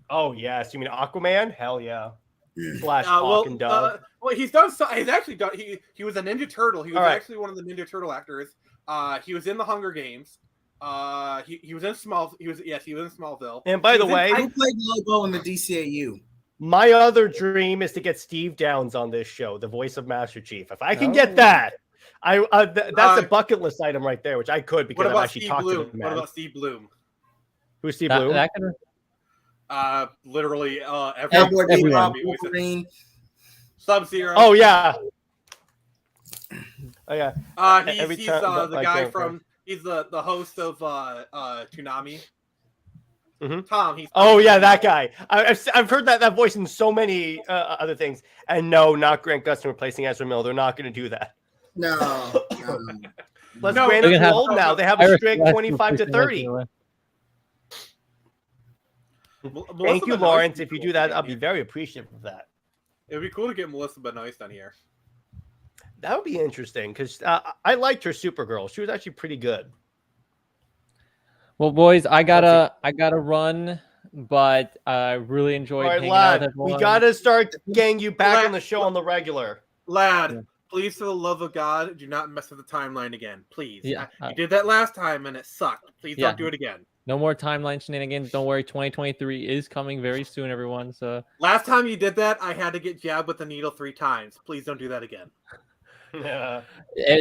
Speaker 2: Oh yes, you mean Aquaman? Hell yeah. Slash
Speaker 4: Well,
Speaker 2: Hawk and Dove.
Speaker 4: well, he's done. He's actually done. He was a Ninja Turtle. He was actually one of the Ninja Turtle actors. He was in the Hunger Games. He was in he was in Smallville.
Speaker 2: And by the way,
Speaker 8: who played Lobo in the DCAU?
Speaker 2: My other dream is to get Steve Downs on this show, the voice of Master Chief. If I can get that, that's a bucket list item right there, which I could because I've actually
Speaker 4: Steve
Speaker 2: talked
Speaker 4: Bloom?
Speaker 2: to the
Speaker 4: What
Speaker 2: man.
Speaker 4: about Steve Bloom?
Speaker 2: Who's Steve Bloom?
Speaker 4: Literally
Speaker 8: everyone. Wolverine.
Speaker 4: Sub-Zero.
Speaker 2: Oh yeah. Oh yeah.
Speaker 4: He's the guy from. He's the host of Toonami.
Speaker 2: Mm-hmm.
Speaker 4: Tom.
Speaker 2: Oh yeah, that guy. I've heard that voice in so many other things. And no, not Grant Gustin replacing Ezra Miller. They're not going to do that.
Speaker 8: No.
Speaker 2: Plus, Grant is old now. They have a strict 25 to 30. Thank you, Lawrence. If you do that, I'll be very appreciative of that.
Speaker 4: It would be cool to get Melissa Benoist on here.
Speaker 2: That would be interesting because I liked her Supergirl. She was actually pretty good.
Speaker 3: Well, boys, I gotta run, but I really enjoyed hanging out with everyone.
Speaker 2: We gotta start getting you back on the show on the regular.
Speaker 4: Lad, please, for the love of God, do not mess with the timeline again, please.
Speaker 3: Yeah,
Speaker 4: you did that last time and it sucked. Please don't do it again.
Speaker 3: No more timeline shenanigans. Don't worry, 2023 is coming very soon, everyone. So
Speaker 4: last time you did that, I had to get jabbed with the needle 3 times. Please don't do that again.
Speaker 2: Yeah,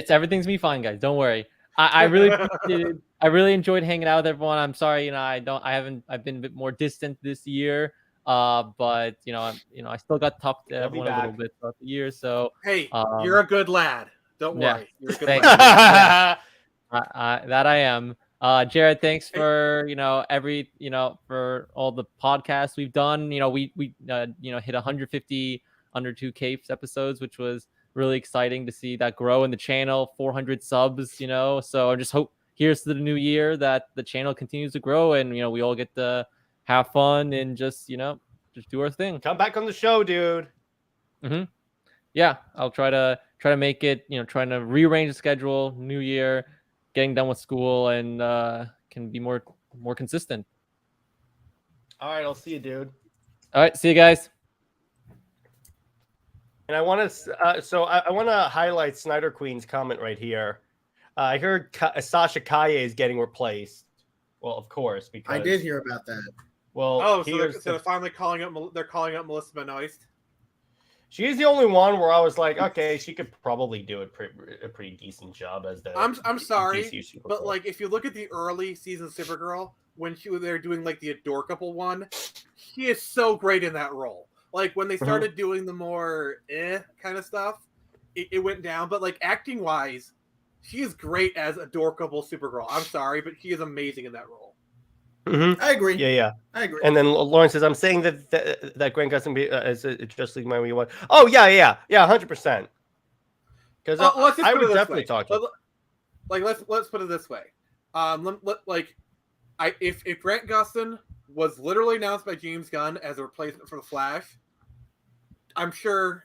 Speaker 3: everything's gonna be fine, guys. Don't worry. I really appreciate it. I really enjoyed hanging out with everyone. I'm sorry, I've been a bit more distant this year. But I still got talked to everyone a little bit throughout the year. So
Speaker 4: hey, you're a good lad. Don't worry. You're a good lad.
Speaker 3: That I am. Jared, thanks for for all the podcasts we've done. We hit 150 under 2 capes episodes, which was really exciting to see that grow in the channel. 400 subs, so I just hope here's to the new year that the channel continues to grow and we all get to have fun and just do our thing.
Speaker 2: Come back on the show, dude.
Speaker 3: Yeah, I'll try to make it, trying to rearrange the schedule, new year, getting done with school, and can be more consistent.
Speaker 2: All right, I'll see you, dude.
Speaker 3: All right, see you guys.
Speaker 2: And I want to, I want to highlight Snyder Queen's comment right here. I heard Sasha Kaye is getting replaced. Well, of course, because
Speaker 8: I did hear about that.
Speaker 2: Well,
Speaker 4: so they're finally calling up Melissa Benoist.
Speaker 2: She's the only one where I was like, okay, she could probably do a pretty decent job as the.
Speaker 4: I'm sorry, but like if you look at the early season Supergirl, when they're doing like the adore couple one, she is so great in that role. Like when they started doing the more kind of stuff, it went down. But like acting wise, she is great as adorable Supergirl. I'm sorry, but she is amazing in that role.
Speaker 8: I agree.
Speaker 2: Yeah,
Speaker 8: I agree.
Speaker 2: And then Lawrence says, "I'm saying that Grant Gustin is just like my wee one." Oh yeah, 100%. Because I would definitely talk to you.
Speaker 4: Like let's put it this way. If Grant Gustin was literally announced by James Gunn as a replacement for the Flash, I'm sure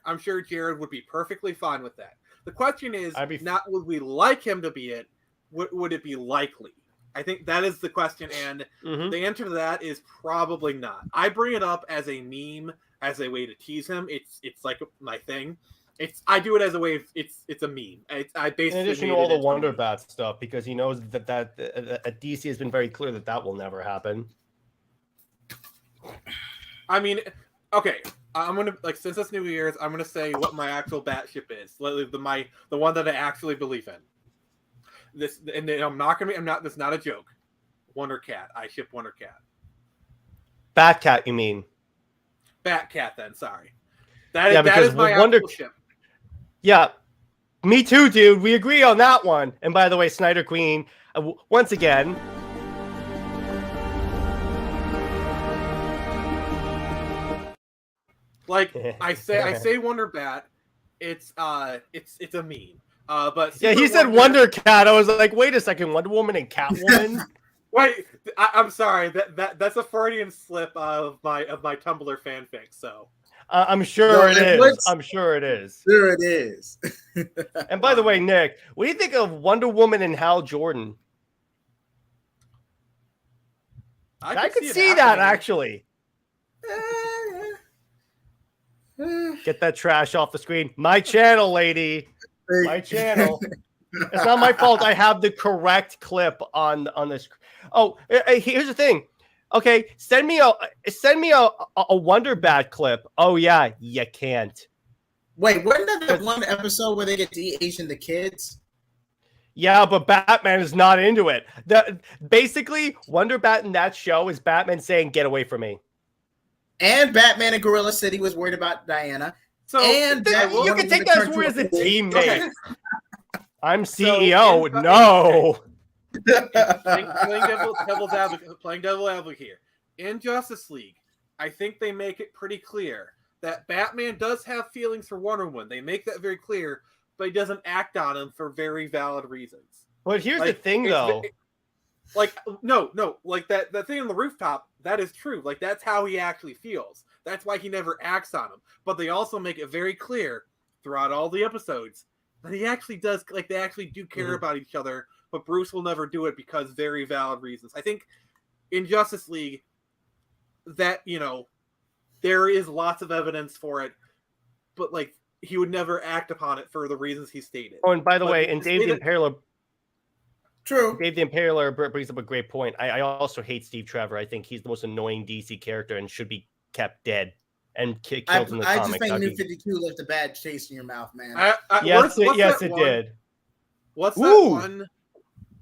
Speaker 4: Jared would be perfectly fine with that. The question is not would we like him to be it, would it be likely? I think that is the question, and the answer to that is probably not. I bring it up as a meme, as a way to tease him. It's like my thing. I do it as a way of it's a meme. I basically
Speaker 2: in addition to all the Wonder Bat stuff, because he knows that DC has been very clear that will never happen.
Speaker 4: I mean, okay. I'm gonna since it's New Year's, I'm gonna say what my actual bat ship is. The one that I actually believe in. This and I'm not. That's not a joke. Wonder Cat. I ship Wonder Cat.
Speaker 2: Bat Cat, you mean?
Speaker 4: Bat Cat. Then sorry. That is my actual ship.
Speaker 2: Yeah, me too, dude. We agree on that one. And by the way, Snyder Queen, once again.
Speaker 4: Like I say Wonder Bat. It's a meme. But
Speaker 2: yeah, he said Wonder Cat. I was like, wait a second, Wonder Woman and Catwoman.
Speaker 4: Wait, I'm sorry. That's a Freudian slip of my Tumblr fanfic. So
Speaker 2: I'm sure it is. I'm sure it is.
Speaker 8: Sure it is.
Speaker 2: And by the way, Nick, what do you think of Wonder Woman and Hal Jordan? I could
Speaker 4: it
Speaker 2: see that
Speaker 4: happening.
Speaker 2: actually. Get that trash off the screen. My channel, lady. My channel. It's not my fault. I have the correct clip on this. Oh, here's the thing. Okay, send me a Wonder Bat clip. Oh yeah, you can't.
Speaker 8: Wait, wasn't that one episode where they get de-aging the kids?
Speaker 2: Yeah, but Batman is not into it. Basically, Wonder Bat in that show is Batman saying, "Get away from me."
Speaker 8: And Batman in Gorilla City was worried about Diana.
Speaker 4: So
Speaker 8: And
Speaker 2: you can take that as word as a teammate.
Speaker 4: Okay.
Speaker 2: I'm CEO. No.
Speaker 4: Playing devil advocate here. In Justice League, I think they make it pretty clear that Batman does have feelings for Wonder Woman. They make that very clear, but he doesn't act on them for very valid reasons.
Speaker 2: But here's the thing, though.
Speaker 4: No, like that thing on the rooftop, that is true. Like, that's how he actually feels. That's why he never acts on them. But they also make it very clear throughout all the episodes that he actually does, like, they actually do care about each other, but Bruce will never do it because very valid reasons. I think in Justice League that, you know, there is lots of evidence for it, but, like, he would never act upon it for the reasons he stated.
Speaker 2: Oh, and by the way, and Dave the Impaler...
Speaker 8: True.
Speaker 2: Dave the Impaler brings up a great point. I also hate Steve Trevor. I think he's the most annoying DC character and should be kept dead and killed in the comics.
Speaker 8: I just think New 52 left a bad taste in your mouth, man.
Speaker 2: Yes, it did.
Speaker 4: What's that one?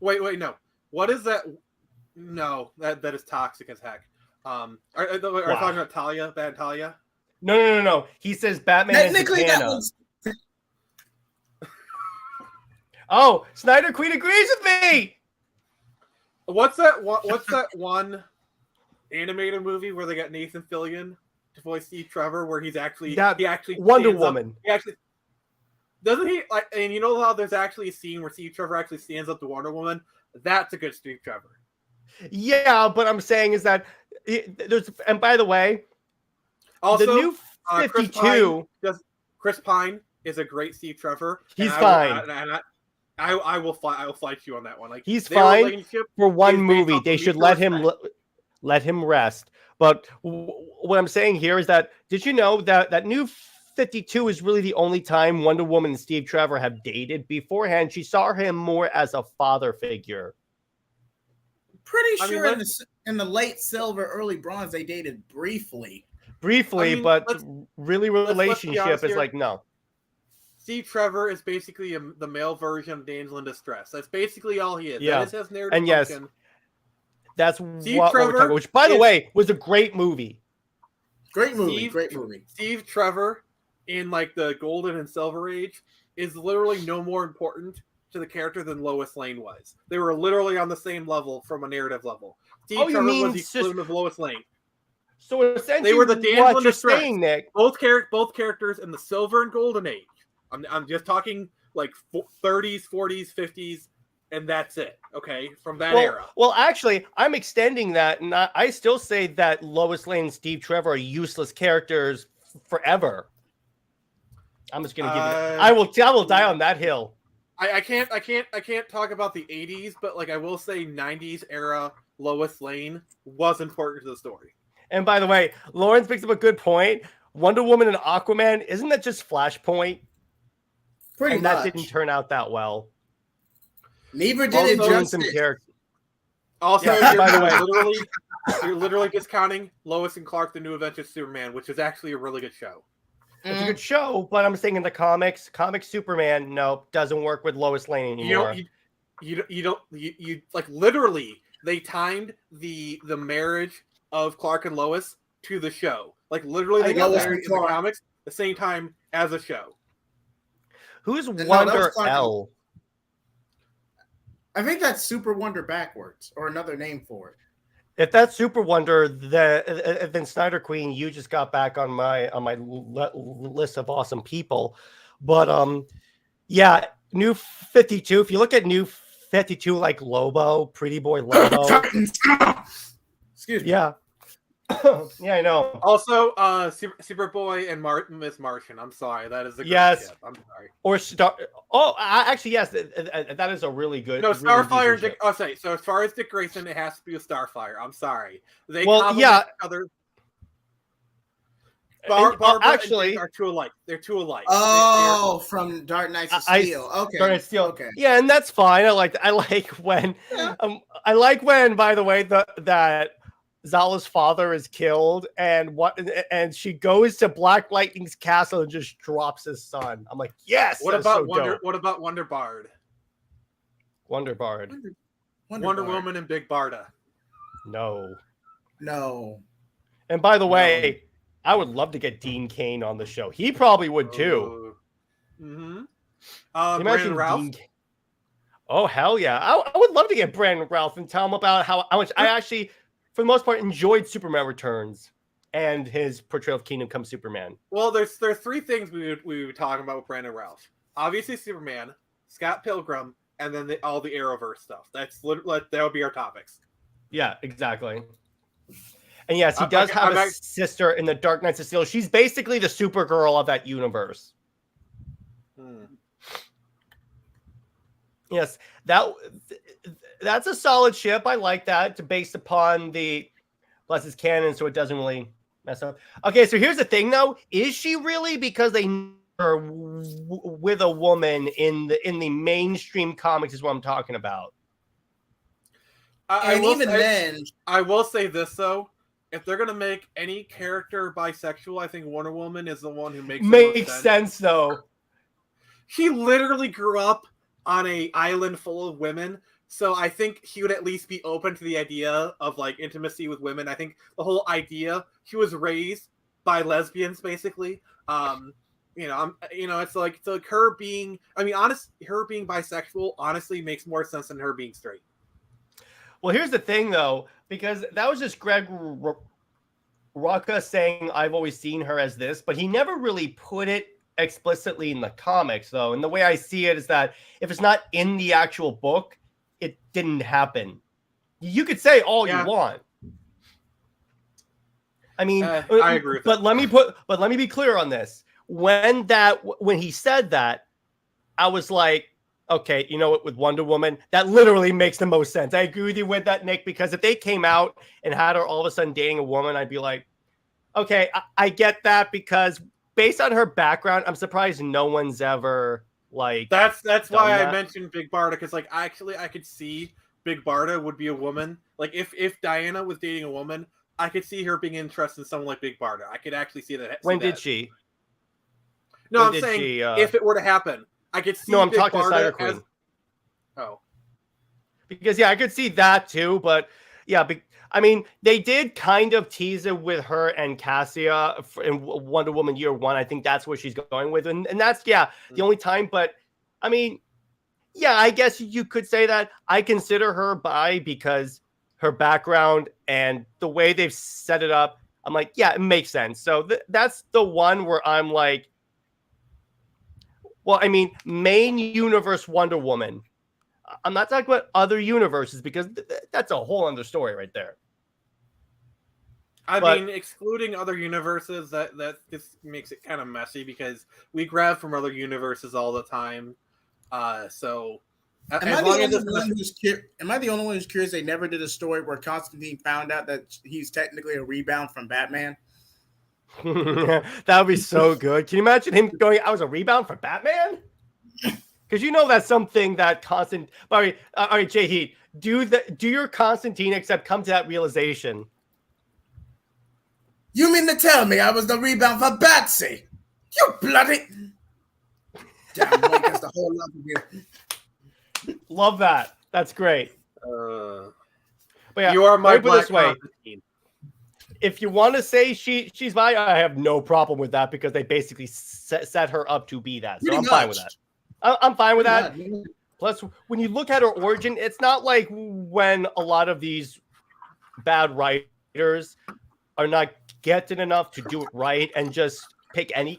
Speaker 4: Wait, no. What is that? No, that is toxic as heck. Are you talking about Talia? Bad Talia?
Speaker 2: No. He says Batman
Speaker 8: Technically,
Speaker 2: and
Speaker 8: that
Speaker 2: Zatanna.
Speaker 8: was...
Speaker 2: Oh, Snyder Queen agrees with me.
Speaker 4: What's that one animated movie where they got Nathan Fillion to voice Steve Trevor, where he actually
Speaker 2: Wonder Woman.
Speaker 4: He actually doesn't he like, and you know how there's actually a scene where Steve Trevor actually stands up to Wonder Woman. That's a good Steve Trevor.
Speaker 2: Yeah, but I'm saying is that there's, and by the way,
Speaker 4: also
Speaker 2: the New 52.
Speaker 4: Chris Pine is a great Steve Trevor.
Speaker 2: He's fine.
Speaker 4: I will fight you on that one. Like,
Speaker 2: he's fine for one movie. They should let him rest. But what I'm saying here is that, did you know that New 52 is really the only time Wonder Woman and Steve Trevor have dated? Beforehand, she saw him more as a father figure.
Speaker 8: Pretty sure in the late Silver, early Bronze, they dated briefly.
Speaker 2: But really relationship is like, no.
Speaker 4: Steve Trevor is basically the male version of Damsel in Distress. That's basically all he is.
Speaker 2: Yeah.
Speaker 4: That is his narrative
Speaker 2: and yes,
Speaker 4: function.
Speaker 2: That's what we're talking about, which, by the way, was a great movie.
Speaker 8: Great movie.
Speaker 4: Steve Trevor in, like, the Golden and Silver Age is literally no more important to the character than Lois Lane was. They were literally on the same level from a narrative level. Steve Trevor was the equivalent of Lois Lane.
Speaker 2: So essentially,
Speaker 4: they were the Damsel in Distress.
Speaker 2: Saying, Nick.
Speaker 4: Both characters in the Silver and Golden Age. I'm just talking like 30s, 40s, 50s, and that's it. Okay, from that era.
Speaker 2: Well, actually, I'm extending that, and I still say that Lois Lane and Steve Trevor are useless characters forever. I'm just gonna give it. I will die on that hill.
Speaker 4: I can't talk about the 80s, but like I will say 90s era Lois Lane was important to the story.
Speaker 2: And by the way, Lawrence picks up a good point. Wonder Woman and Aquaman, isn't that just Flashpoint?
Speaker 8: Pretty
Speaker 2: and
Speaker 8: much.
Speaker 2: That didn't turn out that well.
Speaker 8: Neither did it
Speaker 2: some characters.
Speaker 4: Also,
Speaker 2: yeah, by the way,
Speaker 4: you're literally discounting Lois and Clark: The New Adventures of Superman, which is actually a really good show.
Speaker 2: It's a good show, but I'm saying in the comic Superman, doesn't work with Lois Lane anymore.
Speaker 4: You like literally they timed the marriage of Clark and Lois to the show. Like literally they got married in the comics the same time as a show.
Speaker 2: Who's Wonder L?
Speaker 8: I think that's Super Wonder backwards, or another name for it.
Speaker 2: If that's Super Wonder, then Snyder Queen, you just got back on my list of awesome people. But yeah, New 52. If you look at New 52, like Lobo, Pretty Boy Lobo.
Speaker 8: Excuse me.
Speaker 2: Yeah. Yeah, I know.
Speaker 4: Also, Superboy and Miss Martian. I'm sorry, that is a great
Speaker 2: Yes.
Speaker 4: ship. I'm sorry.
Speaker 2: Or Star. Oh, actually, yes, that is a really good.
Speaker 4: No,
Speaker 2: really
Speaker 4: Starfire and
Speaker 2: decent
Speaker 4: Dick. Oh, sorry. So as far as Dick Grayson, it has to be with Starfire. I'm sorry. They
Speaker 2: Well,
Speaker 4: complement
Speaker 2: yeah.
Speaker 4: each other.
Speaker 2: And,
Speaker 4: Barbara
Speaker 2: actually,
Speaker 4: and Dick are too alike. They're too alike.
Speaker 8: Oh, from Dark Knights of Steel. Okay.
Speaker 2: Dark Knights of Steel.
Speaker 8: Okay.
Speaker 2: Yeah, and that's fine. I like when I like when, by the way, that Zala's father is killed and she goes to Black Lightning's castle and just drops his son. I'm like, yes.
Speaker 4: What
Speaker 2: that's
Speaker 4: about
Speaker 2: so
Speaker 4: Wonder?
Speaker 2: dope.
Speaker 4: What about Wonder Bard?
Speaker 2: Wonder Bard?
Speaker 4: Wonder Woman and Big Barda.
Speaker 2: No. And by the way, I would love to get Dean Cain on the show. He probably would too.
Speaker 4: Mm-hmm.
Speaker 2: Imagine
Speaker 4: Brandon Routh.
Speaker 2: Dean. Oh hell yeah! I would love to get Brandon Routh and tell him about how much I actually, for the most part, enjoyed Superman Returns and his portrayal of Kingdom Come Superman.
Speaker 4: Well, there's three things we would talk about with Brandon Routh. Obviously, Superman, Scott Pilgrim, and then all the Arrowverse stuff. That would be our topics.
Speaker 2: Yeah, exactly. And yes, he does have a sister in the Dark Knights of Steel. She's basically the Supergirl of that universe. Yes, that's a solid ship. I like that. Based upon plus it's canon, so it doesn't really mess up. Okay, so here's the thing, though: is she really? Because they are with a woman in the mainstream comics is what I'm talking about.
Speaker 4: I will say this though: if they're gonna make any character bisexual, I think Wonder Woman is the one who makes
Speaker 2: sense though.
Speaker 4: He literally grew up on an island full of women, so I think he would at least be open to the idea of like intimacy with women. I think the whole idea, he was raised by lesbians basically. It's like her being, her being bisexual honestly makes more sense than her being straight.
Speaker 2: Well, here's the thing though, because that was just Greg Rucka saying I've always seen her as this, but he never really put it explicitly in the comics though. And the way I see it is that if it's not in the actual book, it didn't happen. You could say all you want. I mean,
Speaker 4: I agree with
Speaker 2: but
Speaker 4: that.
Speaker 2: let me be clear on this. When he said that, I was like, okay, you know what, with Wonder Woman, that literally makes the most sense. I agree with you with that, Nick, because if they came out and had her all of a sudden dating a woman, I'd be like, okay, I get that, because based on her background, I'm surprised no one's ever like.
Speaker 4: That's why I mentioned Big Barda, because like actually I could see Big Barda would be a woman. Like if Diana was dating a woman, I could see her being interested in someone like Big Barda. I could actually see that.
Speaker 2: When did she?
Speaker 4: No, I'm saying if it were to happen, I could see.
Speaker 2: No, I'm
Speaker 4: Big
Speaker 2: talking
Speaker 4: Barda
Speaker 2: Snyder Queen.
Speaker 4: Oh,
Speaker 2: because I could see that too, but yeah, they did kind of tease it with her and Cassia in Wonder Woman Year One. I think that's where she's going with, and that's the only time. But I guess you could say that I consider her bi because her background and the way they've set it up. I'm like, yeah, it makes sense. So that's the one where I'm like, well, main universe Wonder Woman. I'm not talking about other universes because that's a whole other story right there.
Speaker 4: Excluding other universes, that this makes it kind of messy because we grab from other universes all the time. Am I
Speaker 8: the only one who's curious they never did a story where Constantine found out that he's technically a rebound from Batman?
Speaker 2: That would be so good. Can you imagine him going, I was a rebound for Batman? Because that's something that all right, JJheat, do your Constantine except come to that realization.
Speaker 8: You mean to tell me I was the rebound for Batsy? You bloody damn, Mike has the whole lot of you.
Speaker 2: Love that. That's great.
Speaker 4: But
Speaker 2: yeah,
Speaker 4: you are my
Speaker 2: black
Speaker 4: this way. Constantine.
Speaker 2: If you want to say she's bi, I have no problem with that because they basically set her up to be that. So I'm fine with that. I'm fine with that. Plus, when you look at her origin, it's not like when a lot of these bad writers are not getting enough to do it right and just pick any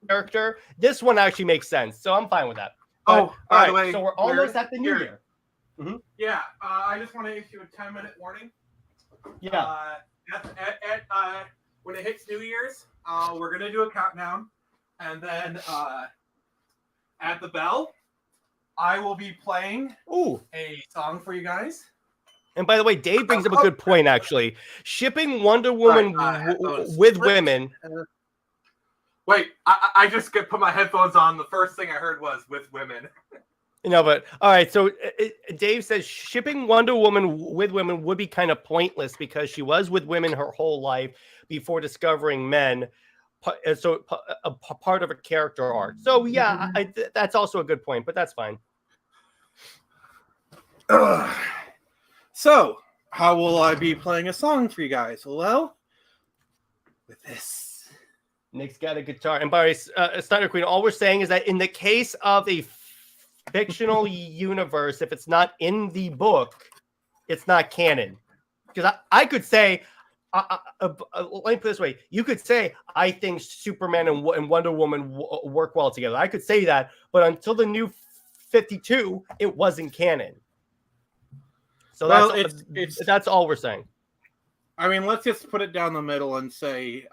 Speaker 2: character. This one actually makes sense. So I'm fine with that. But, all
Speaker 4: by
Speaker 2: right,
Speaker 4: the way,
Speaker 2: so we're almost at the new year.
Speaker 4: Yeah, I just want to issue a 10-minute warning.
Speaker 2: Yeah.
Speaker 4: When it hits New Year's, we're gonna do a countdown, and then at the bell, I will be playing a song for you guys.
Speaker 2: And by the way, Dave brings up a good point, actually. Shipping Wonder Woman with women.
Speaker 4: Wait, I just put my headphones on. The first thing I heard was with women.
Speaker 2: No, but all right. So Dave says shipping Wonder Woman with women would be kind of pointless because she was with women her whole life before discovering men. So a part of a character arc. So yeah, that's also a good point, but that's fine.
Speaker 4: So how will I be playing a song for you guys? Well, with this.
Speaker 2: Nick's got a guitar. And by Snyder Queen, all we're saying is that in the case of a fictional universe, if it's not in the book, it's not canon. Because I could say, let me put it this way. You could say, I think Superman and Wonder Woman work well together. I could say that, but until the new 52, it wasn't canon. So that's all we're saying.
Speaker 4: I mean, let's just put it down the middle and say,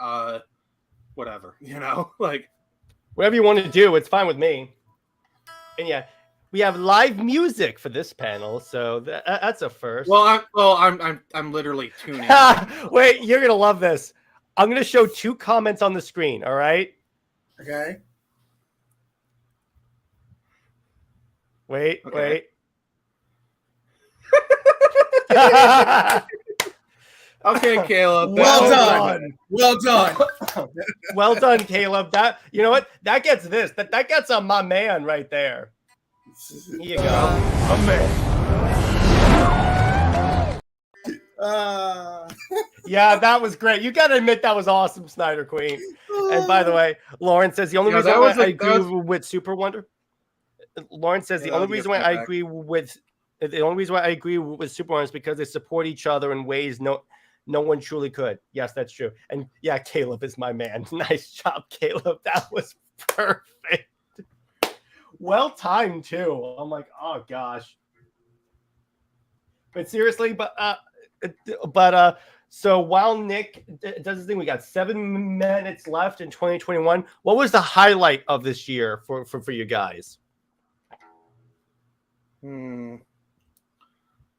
Speaker 4: whatever, like
Speaker 2: whatever you want to do, it's fine with me. And yeah, we have live music for this panel, so that's a first.
Speaker 4: Well, I'm literally tuning.
Speaker 2: Wait, you're gonna love this. I'm gonna show 2 comments on the screen. All right.
Speaker 8: Okay.
Speaker 2: Wait.
Speaker 4: Okay, Caleb.
Speaker 8: Well done.
Speaker 2: Well done, Caleb. That, you know what? That gets this. That gets on my man right there. Here you go.
Speaker 10: A man.
Speaker 2: Yeah, that was great. You gotta admit that was awesome, Snyder Queen. And by the way, Lauren says the only reason why I agree with Super Wonder. Lauren says the only reason why I agree with Superman is because they support each other in ways no one truly could. Yes, that's true. And yeah, Caleb is my man. Nice job, Caleb. That was perfect. Well timed too. I'm like, oh gosh. But seriously, so while Nick does his thing, we got 7 minutes left in 2021. What was the highlight of this year for you guys?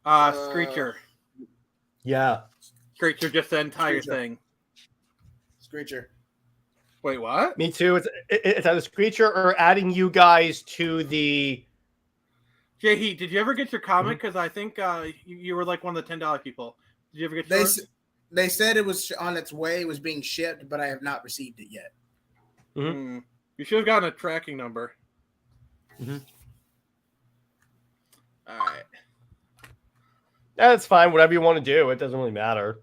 Speaker 4: Screecher.
Speaker 2: Yeah.
Speaker 4: Screecher, just the entire thing.
Speaker 8: Screecher.
Speaker 4: Wait, what?
Speaker 2: Me too. It's either Screecher or adding you guys to the...
Speaker 4: JJheat, did you ever get your comic? Because I think you were like one of the $10 people. Did you ever get yours?
Speaker 8: They said it was on its way. It was being shipped, but I have not received it yet.
Speaker 4: You should have gotten a tracking number. All right.
Speaker 2: That's fine. Whatever you want to do. It doesn't really matter.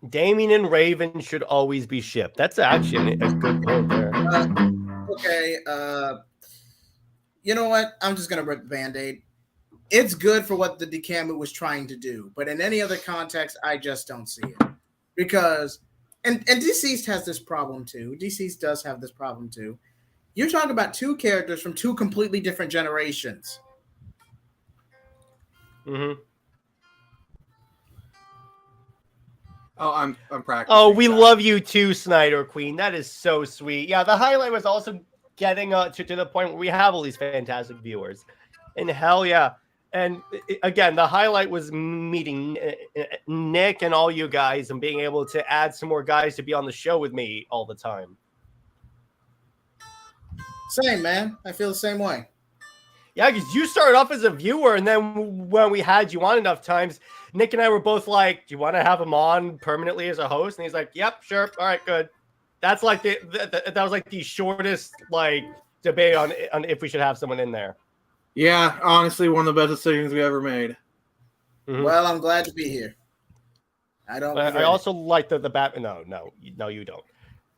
Speaker 2: Damien and Raven should always be shipped. That's actually a good point there.
Speaker 8: Okay. You know what? I'm just going to rip the Band-Aid. It's good for what the Dikamu was trying to do. But in any other context, I just don't see it. Because, and DCeased has this problem too. DCeased does have this problem too. You're talking about 2 characters from 2 completely different generations.
Speaker 4: Oh, I'm practicing.
Speaker 2: Oh, we love you too, Snyder Queen. That is so sweet. Yeah, the highlight was also getting to the point where we have all these fantastic viewers. And hell yeah. And again, the highlight was meeting Nick and all you guys and being able to add some more guys to be on the show with me all the time.
Speaker 8: Same, man. I feel the same way.
Speaker 2: Yeah, because you started off as a viewer, and then when we had you on enough times, Nick and I were both like, do you want to have him on permanently as a host? And he's like, yep, sure. All right, good. That's like that was like the shortest like debate on if we should have someone in there.
Speaker 4: Yeah, honestly, one of the best decisions we ever made.
Speaker 8: Well, I'm glad to be here. I don't.
Speaker 2: I also like the Batman. No, you don't.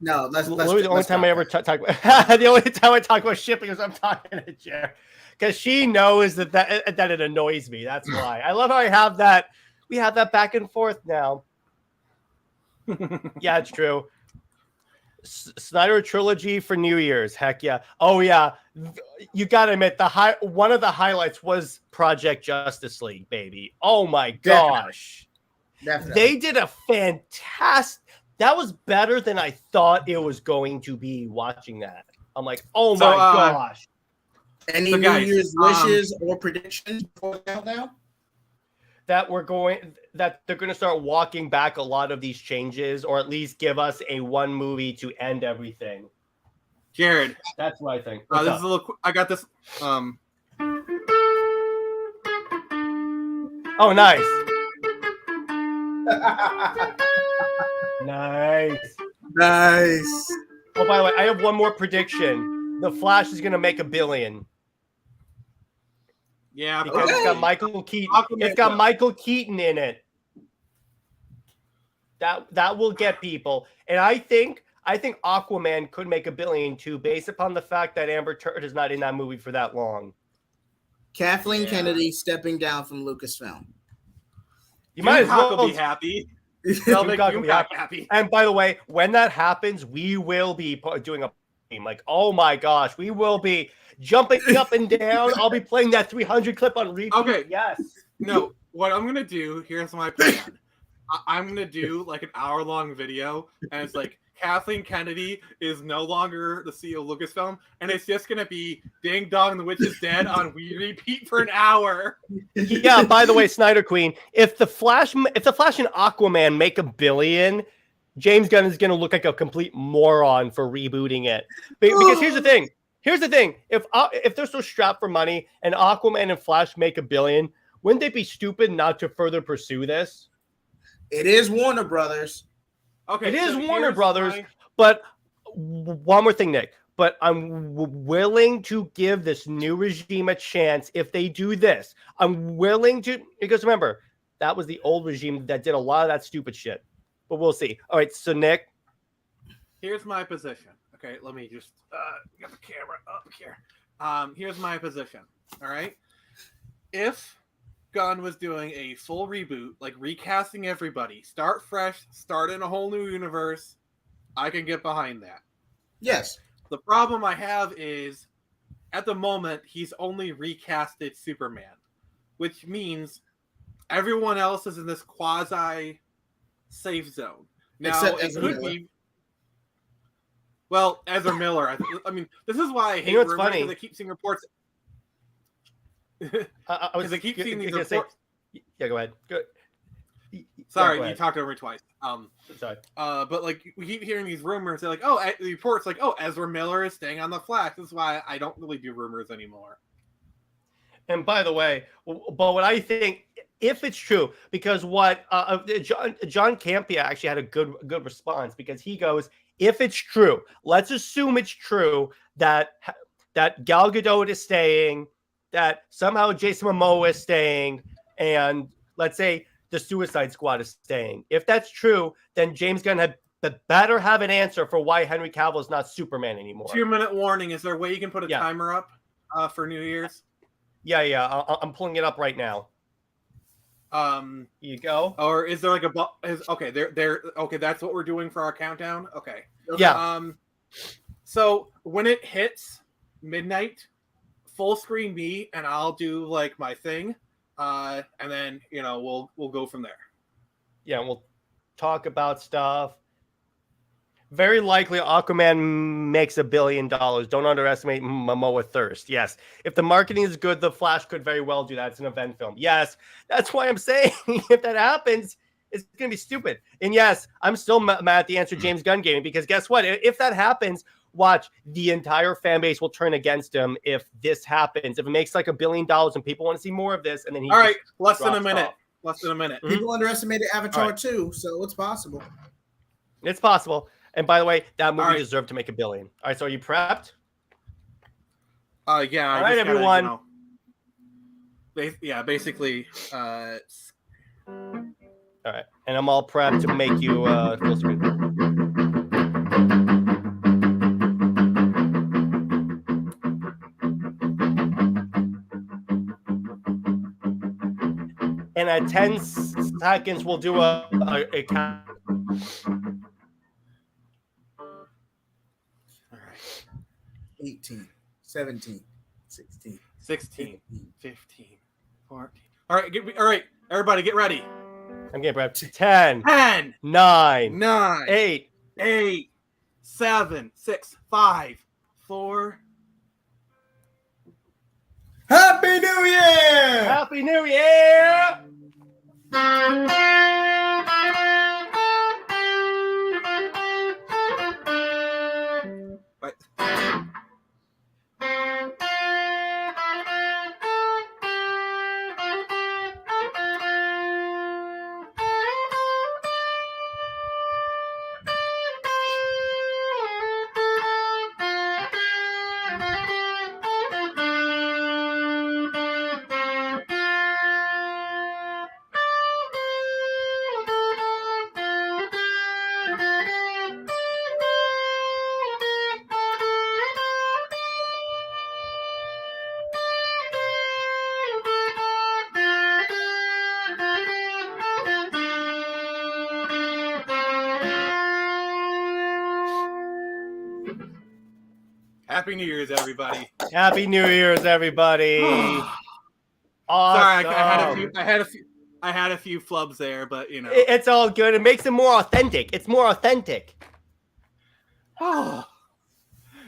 Speaker 8: No, that's
Speaker 2: the only time I ever talk about the only time I talk about shipping is I'm talking to Jer, because she knows that it annoys me. That's why I love how I have that. We have that back and forth now. Yeah, it's true. Snyder trilogy for New Year's. Heck yeah. Oh yeah. You gotta admit one of the highlights was Project Justice League, baby. Oh my gosh.
Speaker 8: Definitely.
Speaker 2: They did a fantastic. That was better than I thought it was going to be. Watching that, I'm like, oh my gosh.
Speaker 8: Any
Speaker 4: So
Speaker 8: New
Speaker 4: guys,
Speaker 8: Year's wishes or predictions before the countdown?
Speaker 2: That they're going to start walking back a lot of these changes, or at least give us a one movie to end everything.
Speaker 4: Jared,
Speaker 2: that's what I think.
Speaker 4: This is a little. I got this.
Speaker 2: Oh, nice. Nice.
Speaker 8: Nice.
Speaker 2: Oh, by the way, I have one more prediction. The Flash is going to make $1 billion.
Speaker 4: Yeah,
Speaker 2: because it's got Michael Keaton. It's got Michael Keaton in it. That will get people, and I think Aquaman could make $1 billion too, based upon the fact that Amber Heard is not in that movie for that long.
Speaker 8: Kathleen Kennedy stepping down from Lucasfilm.
Speaker 2: You might as well
Speaker 4: be happy.
Speaker 2: They'll make you happy. And by the way, when that happens, we will be doing a game. Like, oh my gosh, we will be jumping up and down. I'll be playing that 300 clip on repeat.
Speaker 4: Okay.
Speaker 2: Yes.
Speaker 4: No, what I'm gonna do, here's my plan. I'm gonna do like an hour-long video, and it's like Kathleen Kennedy is no longer the CEO of Lucasfilm, and it's just gonna be Ding Dong, the Witch is Dead on repeat for an hour.
Speaker 2: Yeah. By the way, Snyder Queen, if the Flash and Aquaman make $1 billion, James Gunn is gonna look like a complete moron for rebooting it. Because here's the thing. If they're so strapped for money and Aquaman and Flash make $1 billion, wouldn't they be stupid not to further pursue this?
Speaker 8: It is Warner Brothers.
Speaker 4: Okay,
Speaker 2: it is Warner Brothers, but one more thing, Nick. But I'm willing to give this new regime a chance if they do this. I'm willing to, because remember, that was the old regime that did a lot of that stupid shit. But we'll see. All right, so Nick.
Speaker 4: Here's my position. Okay, let me just get the camera up here. Here's my position. All right. If Gunn was doing a full reboot, like recasting everybody, start fresh, start in a whole new universe, I can get behind that.
Speaker 8: Yes.
Speaker 4: The problem I have is, at the moment, he's only recasted Superman, which means everyone else is in this quasi safe zone. Now, it could be. Well, Ezra Miller. I mean, this is why I hate rumors, because I keep seeing reports. Because I keep seeing these reports.
Speaker 2: Yeah, go ahead.
Speaker 4: Sorry, you talked over me twice.
Speaker 2: Sorry.
Speaker 4: But like we keep hearing these rumors. They're like, oh, the reports like, oh, Ezra Miller is staying on the Flash. This is why I don't really do rumors anymore.
Speaker 2: And by the way, but what I think, if it's true, because what John Campea actually had a good response, because he goes, if it's true, let's assume it's true that Gal Gadot is staying, that somehow Jason Momoa is staying, and let's say the Suicide Squad is staying. If that's true, then James Gunn had better have an answer for why Henry Cavill is not Superman anymore.
Speaker 4: 2-minute warning. Is there a way you can put a timer up for New Year's?
Speaker 2: Yeah. I'm pulling it up right now. You go.
Speaker 4: Or is there like okay, okay, that's what we're doing for our countdown? Okay.
Speaker 2: Yeah.
Speaker 4: So when it hits midnight, full screen me, and I'll do like my thing. And then, we'll go from there.
Speaker 2: Yeah, we'll talk about stuff. Very likely Aquaman makes $1 billion. Don't underestimate Momoa thirst. Yes. If the marketing is good, The Flash could very well do that. It's an event film. Yes. That's why I'm saying if that happens, it's going to be stupid. And yes, I'm still mad at the answer James Gunn gave me, because guess what? If that happens, watch, the entire fan base will turn against him if this happens. If it makes like $1 billion and people want to see more of this, and then he.
Speaker 4: All right, less than a minute.
Speaker 8: People underestimated Avatar too, so it's possible.
Speaker 2: It's possible. And by the way, that movie deserved to make $1 billion. All right, so are you prepped?
Speaker 4: Yeah.
Speaker 2: All right, everyone.
Speaker 4: Basically.
Speaker 2: All right, and I'm all prepped to make you full screen. And at 10 seconds, we'll do a count.
Speaker 8: All right. 18, 17, 16,
Speaker 4: 15, 14. All right, everybody, get ready.
Speaker 2: I'm getting breath. 10,
Speaker 4: 10,
Speaker 2: 9,
Speaker 4: 9,
Speaker 2: 8,
Speaker 4: 8, 7, 6, 5, 4.
Speaker 8: Happy New Year!
Speaker 2: Happy New Year!
Speaker 4: Right. Happy New Year's, everybody.
Speaker 2: Happy New Year's, everybody. Awesome.
Speaker 4: Sorry, I had a few flubs there, but you know.
Speaker 2: It's all good. It makes it more authentic. It's more authentic.
Speaker 4: Oh,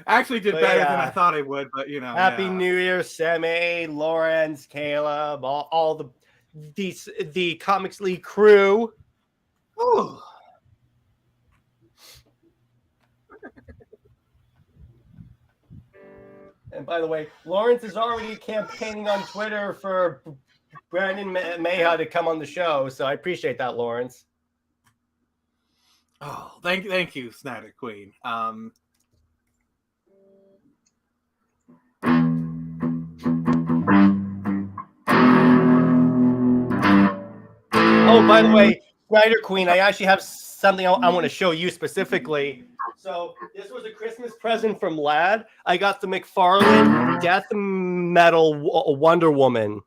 Speaker 4: actually did
Speaker 2: But
Speaker 4: better
Speaker 2: yeah.
Speaker 4: than I thought I would, but you know.
Speaker 2: Happy
Speaker 4: yeah.
Speaker 2: New Year, Semi, Lawrence, Caleb, all the Comics League crew.
Speaker 4: Ooh.
Speaker 2: And by the way, Lawrence is already campaigning on Twitter for Brandon Mayha to come on the show, so I appreciate that, Lawrence.
Speaker 4: Oh, thank you, Snyder Queen.
Speaker 2: Oh, by the way, Snyder Queen, I actually have something I want to show you specifically. So this was a Christmas present from Lad. I got the McFarlane Death Metal Wonder Woman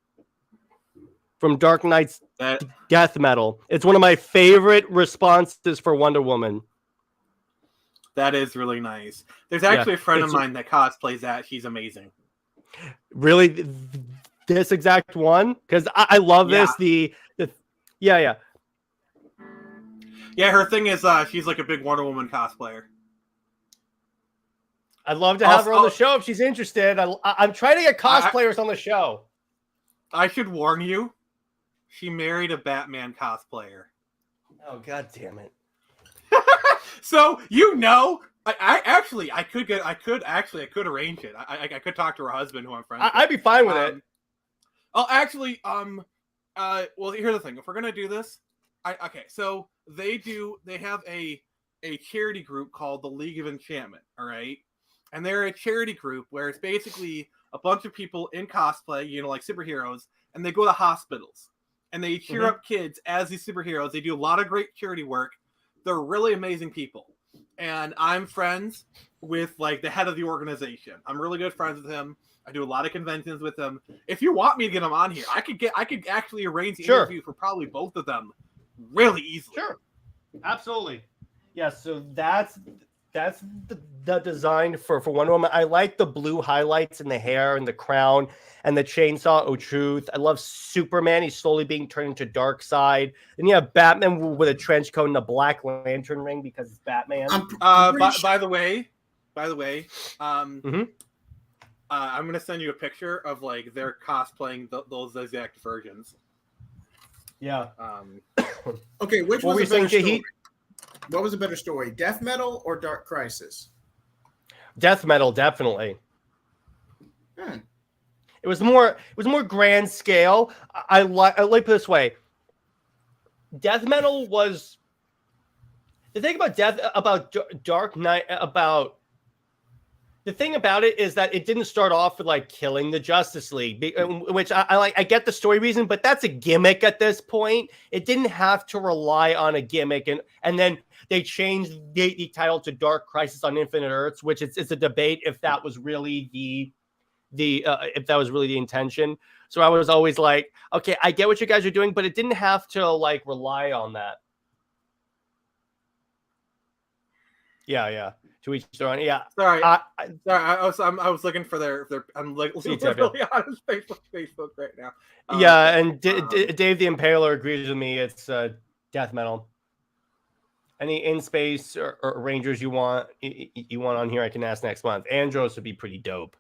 Speaker 2: from Dark Knight's Death Metal. It's one of my favorite responses for Wonder Woman.
Speaker 4: That is really nice. There's actually a friend of mine that cosplays that. She's amazing.
Speaker 2: Really, this exact one? Because I love this. Yeah.
Speaker 4: Yeah, her thing is she's like a big Wonder Woman cosplayer.
Speaker 2: I'd love to have her on the show if she's interested. I'm trying to get cosplayers on the show.
Speaker 4: I should warn you, she married a Batman cosplayer.
Speaker 2: Oh, god damn it.
Speaker 4: So, you know, I could arrange it. I could talk to her husband, who I'm friends with.
Speaker 2: I'd be fine with it.
Speaker 4: Oh, actually, well, here's the thing. If we're gonna do this, so they have a charity group called the League of Enchantment, all right? And they're a charity group where it's basically a bunch of people in cosplay, you know, like superheroes, and they go to hospitals and they cheer up kids as these superheroes. They do a lot of great charity work. They're really amazing people. And I'm friends with like the head of the organization. I'm really good friends with him. I do a lot of conventions with him. If you want me to get him on here, I could actually arrange the interview for probably both of them really easily.
Speaker 2: Sure. Absolutely. Yeah, so that's the design for Wonder Woman. I like the blue highlights in the hair and the crown and the chainsaw of truth. I love Superman. He's slowly being turned into Darkseid. And you have Batman with a trench coat and a Black Lantern ring because it's Batman.
Speaker 4: By the way, I'm gonna send you a picture of like they're cosplaying those exact versions.
Speaker 2: Yeah.
Speaker 8: Okay, which
Speaker 2: what
Speaker 8: was
Speaker 2: were
Speaker 8: a
Speaker 2: you
Speaker 8: better
Speaker 2: saying,
Speaker 8: story?
Speaker 2: JJheat?
Speaker 8: What was a better story, Death Metal or Dark Crisis?
Speaker 2: Death Metal, definitely. It was more grand scale. I like put it this way. Death Metal was the thing about Dark Knight the thing about it is that it didn't start off with like killing the Justice League, which I like. I get the story reason, but that's a gimmick at this point. It didn't have to rely on a gimmick, and then they changed the title to Dark Crisis on Infinite Earths, which it's a debate if that was really if that was really the intention. So I was always like, okay, I get what you guys are doing, but it didn't have to like rely on that. Yeah. To each their own. Yeah.
Speaker 4: Sorry, I was looking for their. I'm like literally on his Facebook right now.
Speaker 2: Yeah, and Dave the Impaler agrees with me. It's death metal. Any in space or Rangers you want on here? I can ask next month. Andros would be pretty dope.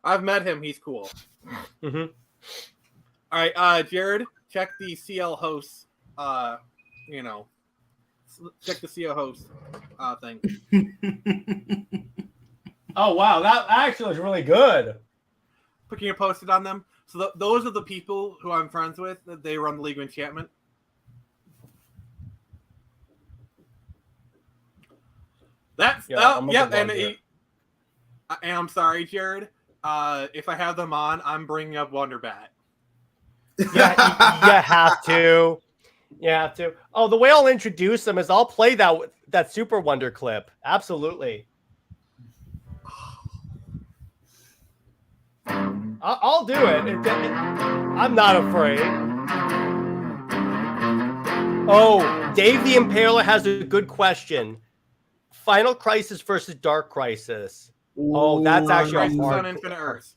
Speaker 4: I've met him. He's cool.
Speaker 2: Mm-hmm.
Speaker 4: All right, Jared, check the CL hosts. Check the CL host thing.
Speaker 2: Oh wow, that actually was really good.
Speaker 4: Putting a posted on them. So those are the people who I'm friends with. They run the League of Enchantment. And I'm sorry, Jared. If I have them on, I'm bringing up Wonderbat.
Speaker 2: Yeah, you have to. You have to. Oh, the way I'll introduce them is I'll play that Super Wonder clip. Absolutely. I'll do it. I'm not afraid. Oh, Dave the Impaler has a good question. Final Crisis versus Dark Crisis. Oh, that's actually
Speaker 4: Crisis
Speaker 2: a hard.
Speaker 4: on Infinite Earth.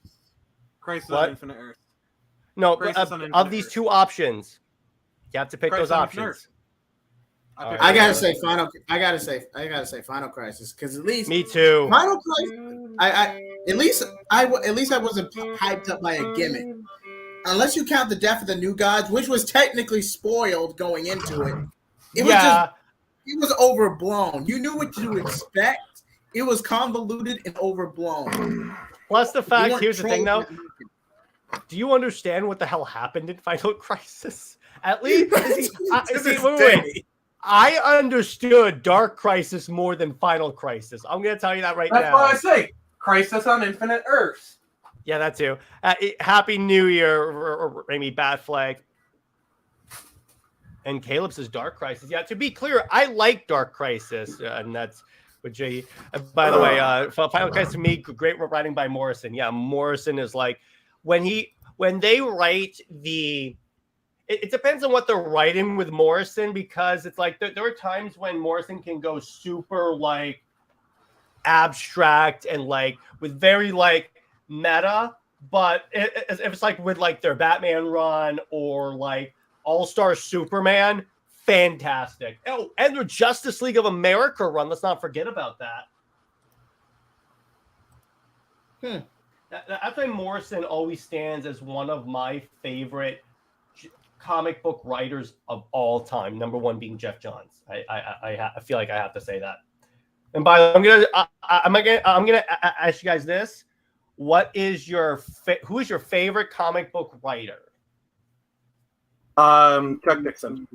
Speaker 4: Crisis on Infinite Earth.
Speaker 2: No, of these two options, you have to pick those options.
Speaker 8: I gotta say Final Crisis because at least
Speaker 2: me too.
Speaker 8: Final Crisis. At least I wasn't hyped up by a gimmick, unless you count the death of the New Gods, which was technically spoiled going into it. It was overblown. You knew what to expect. It was convoluted and overblown.
Speaker 2: Plus the fact, here's the thing though. Do you understand what the hell happened in Final Crisis? At least, wait. I understood Dark Crisis more than Final Crisis. I'm going to tell you that now.
Speaker 4: That's what I say. Crisis on Infinite Earths.
Speaker 2: Yeah, that too. Happy New Year, Remy Batflag. And Caleb says Dark Crisis. Yeah, to be clear, I like Dark Crisis, and that's with JJheat. By the way, Final Crisis to me, great writing by Morrison. Yeah, Morrison is like when they write the. It depends on what they're writing with Morrison because it's like there are times when Morrison can go super like abstract and like with very like meta, but if it's like with like their Batman run or like All-Star Superman, fantastic. Oh, and their Justice League of America run. Let's not forget about that. That's why Morrison always stands as one of my favorite comic book writers of all time. Number one being Jeff Johns. I feel like I have to say that. And by the way, I'm gonna ask you guys this: who is your favorite comic book writer?
Speaker 4: Chuck Dixon.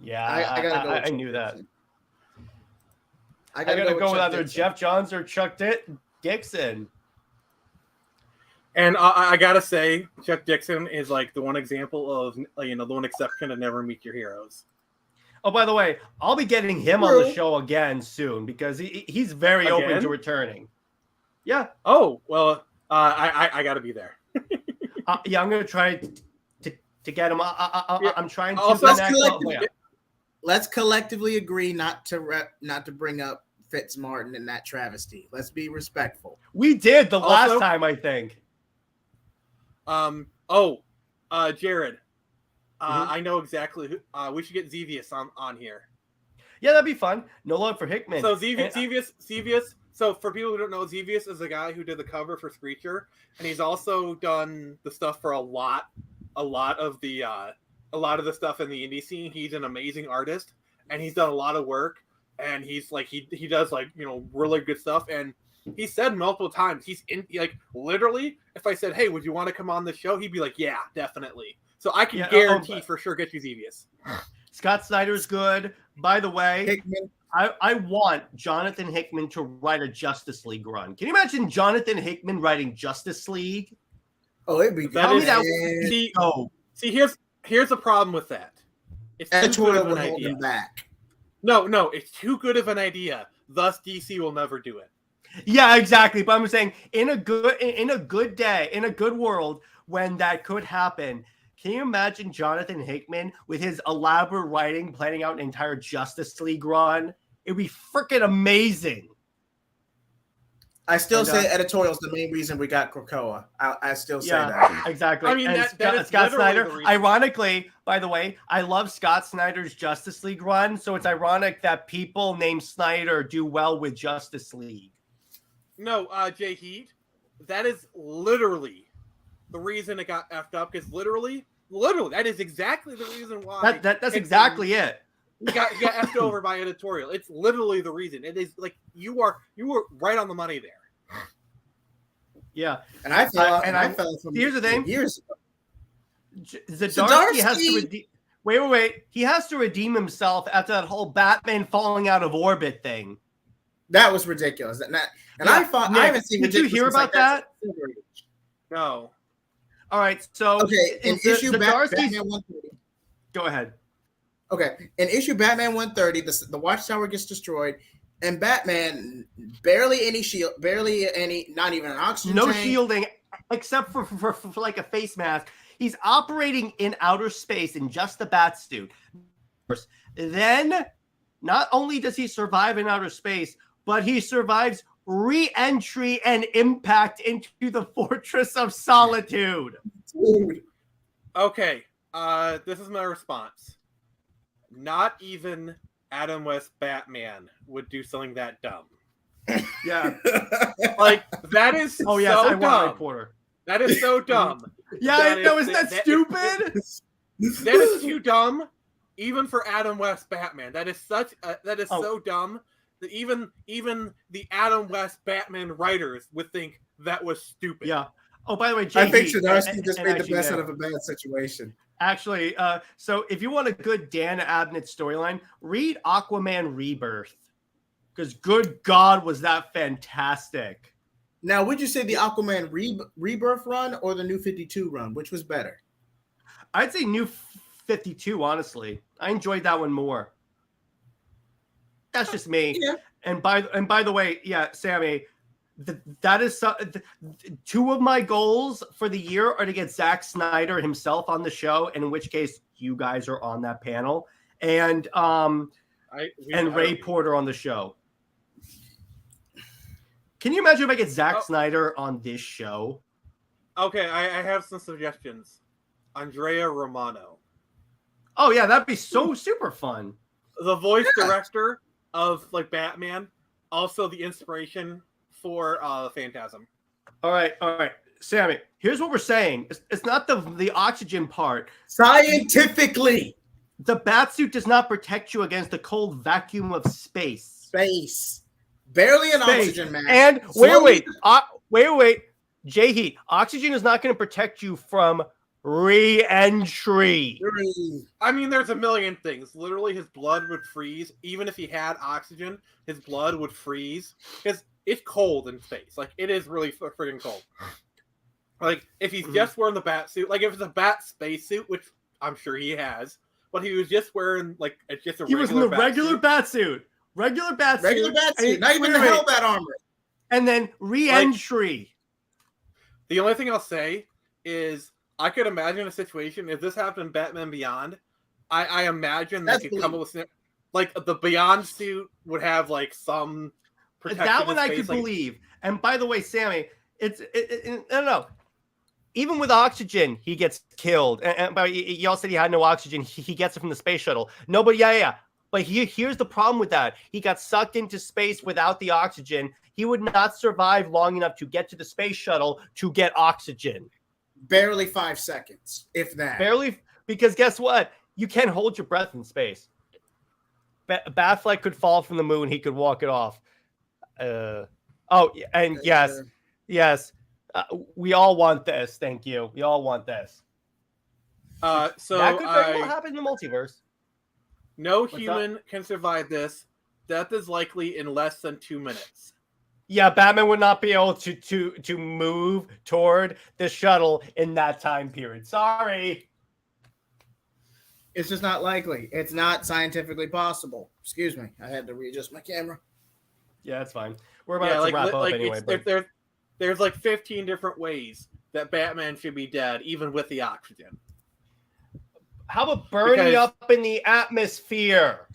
Speaker 2: Yeah, I knew that. I gotta go with either Jeff Johns or Chuck Dixon.
Speaker 4: And I gotta say, Chuck Dixon is like the one example of the one exception to never meet your heroes.
Speaker 2: Oh, by the way, I'll be getting him on the show again soon because he's very open to returning. Yeah.
Speaker 4: Oh well, I gotta be there.
Speaker 2: Yeah, I'm gonna try to get him. I'm trying to.
Speaker 8: Let's collectively agree not to bring up Fitzmartin and that travesty. Let's be respectful.
Speaker 2: We did the last time, I think.
Speaker 4: Jared. I know exactly who. We should get Xevious on here.
Speaker 2: Yeah, that'd be fun. No love for Hickman.
Speaker 4: So Xevious. So for people who don't know, Xevious is the guy who did the cover for Screecher, and he's also done the stuff for a lot of the stuff in the indie scene. He's an amazing artist, and he's done a lot of work. And he's like he does like really good stuff. And he said multiple times he's in literally. If I said, "Hey, would you want to come on the show?" He'd be like, "Yeah, definitely." So I can guarantee for sure get you Xevious.
Speaker 2: Scott Snyder's good. By the way,
Speaker 8: Hickman.
Speaker 2: I want Jonathan Hickman to write a Justice League run. Can you imagine Jonathan Hickman writing Justice League?
Speaker 8: Oh, it'd be
Speaker 4: good. See, here's the problem with that. It's too good of an idea.
Speaker 8: Back.
Speaker 4: No, it's too good of an idea. Thus, DC will never do it.
Speaker 2: Yeah, exactly. But I'm saying in a good day, in a good world, when that could happen, can you imagine Jonathan Hickman with his elaborate writing planning out an entire Justice League run? It'd be freaking amazing.
Speaker 8: I still say editorial's the main reason we got Krakoa. I still say that.
Speaker 2: Exactly.
Speaker 4: I mean,
Speaker 2: and
Speaker 4: that is
Speaker 2: Scott
Speaker 4: literally
Speaker 2: Snyder,
Speaker 4: the reason.
Speaker 2: ironically, by the way, I love Scott Snyder's Justice League run, so it's ironic that people named Snyder do well with Justice League.
Speaker 4: No, JJheat, that is literally the reason it got effed up, because literally, that is exactly the reason why.
Speaker 2: That's exactly it.
Speaker 4: You got effed over by editorial. It's literally the reason. It is like you were right on the money there.
Speaker 2: Yeah,
Speaker 8: and I fell from
Speaker 2: here's the thing.
Speaker 8: Years ago.
Speaker 2: Zdarsky has to redeem. Wait. He has to redeem himself after that whole Batman falling out of orbit thing.
Speaker 8: That was ridiculous. I haven't seen.
Speaker 2: Did you hear about that?
Speaker 4: No.
Speaker 2: All right. So
Speaker 8: okay, in issue Batman 130.
Speaker 2: Go ahead.
Speaker 8: Okay, in issue Batman 130, the Watchtower gets destroyed, and Batman barely any shield, not even an oxygen
Speaker 2: tank. Shielding, except for like a face mask. He's operating in outer space in just the bat suit. Then, not only does he survive in outer space, but he survives re-entry and impact into the Fortress of Solitude.
Speaker 8: Dude.
Speaker 4: Okay, this is my response. Not even Adam West Batman would do something that dumb.
Speaker 2: Yeah.
Speaker 4: Like, that is so dumb.
Speaker 2: Reporter.
Speaker 4: That is so dumb.
Speaker 2: Yeah, isn't that stupid?
Speaker 4: That is too dumb, even for Adam West Batman. That is so dumb that even the Adam West Batman writers would think that was stupid.
Speaker 2: Yeah. Oh, by the way,
Speaker 8: I think Zdarsky just made the best out of a bad situation.
Speaker 2: Actually, so if you want a good Dan Abnett storyline, read Aquaman Rebirth. Because good God, was that fantastic.
Speaker 8: Now, would you say the Aquaman Rebirth run or the New 52 run? Which was better?
Speaker 2: I'd say New 52, honestly. I enjoyed that one more. That's just me.
Speaker 8: Yeah.
Speaker 2: And by the way, yeah, Sammy, that is two of my goals for the year are to get Zack Snyder himself on the show, and in which case you guys are on that panel, and Ray Porter on the show. Can you imagine if I get Zack Snyder on this show?
Speaker 4: Okay, I have some suggestions. Andrea Romano.
Speaker 2: Oh yeah, that'd be so super fun.
Speaker 4: The voice director of like Batman, also the inspiration for Phantasm.
Speaker 2: All right, Sammy. Here's what we're saying. It's not the oxygen part.
Speaker 8: Scientifically,
Speaker 2: the batsuit does not protect you against the cold vacuum of space.
Speaker 8: Barely an oxygen mask.
Speaker 2: And wait. JJheat. Oxygen is not going to protect you from re-entry.
Speaker 4: I mean, there's a million things. Literally, his blood would freeze. Even if he had oxygen, his blood would freeze. Because it's cold in space. Like, it is really freaking cold. Like, if he's just wearing the bat suit, like if it's a bat spacesuit, which I'm sure he has, but he was just wearing like just a
Speaker 2: he was in the regular bat suit. Regular bat suit.
Speaker 8: Not even the Hellbat armor.
Speaker 2: And then re-entry.
Speaker 4: The only thing I'll say is I could imagine a situation if this happened in Batman Beyond. I imagine they could come up with like the Beyond suit would have like some protection.
Speaker 2: That one I could believe. And by the way, Sammy, no. Even with oxygen, he gets killed. And y'all said he had no oxygen. He gets it from the space shuttle. No, but yeah. But here's the problem with that. He got sucked into space without the oxygen. He would not survive long enough to get to the space shuttle to get oxygen.
Speaker 8: Barely 5 seconds, if that.
Speaker 2: Barely, because guess what? You can't hold your breath in space. Batfleck could fall from the moon. He could walk it off. Yes. We all want this. Thank you. We all want this.
Speaker 4: So
Speaker 2: that could very well happen in the multiverse.
Speaker 4: No human can survive this. Death is likely in less than 2 minutes.
Speaker 2: Yeah, Batman would not be able to move toward the shuttle in that time period. Sorry.
Speaker 8: It's just not likely. It's not scientifically possible. Excuse me. I had to readjust my camera.
Speaker 2: Yeah, that's fine. We're about to wrap up anyway. But...
Speaker 4: There's like 15 different ways that Batman should be dead, even with the oxygen.
Speaker 2: How about burning up in the atmosphere?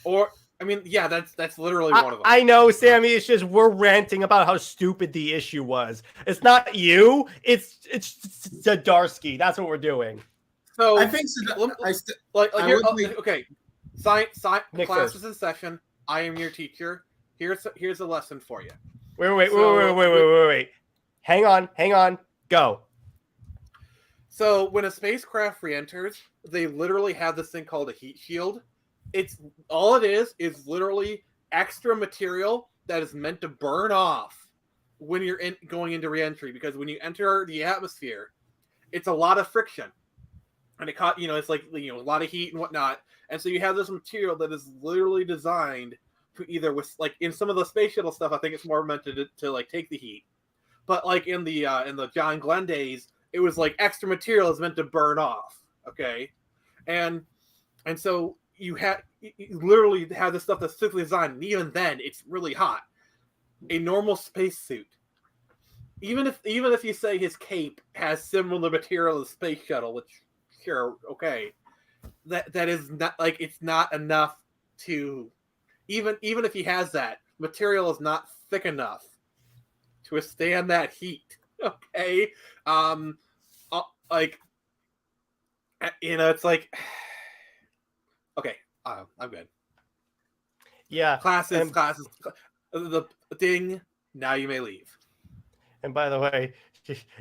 Speaker 4: Or I memean, yeah, that's literally one of them.
Speaker 2: I know, Sammy. It's just we're ranting about how stupid the issue was. It's not you. It's Zdarsky. That's what we're doing.
Speaker 8: So I think
Speaker 4: okay. Science
Speaker 2: Nick
Speaker 4: class
Speaker 2: first.
Speaker 4: is in session. I am your teacher. Here's a lesson for you.
Speaker 2: Wait. Hang on. Go.
Speaker 4: So when a spacecraft re-enters, they literally have this thing called a heat shield. It's all it is literally extra material that is meant to burn off when you're going into re-entry, because when you enter the atmosphere, it's a lot of friction, and it's like a lot of heat and whatnot, and so you have this material that is literally designed to either with like in some of the space shuttle stuff, I think it's more meant to like take the heat, but like in the John Glenn days, it was like extra material is meant to burn off. Okay, and so you literally have this stuff that's strictly designed, and even then, it's really hot. A normal spacesuit, even if you say his cape has similar material as space shuttle, which sure, okay, that is not like it's not enough to even if he has that material is not thick enough to withstand that heat. Okay, like it's like. Okay, I'm good.
Speaker 2: Yeah.
Speaker 4: Classes. The ding. Now you may leave.
Speaker 2: And by the way,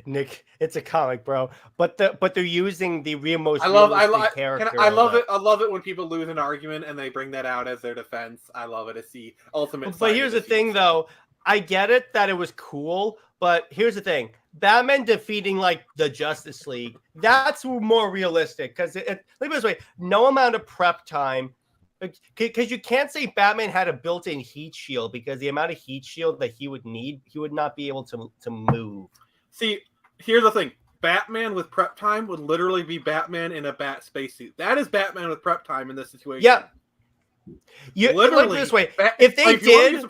Speaker 2: Nick, it's a comic, bro. But they're using the most
Speaker 4: realistic
Speaker 2: character.
Speaker 4: I love it. I love it when people lose an argument and they bring that out as their defense. I love it. It's the ultimate.
Speaker 2: But here's the thing, though. I get it that it was cool, but here's the thing: Batman defeating like the Justice League, that's more realistic. Because look at it this way: no amount of prep time, because you can't say Batman had a built-in heat shield, because the amount of heat shield that he would need, he would not be able to move.
Speaker 4: See, here's the thing: Batman with prep time would literally be Batman in a bat spacesuit. That is Batman with prep time in this situation.
Speaker 2: Yeah. You literally this way: if they did.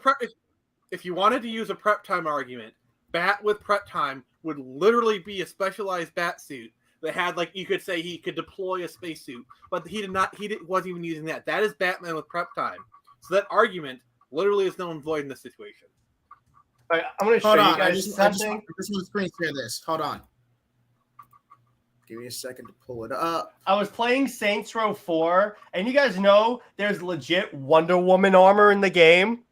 Speaker 4: If you wanted to use a prep time argument, Bat with prep time would literally be a specialized bat suit that had, like, you could say he could deploy a spacesuit, but he wasn't even using that. That is Batman with prep time. So that argument literally is null and void in this situation.
Speaker 2: All right, I'm going to show you guys something.
Speaker 8: I just want to screen share this. Hold on. Give me a second to pull it up.
Speaker 2: I was playing Saints Row 4, and you guys know there's legit Wonder Woman armor in the game.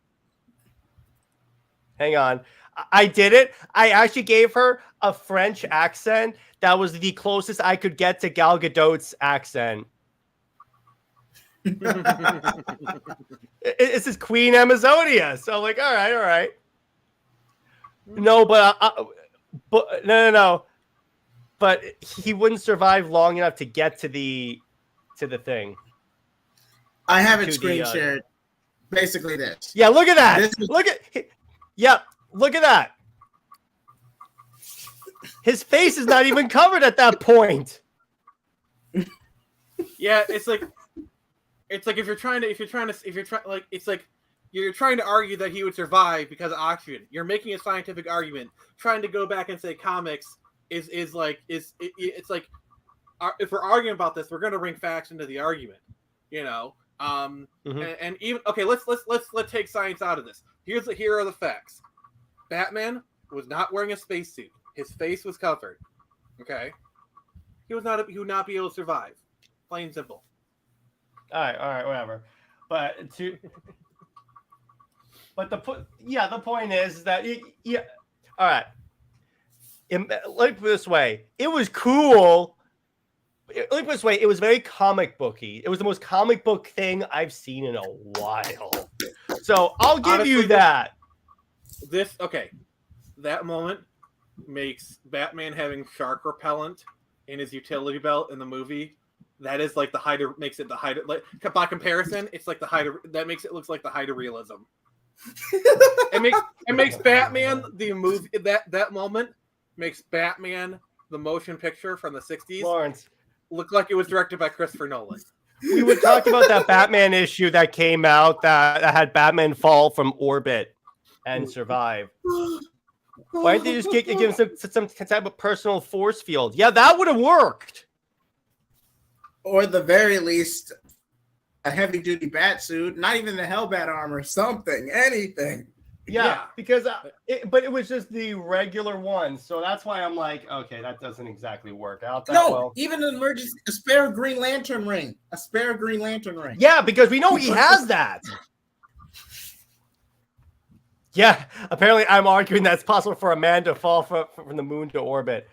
Speaker 2: Hang on. I did it. I actually gave her a French accent that was the closest I could get to Gal Gadot's accent. This is Queen Amazonia. So, like, all right. No, but no. But he wouldn't survive long enough to get to the thing.
Speaker 8: I have it screen shared. Basically, this.
Speaker 2: Yeah, look at that. Look at that. His face is not even covered at that point.
Speaker 4: Yeah, it's like if you're trying to argue that he would survive because of oxygen. You're making a scientific argument. Trying to go back and say comics it's like if we're arguing about this, we're going to bring facts into the argument, and even okay, let's take science out of this. Here are the facts. Batman was not wearing a spacesuit. His face was covered. Okay, he would not be able to survive. Plain and simple.
Speaker 2: All right, whatever. But the point is that all right. Like this way, it was cool. Like this way, it was very comic booky. It was the most comic book thing I've seen in a while. So I'll give you that.
Speaker 4: That moment makes Batman having shark repellent in his utility belt in the movie. That is like makes it the height of, like, by comparison, it's like the height of, that makes it looks like the height of realism. it makes Batman the movie that moment makes Batman the motion picture from the 60s
Speaker 2: Lawrence
Speaker 4: look like it was directed by Christopher Nolan.
Speaker 2: We would talk about that Batman issue that came out that had Batman fall from orbit and survive. Why didn't they just give him some type of personal force field? Yeah, that would have worked.
Speaker 8: Or at the very least, heavy duty bat suit, not even the Hellbat armor, something, anything.
Speaker 2: Yeah, because but it was just the regular one, so that's why I'm like, okay, that doesn't exactly work out that well.
Speaker 8: Even an emergency, a spare Green Lantern ring,
Speaker 2: Yeah, because we know he has that. Yeah, apparently I'm arguing that it's possible for a man to fall from the moon to orbit.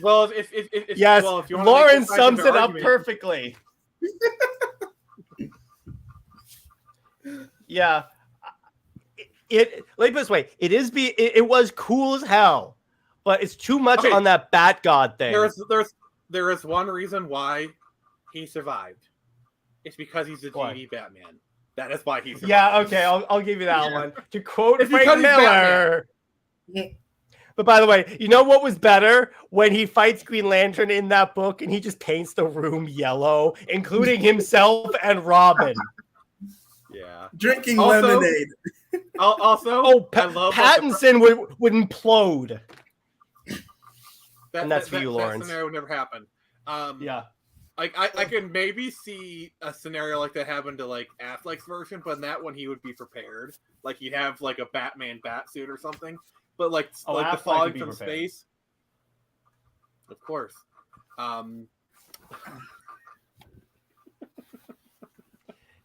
Speaker 4: Well, if
Speaker 2: yes,
Speaker 4: well, if you
Speaker 2: Lauren sums it up perfectly. Yeah. Let me put it this way: it was cool as hell, but it's too much on that Bat God thing.
Speaker 4: There is one reason why he survived. It's because he's a GD Batman. That is why he survived.
Speaker 2: Yeah, okay, I'll give you that one. To quote Frank Miller. But by the way, you know what was better? When he fights Green Lantern in that book and he just paints the room yellow, including himself and Robin.
Speaker 4: Yeah.
Speaker 8: Drinking lemonade.
Speaker 4: Also,
Speaker 2: Pattinson would implode. And that's for you, Lawrence.
Speaker 4: That scenario would never happen.
Speaker 2: Yeah.
Speaker 4: Like I can maybe see a scenario like that happen to like Affleck's version, but in that one he would be prepared. Like he'd have like a Batman bat suit or something. But like the falling from space. Of course.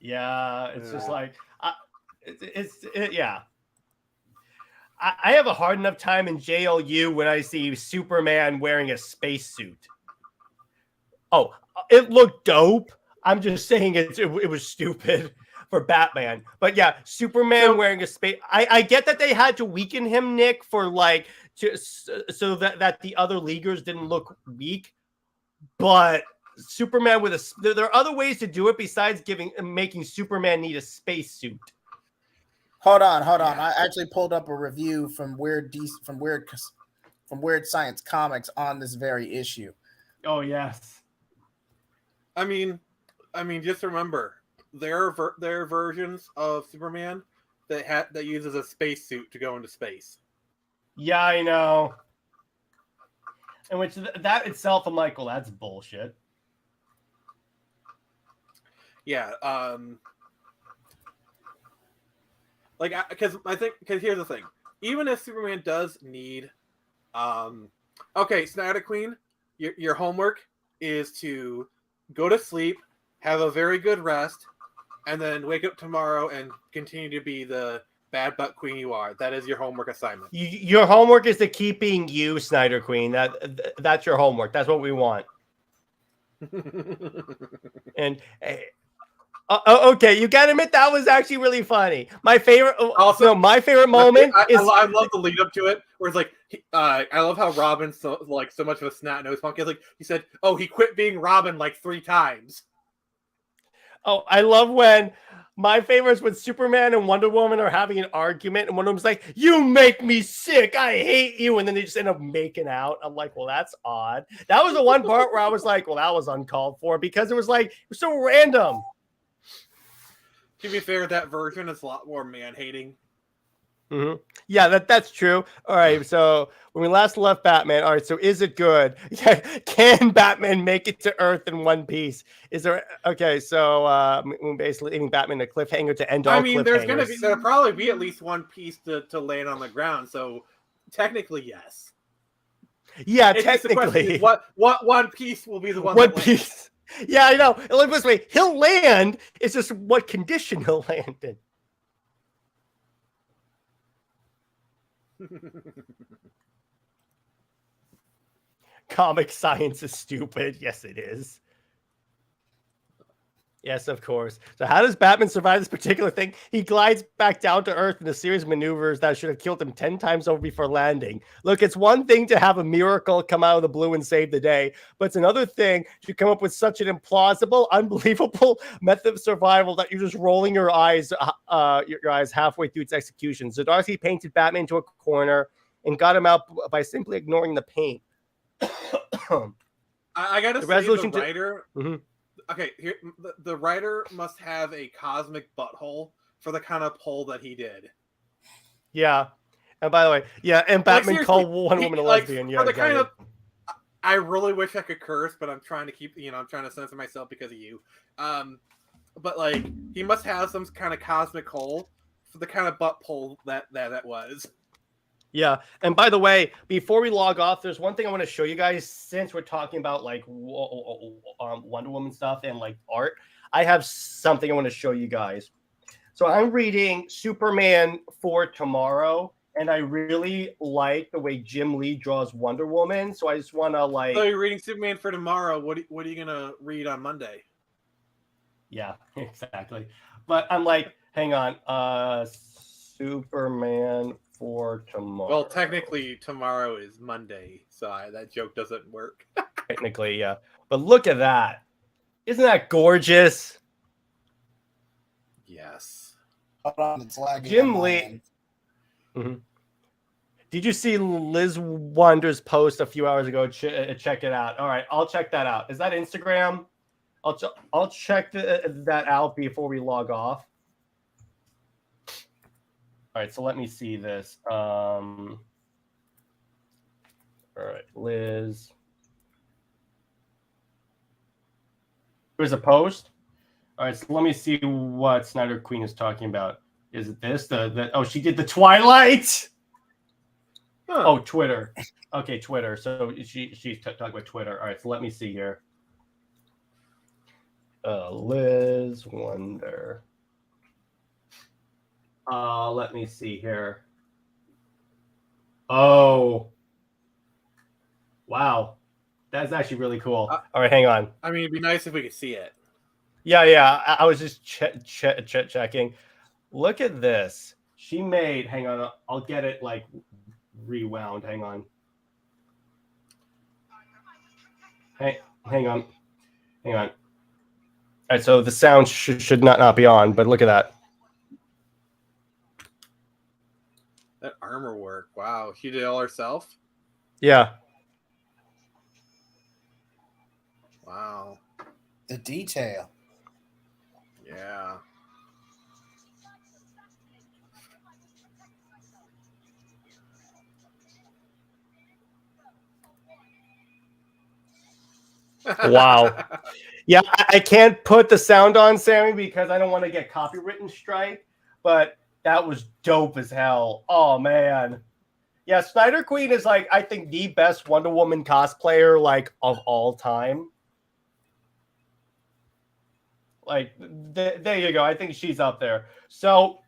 Speaker 2: Yeah, it's just like yeah. I have a hard enough time in JLU when I see Superman wearing a spacesuit. Oh, it looked dope. I'm just saying it was stupid for Batman. But yeah, Superman wearing a space. I get that they had to weaken him, Nick, for like so that the other leaguers didn't look weak. But Superman with there are other ways to do it besides making Superman need a spacesuit.
Speaker 8: Hold on. I actually pulled up a review from Weird Science Comics on this very issue.
Speaker 2: Oh yes.
Speaker 4: I mean, just remember there are versions of Superman that uses a spacesuit to go into space.
Speaker 2: Yeah, I know. And which that itself, I'm like, well, that's bullshit.
Speaker 4: Yeah. Because here's the thing. Even if Superman does need, Snyder Queen, your homework is to go to sleep, have a very good rest, and then wake up tomorrow and continue to be the bad butt queen you are. That is your homework assignment.
Speaker 2: Your homework is to keep being you, Snyder Queen. That's your homework. That's what we want. And okay, you gotta admit that was actually really funny. My favorite, my favorite moment is
Speaker 4: I love the lead up to it, where it's like, I love how Robin's so much of a snot nosed punk. It's like he said, "Oh, he quit being Robin like 3 times."
Speaker 2: Oh, I love when my favorites when Superman and Wonder Woman are having an argument, and Wonder Woman's like, "You make me sick. I hate you," and then they just end up making out. I'm like, well, that's odd. That was the one part where I was like, well, that was uncalled for because it was so random.
Speaker 4: To be fair, that version is a lot more man-hating.
Speaker 2: Mm-hmm. Yeah, that's true. All right, so when we last left Batman, all right, so is it good? Can Batman make it to Earth in one piece? Is there so basically leaving Batman a cliffhanger to end all cliffhangers.
Speaker 4: There'll probably be at least one piece to land on the ground, so technically yes.
Speaker 2: Yeah, technically.
Speaker 4: What one piece will be the one?
Speaker 2: One piece. Yeah, I know. Look this way, he'll land. It's just what condition he'll land in. Comic science is stupid. Yes, it is. Yes, of course. So how does Batman survive this particular thing? He glides back down to Earth in a series of maneuvers that should have killed him 10 times over before landing. Look, it's one thing to have a miracle come out of the blue and save the day, but it's another thing to come up with such an implausible, unbelievable method of survival that you're just rolling your eyes halfway through its execution. So Darcy painted Batman into a corner and got him out by simply ignoring the paint.
Speaker 4: I gotta say, the writer... Okay, here the writer must have a cosmic butthole for the kind of pull that he did.
Speaker 2: Yeah, and by the way, yeah, and Batman called one woman a lesbian. Yeah,
Speaker 4: for the kind of. I really wish I could curse, but I'm trying to keep. I'm trying to censor myself because of you. but like he must have some kind of cosmic hole for the kind of butt pull that was.
Speaker 2: Yeah, and by the way, before we log off, there's one thing I want to show you guys. Since we're talking about like Wonder Woman stuff and like art, I have something I want to show you guys. So I'm reading Superman for Tomorrow, and I really like the way Jim Lee draws Wonder Woman. So I just want to like.
Speaker 4: So you're reading Superman for Tomorrow. What are you gonna read on Monday?
Speaker 2: Yeah, exactly. But I'm like, hang on, Superman for Tomorrow.
Speaker 4: Well, technically, tomorrow is Monday, so that joke doesn't work.
Speaker 2: Technically, yeah. But look at that. Isn't that gorgeous?
Speaker 4: Yes.
Speaker 8: Hold on, it's lagging.
Speaker 2: Jim Lee. Mm-hmm. Did you see Liz Wonder's post a few hours ago? Check it out. All right, I'll check that out. Is that Instagram? I'll check that out before we log off. All right, so let me see this. All right, Liz. Here's a post. All right, so let me see what Snyder Queen is talking about. Is it this? Oh, she did the Twilight. Huh. Oh, Twitter. Okay, Twitter. So she's talking about Twitter. All right, so let me see here. Liz Wonder. Let me see here. Oh, wow, that's actually really cool. All right, hang on.
Speaker 4: I mean, it'd be nice if we could see it.
Speaker 2: Yeah. I was just checking. Look at this. She made. Hang on. I'll get it like rewound. Hang on. Hang on. All right. So the sound should not be on, but look at that.
Speaker 4: That armor work. Wow. She did it all herself?
Speaker 2: Yeah.
Speaker 4: Wow.
Speaker 8: The detail.
Speaker 4: Yeah.
Speaker 2: Wow. Yeah, I can't put the sound on, Sammy, because I don't want to get copywritten strike, but that was dope as hell. Oh, man. Yeah, Snyder Queen is like, I think, the best Wonder Woman cosplayer like of all time. Like, there you go. I think she's up there. So,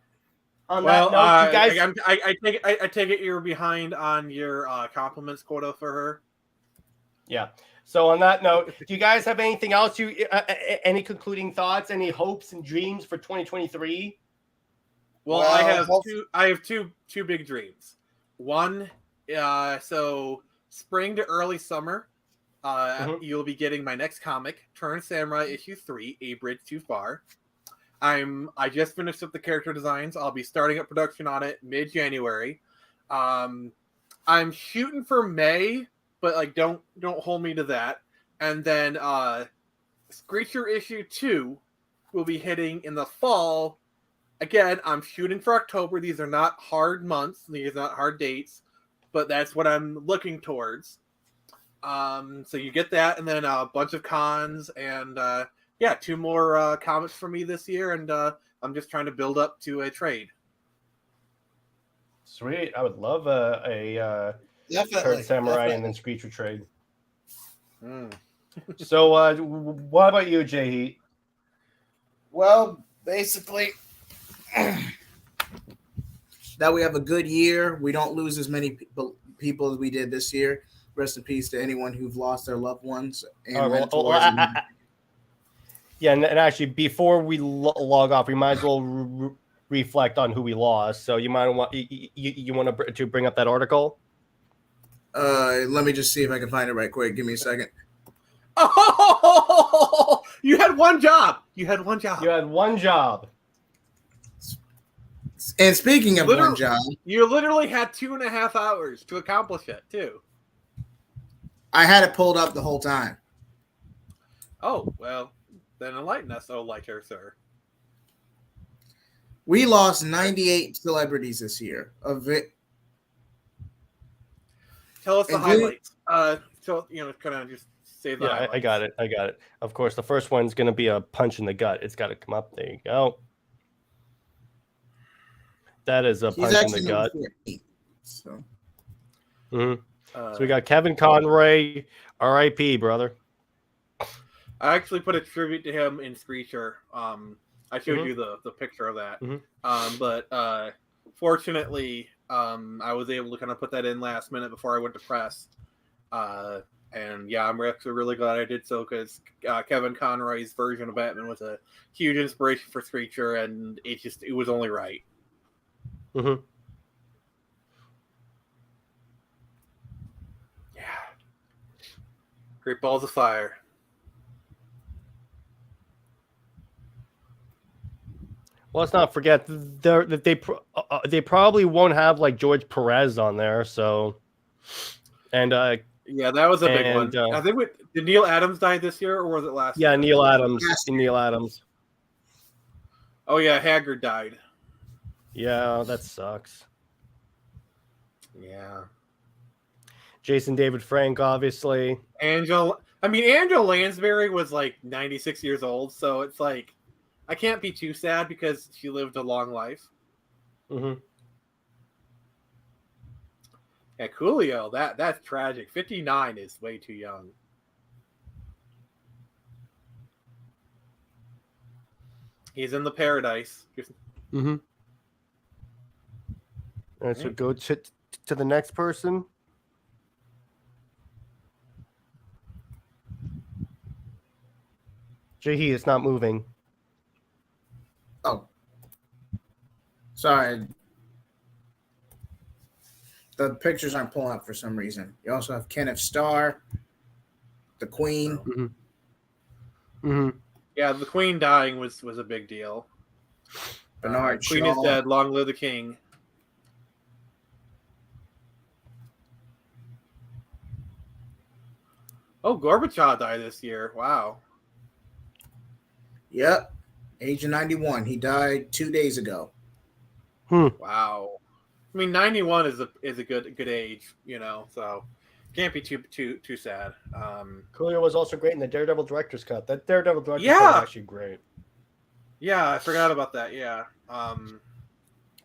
Speaker 2: on that note, you guys...
Speaker 4: I take it you're behind on your compliments quota for her.
Speaker 2: Yeah. So on that note, do you guys have anything else? Any concluding thoughts? Any hopes and dreams for 2023?
Speaker 4: Well, I have two big dreams. One, so spring to early summer, you'll be getting my next comic, Turn Samurai issue 3, A Bridge Too Far. I just finished up the character designs. I'll be starting up production on it mid-January. I'm shooting for May, but like don't hold me to that. And then Screecher issue 2 will be hitting in the fall. Again, I'm shooting for October. These are not hard months. These are not hard dates, but that's what I'm looking towards. So you get that, and then a bunch of cons, and 2 more comics for me this year, and I'm just trying to build up to a trade.
Speaker 2: Sweet. I would love a Turn Samurai and then Screecher trade. So what about you, JJheat?
Speaker 8: Well, basically, that we have a good year. We don't lose as many people as we did this year. Rest in peace to anyone who've lost their loved ones. And
Speaker 2: yeah, and actually, before we log off, we might as well reflect on who we lost. So you might want you want to bring up that article.
Speaker 8: Let me just see if I can find it right quick. Give me a second.
Speaker 4: Oh, you had one job.
Speaker 8: And speaking of one job,
Speaker 4: you literally had 2.5 hours to accomplish it too.
Speaker 8: I had it pulled up the whole time.
Speaker 4: Oh, well, then enlighten us, oh lighter, sir.
Speaker 8: We lost 98 celebrities this year. Of it.
Speaker 4: Tell us the highlights. So kind of just Save the
Speaker 2: Yeah, I
Speaker 4: highlights.
Speaker 2: got it. I got it. Of course, the first one's going to be a punch in the gut. It's got to come up. There you go. That is a
Speaker 8: He's
Speaker 2: punch in
Speaker 8: actually
Speaker 2: the
Speaker 8: number
Speaker 2: gut.
Speaker 8: 14. So
Speaker 2: So we got Kevin Conroy, R.I.P. brother.
Speaker 4: I actually put a tribute to him in Screecher. I showed you the picture of that. But fortunately, I was able to kind of put that in last minute before I went to press. And yeah, I'm actually really glad I did so because Kevin Conroy's version of Batman was a huge inspiration for Screecher, and it was only right. Yeah. Great balls of fire.
Speaker 2: Well, let's not forget that they probably won't have like George Perez on there. So, and
Speaker 4: yeah, that was a big one. I think did Neil Adams die this year, or was it last year?
Speaker 2: Yeah, Neil Adams. Neil Adams.
Speaker 4: Oh yeah, Haggard died.
Speaker 2: Yeah, that sucks.
Speaker 4: Yeah.
Speaker 2: Jason David Frank, obviously.
Speaker 4: Angela Lansbury was like 96 years old, so it's like I can't be too sad because she lived a long life. Yeah, Coolio, that's tragic. 59 is way too young. He's in the paradise.
Speaker 2: All right, so go to the next person. JJheat, it's not moving.
Speaker 8: Oh. Sorry. The pictures aren't pulling up for some reason. You also have Kenneth Starr, the Queen.
Speaker 4: Yeah, the Queen dying was a big deal.
Speaker 8: Bernard
Speaker 4: Queen
Speaker 8: Shaw.
Speaker 4: is dead. Long live the King. Oh, Gorbachev died this year. Wow.
Speaker 8: Yep. Age of 91. He died 2 days ago.
Speaker 4: Wow. I mean, 91 is a good age, so can't be too sad.
Speaker 2: Coolio was also great in the Daredevil director's cut. That Daredevil director's cut was actually great.
Speaker 4: Yeah, I forgot about that. Yeah.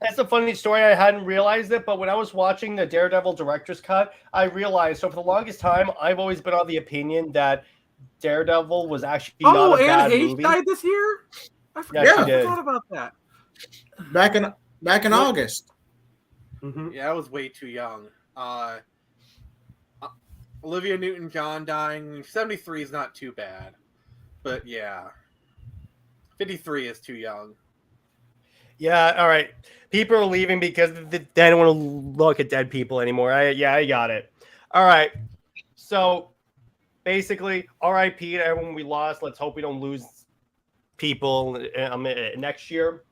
Speaker 2: That's a funny story. I hadn't realized it, but when I was watching the Daredevil director's cut, I realized. So for the longest time, I've always been of the opinion that Daredevil was actually not a bad movie.
Speaker 4: Died this year. I forgot about that.
Speaker 8: Back in August.
Speaker 4: Yeah, I was way too young. Olivia Newton-John dying. 73 is not too bad, but yeah, 53 is too young.
Speaker 2: Yeah, all right. People are leaving because they don't want to look at dead people anymore. I got it. All right. So basically, RIP to everyone we lost. Let's hope we don't lose people next year.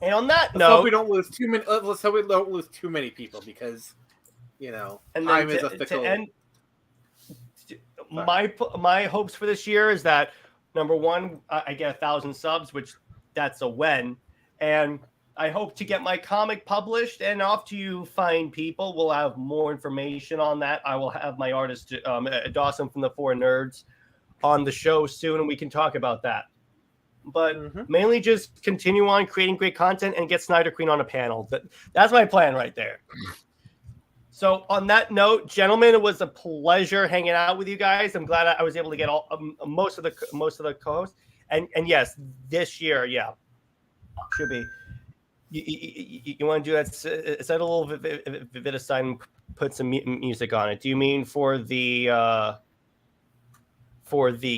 Speaker 2: And on that note,
Speaker 4: let's hope we don't lose too many. Let's hope we don't lose too many people because,
Speaker 2: and
Speaker 4: time is a fickle.
Speaker 2: My hopes for this year is that number one, I get 1,000 subs, which that's a win. And I hope to get my comic published and off to you fine people. We'll have more information on that. I will have my artist, Dawson from the Four Nerds, on the show soon, and we can talk about that. But mainly just continue on creating great content and get Snyder Queen on a panel. That's my plan right there. So on that note, gentlemen, it was a pleasure hanging out with you guys. I'm glad I was able to get all most of the co-hosts. And yes, this year, yeah. Should be. You want to do that? Set a little bit aside and put some music on it. Do you mean for the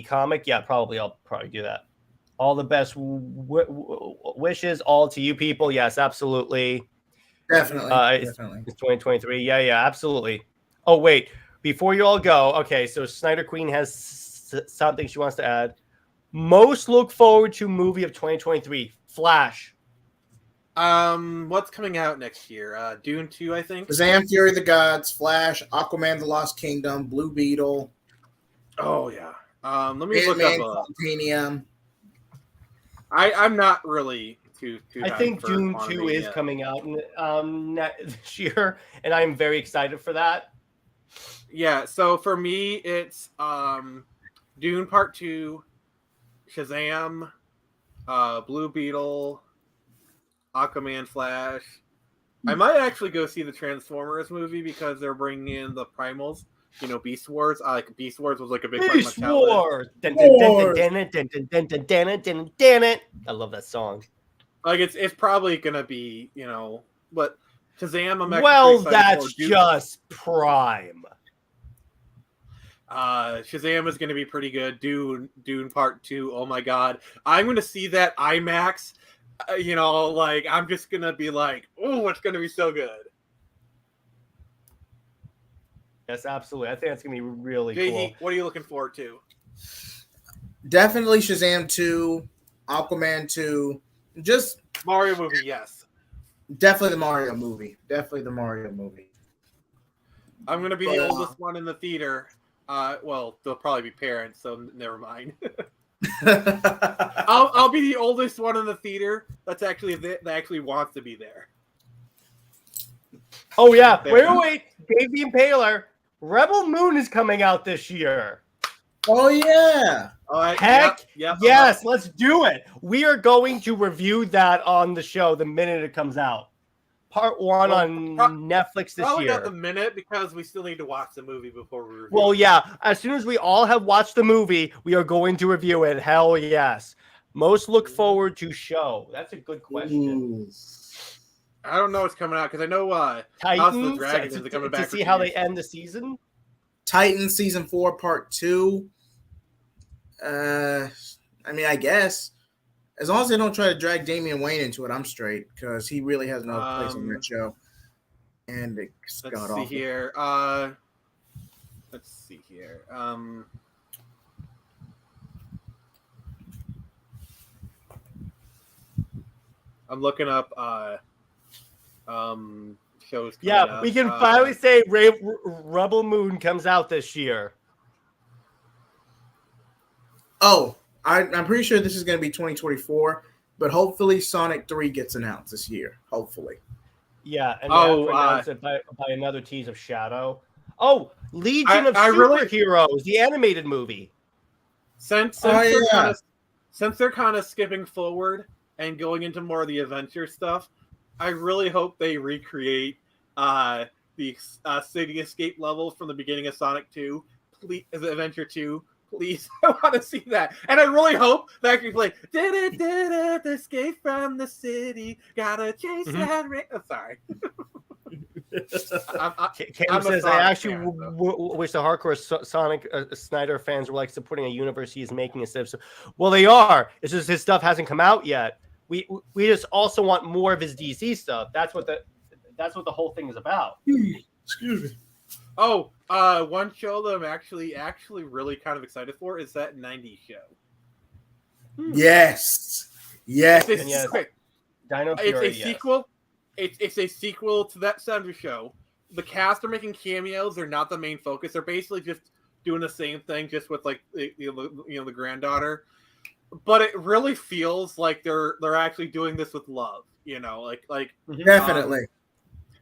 Speaker 2: comic? Yeah, probably. I'll probably do that. All the best wishes, all to you people. Yes, absolutely.
Speaker 8: Definitely.
Speaker 2: It's 2023. Yeah, absolutely. Oh wait, before you all go, okay. So Snyder Queen has something she wants to add. Most look forward to movie of 2023. Flash.
Speaker 4: What's coming out next year? Dune 2, I think.
Speaker 8: Shazam! Fury of the Gods, Flash, Aquaman: The Lost Kingdom, Blue Beetle.
Speaker 4: Oh yeah. Let me look up.
Speaker 8: Quantumania.
Speaker 4: I'm not really too.
Speaker 2: I think Dune 2 is coming out this year, and I'm very excited for that.
Speaker 4: Yeah. So for me, it's Dune Part 2, Shazam, Blue Beetle, Aquaman, Flash. I might actually go see the Transformers movie because they're bringing in the Primals. You know, Beast Wars. Like Beast Wars was like a big part of my
Speaker 2: Beast
Speaker 4: childhood.
Speaker 2: Wars. Dun, dun, dun, dun, dun, dun, dun, dun, dun, dun, dun, dun, dun. I love that song.
Speaker 4: Like it's probably gonna be, you know, but Shazam. I'm actually
Speaker 2: Well,
Speaker 4: excited
Speaker 2: that's
Speaker 4: for.
Speaker 2: just prime.
Speaker 4: Shazam is gonna be pretty good. Dune Part 2. Oh my god, I'm gonna see that IMAX. You know, like I'm just gonna be like, oh, it's gonna be so good.
Speaker 2: Yes, absolutely. I think that's gonna be really
Speaker 4: JJheat,
Speaker 2: cool.
Speaker 4: what are you looking forward to?
Speaker 8: Definitely Shazam 2, Aquaman 2, just
Speaker 4: Mario movie, yes.
Speaker 8: definitely the Mario movie.
Speaker 4: I'm gonna be the oldest one in the theater. Well, they'll probably be parents, so never mind. I'll be the oldest one in the theater that actually wants to be there.
Speaker 2: Oh yeah, wait. Dave the Impaler. Rebel Moon is coming out this year.
Speaker 8: Oh yeah.
Speaker 2: Heck
Speaker 4: yep,
Speaker 2: yes, let's do it. We are going to review that on the show the minute it comes out. Part 1 on Netflix this
Speaker 4: probably
Speaker 2: year.
Speaker 4: not the minute because we still need to watch the movie before we review.
Speaker 2: Well, yeah. As soon as we all have watched the movie, we are going to review it. Hell yes. Most look forward to show. That's a good question.
Speaker 4: I don't know what's coming out because I know
Speaker 2: Titans,
Speaker 4: House of the Dragon is coming back
Speaker 2: to see how they end the season.
Speaker 8: Titans season 4 part 2. I mean, I guess as long as they don't try to drag Damian Wayne into it, I'm straight because he really has no place on that show. And it's
Speaker 4: let's
Speaker 8: got
Speaker 4: see
Speaker 8: awful.
Speaker 4: here. Let's see here. I'm looking up shows.
Speaker 2: Yeah,
Speaker 4: up.
Speaker 2: we can finally say Rebel Moon comes out this year.
Speaker 8: Oh, I'm pretty sure this is going to be 2024, but hopefully Sonic 3 gets announced this year. Hopefully.
Speaker 2: Yeah, and they have to announce it by another tease of Shadow. Oh, Legion of Superheroes, the animated movie.
Speaker 4: Since they're kind of skipping forward and going into more of the adventure stuff, I really hope they recreate the city escape levels from the beginning of Sonic 2, please, Adventure 2. Please, I want to see that, and I really hope that I can play. Did escape from the city? Gotta chase that ring. Oh, sorry.
Speaker 2: Cam says, I actually wish the hardcore Sonic Snyder fans were like supporting a universe he's making instead of. Well, they are. It's just his stuff hasn't come out yet. We just also want more of his DC stuff. That's what the whole thing is about.
Speaker 8: Excuse me.
Speaker 4: Oh, one show that I'm actually really kind of excited for is that 90s show.
Speaker 8: Yes.
Speaker 2: Dino
Speaker 4: It's
Speaker 2: Fury,
Speaker 4: a sequel. It's a sequel to that 70s show. The cast are making cameos. They're not the main focus. They're basically just doing the same thing, just with like the granddaughter. But it really feels like they're actually doing this with love. You know, like
Speaker 8: definitely.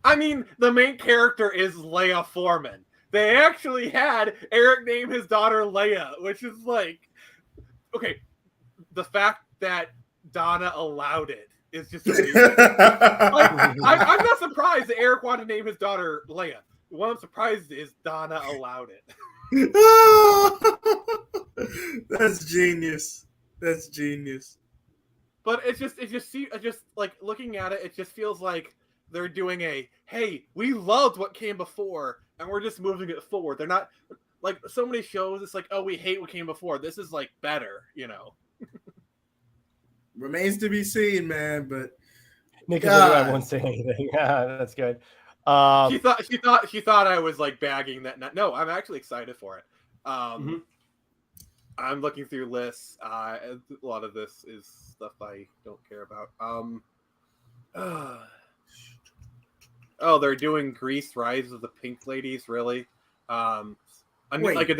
Speaker 4: I mean, the main character is Leia Foreman. They actually had Eric name his daughter Leia, which is like, okay, the fact that Donna allowed it is just amazing. I'm not surprised that Eric wanted to name his daughter Leia. What I'm surprised is Donna allowed it.
Speaker 8: That's genius. That's genius.
Speaker 4: But it just like looking at it, it just feels like they're doing hey, we loved what came before, and we're just moving it forward. They're not like so many shows. It's like, oh, we hate what came before. This is like better, you know.
Speaker 8: Remains to be seen, man. But
Speaker 2: Nick, I won't say anything. That's good.
Speaker 4: She thought I was like bagging that. No, I'm actually excited for it. I'm looking through lists. A lot of this is stuff I don't care about. They're doing Grease: Rise of the Pink Ladies. Really? They're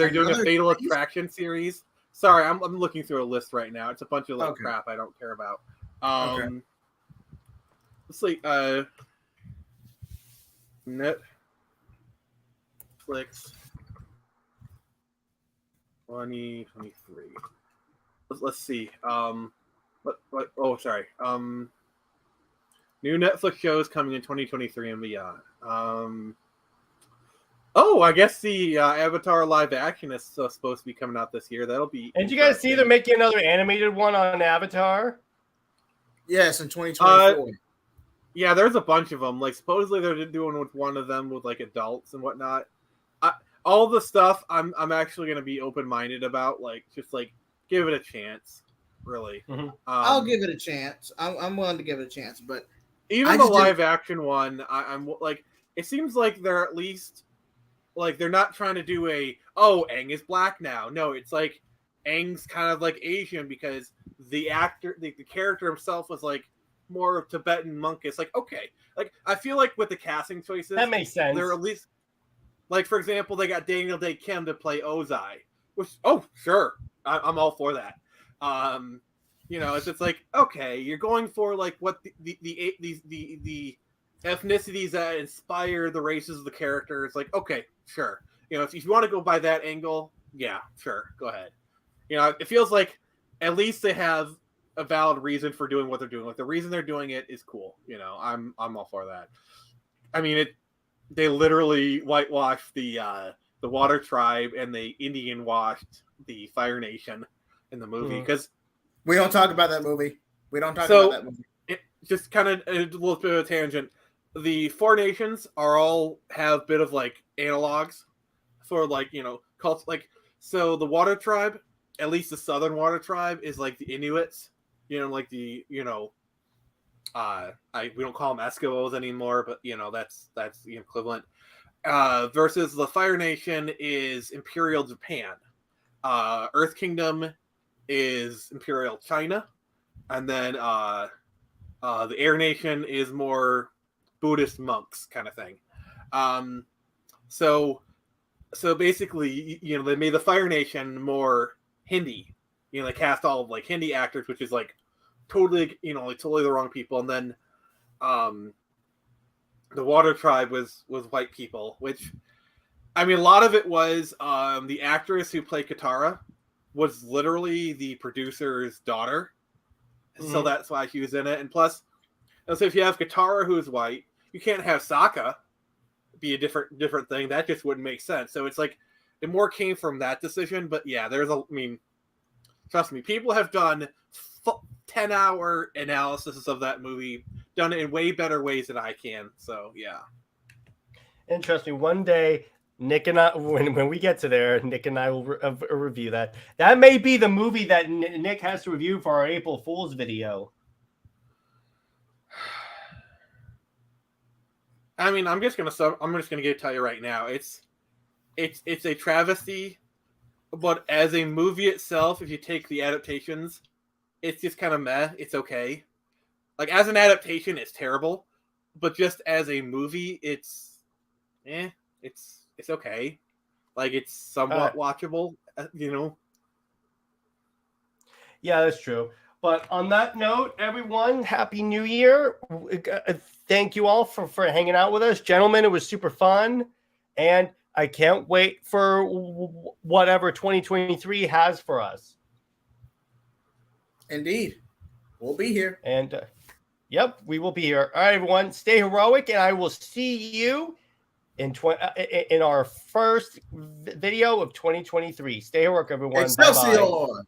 Speaker 4: doing a Fatal Attraction series. Sorry, I'm looking through a list right now. It's a bunch of crap I don't care about. Let's see. Netflix. 2023. Let's see. Oh, sorry. New Netflix shows coming in 2023 and beyond. I guess the Avatar live action is supposed to be coming out this year. That'll be.
Speaker 2: And did you guys see they're making another animated one on Avatar?
Speaker 8: Yes, in 2024.
Speaker 4: Yeah, there's a bunch of them. Like, supposedly they're doing with one of them with like adults and whatnot. All the stuff I'm actually going to be open-minded about. Like, just like give it a chance. Really,
Speaker 8: I'll give it a chance. I'm willing to give it a chance, but
Speaker 4: even the live action one, I'm like, it seems like they're at least like they're not trying to do Aang is black now. No, it's like Aang's kind of like Asian because the actor, the character himself was like more Tibetan monk. It's like, okay, like I feel like with the casting choices,
Speaker 2: that makes sense.
Speaker 4: They're at least like, for example, they got Daniel Day Kim to play Ozai, which sure, I'm all for that. It's just like, okay, you're going for like what the ethnicities that inspire the races of the character. It's like, okay, sure. If you want to go by that angle, yeah, sure, go ahead. It feels like at least they have a valid reason for doing what they're doing. Like the reason they're doing it is cool. I'm all for that. I mean, they literally whitewashed the Water Tribe and they Indian washed the Fire Nation in the movie because
Speaker 8: we don't talk about that movie. About that movie.
Speaker 4: It just kind of a little bit of a tangent. The Four Nations all have a bit of like analogs for like cults. Like so, the Water Tribe, at least the Southern Water Tribe, is like the Inuits. Like the we don't call them Eskimos anymore, but that's the equivalent. Versus the Fire Nation is Imperial Japan. Earth Kingdom is Imperial China, and then the Air Nation is more Buddhist monks kind of thing. So basically, they made the Fire Nation more Hindi. They cast all of like Hindi actors, which is like totally, totally the wrong people. And then the Water Tribe was white people, which I mean, a lot of it was the actress who played Katara was literally the producer's daughter. So that's why she was in it. And plus, so if you have Katara who's white, you can't have Sokka be a different thing. That just wouldn't make sense. So it's like it more came from that decision. But yeah, trust me, people have done 10-hour analysis of that movie, done it in way better ways than I can. So yeah.
Speaker 2: And trust me, one day Nick and I, when we get to there, Nick and I will review that. That may be the movie that Nick has to review for our April Fool's video.
Speaker 4: I mean, I'm just gonna tell you right now, it's a travesty, but as a movie itself, if you take the adaptations, it's just kind of meh. It's okay. Like as an adaptation, it's terrible, but just as a movie, it's okay. Like it's somewhat watchable,
Speaker 2: Yeah, that's true. But on that note, everyone, Happy New Year. Thank you all for hanging out with us. Gentlemen, it was super fun. And I can't wait for whatever 2023 has for us.
Speaker 8: Indeed. We'll be here.
Speaker 2: And yep, we will be here. All right, everyone, stay heroic, and I will see you in our first video of 2023. Stay heroic, everyone.
Speaker 8: Excelsior!
Speaker 2: Bye-bye.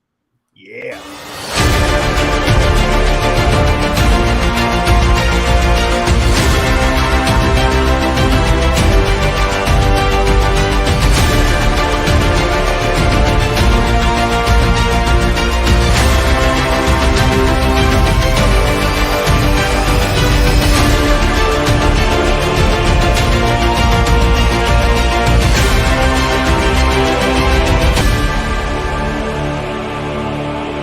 Speaker 2: Yeah.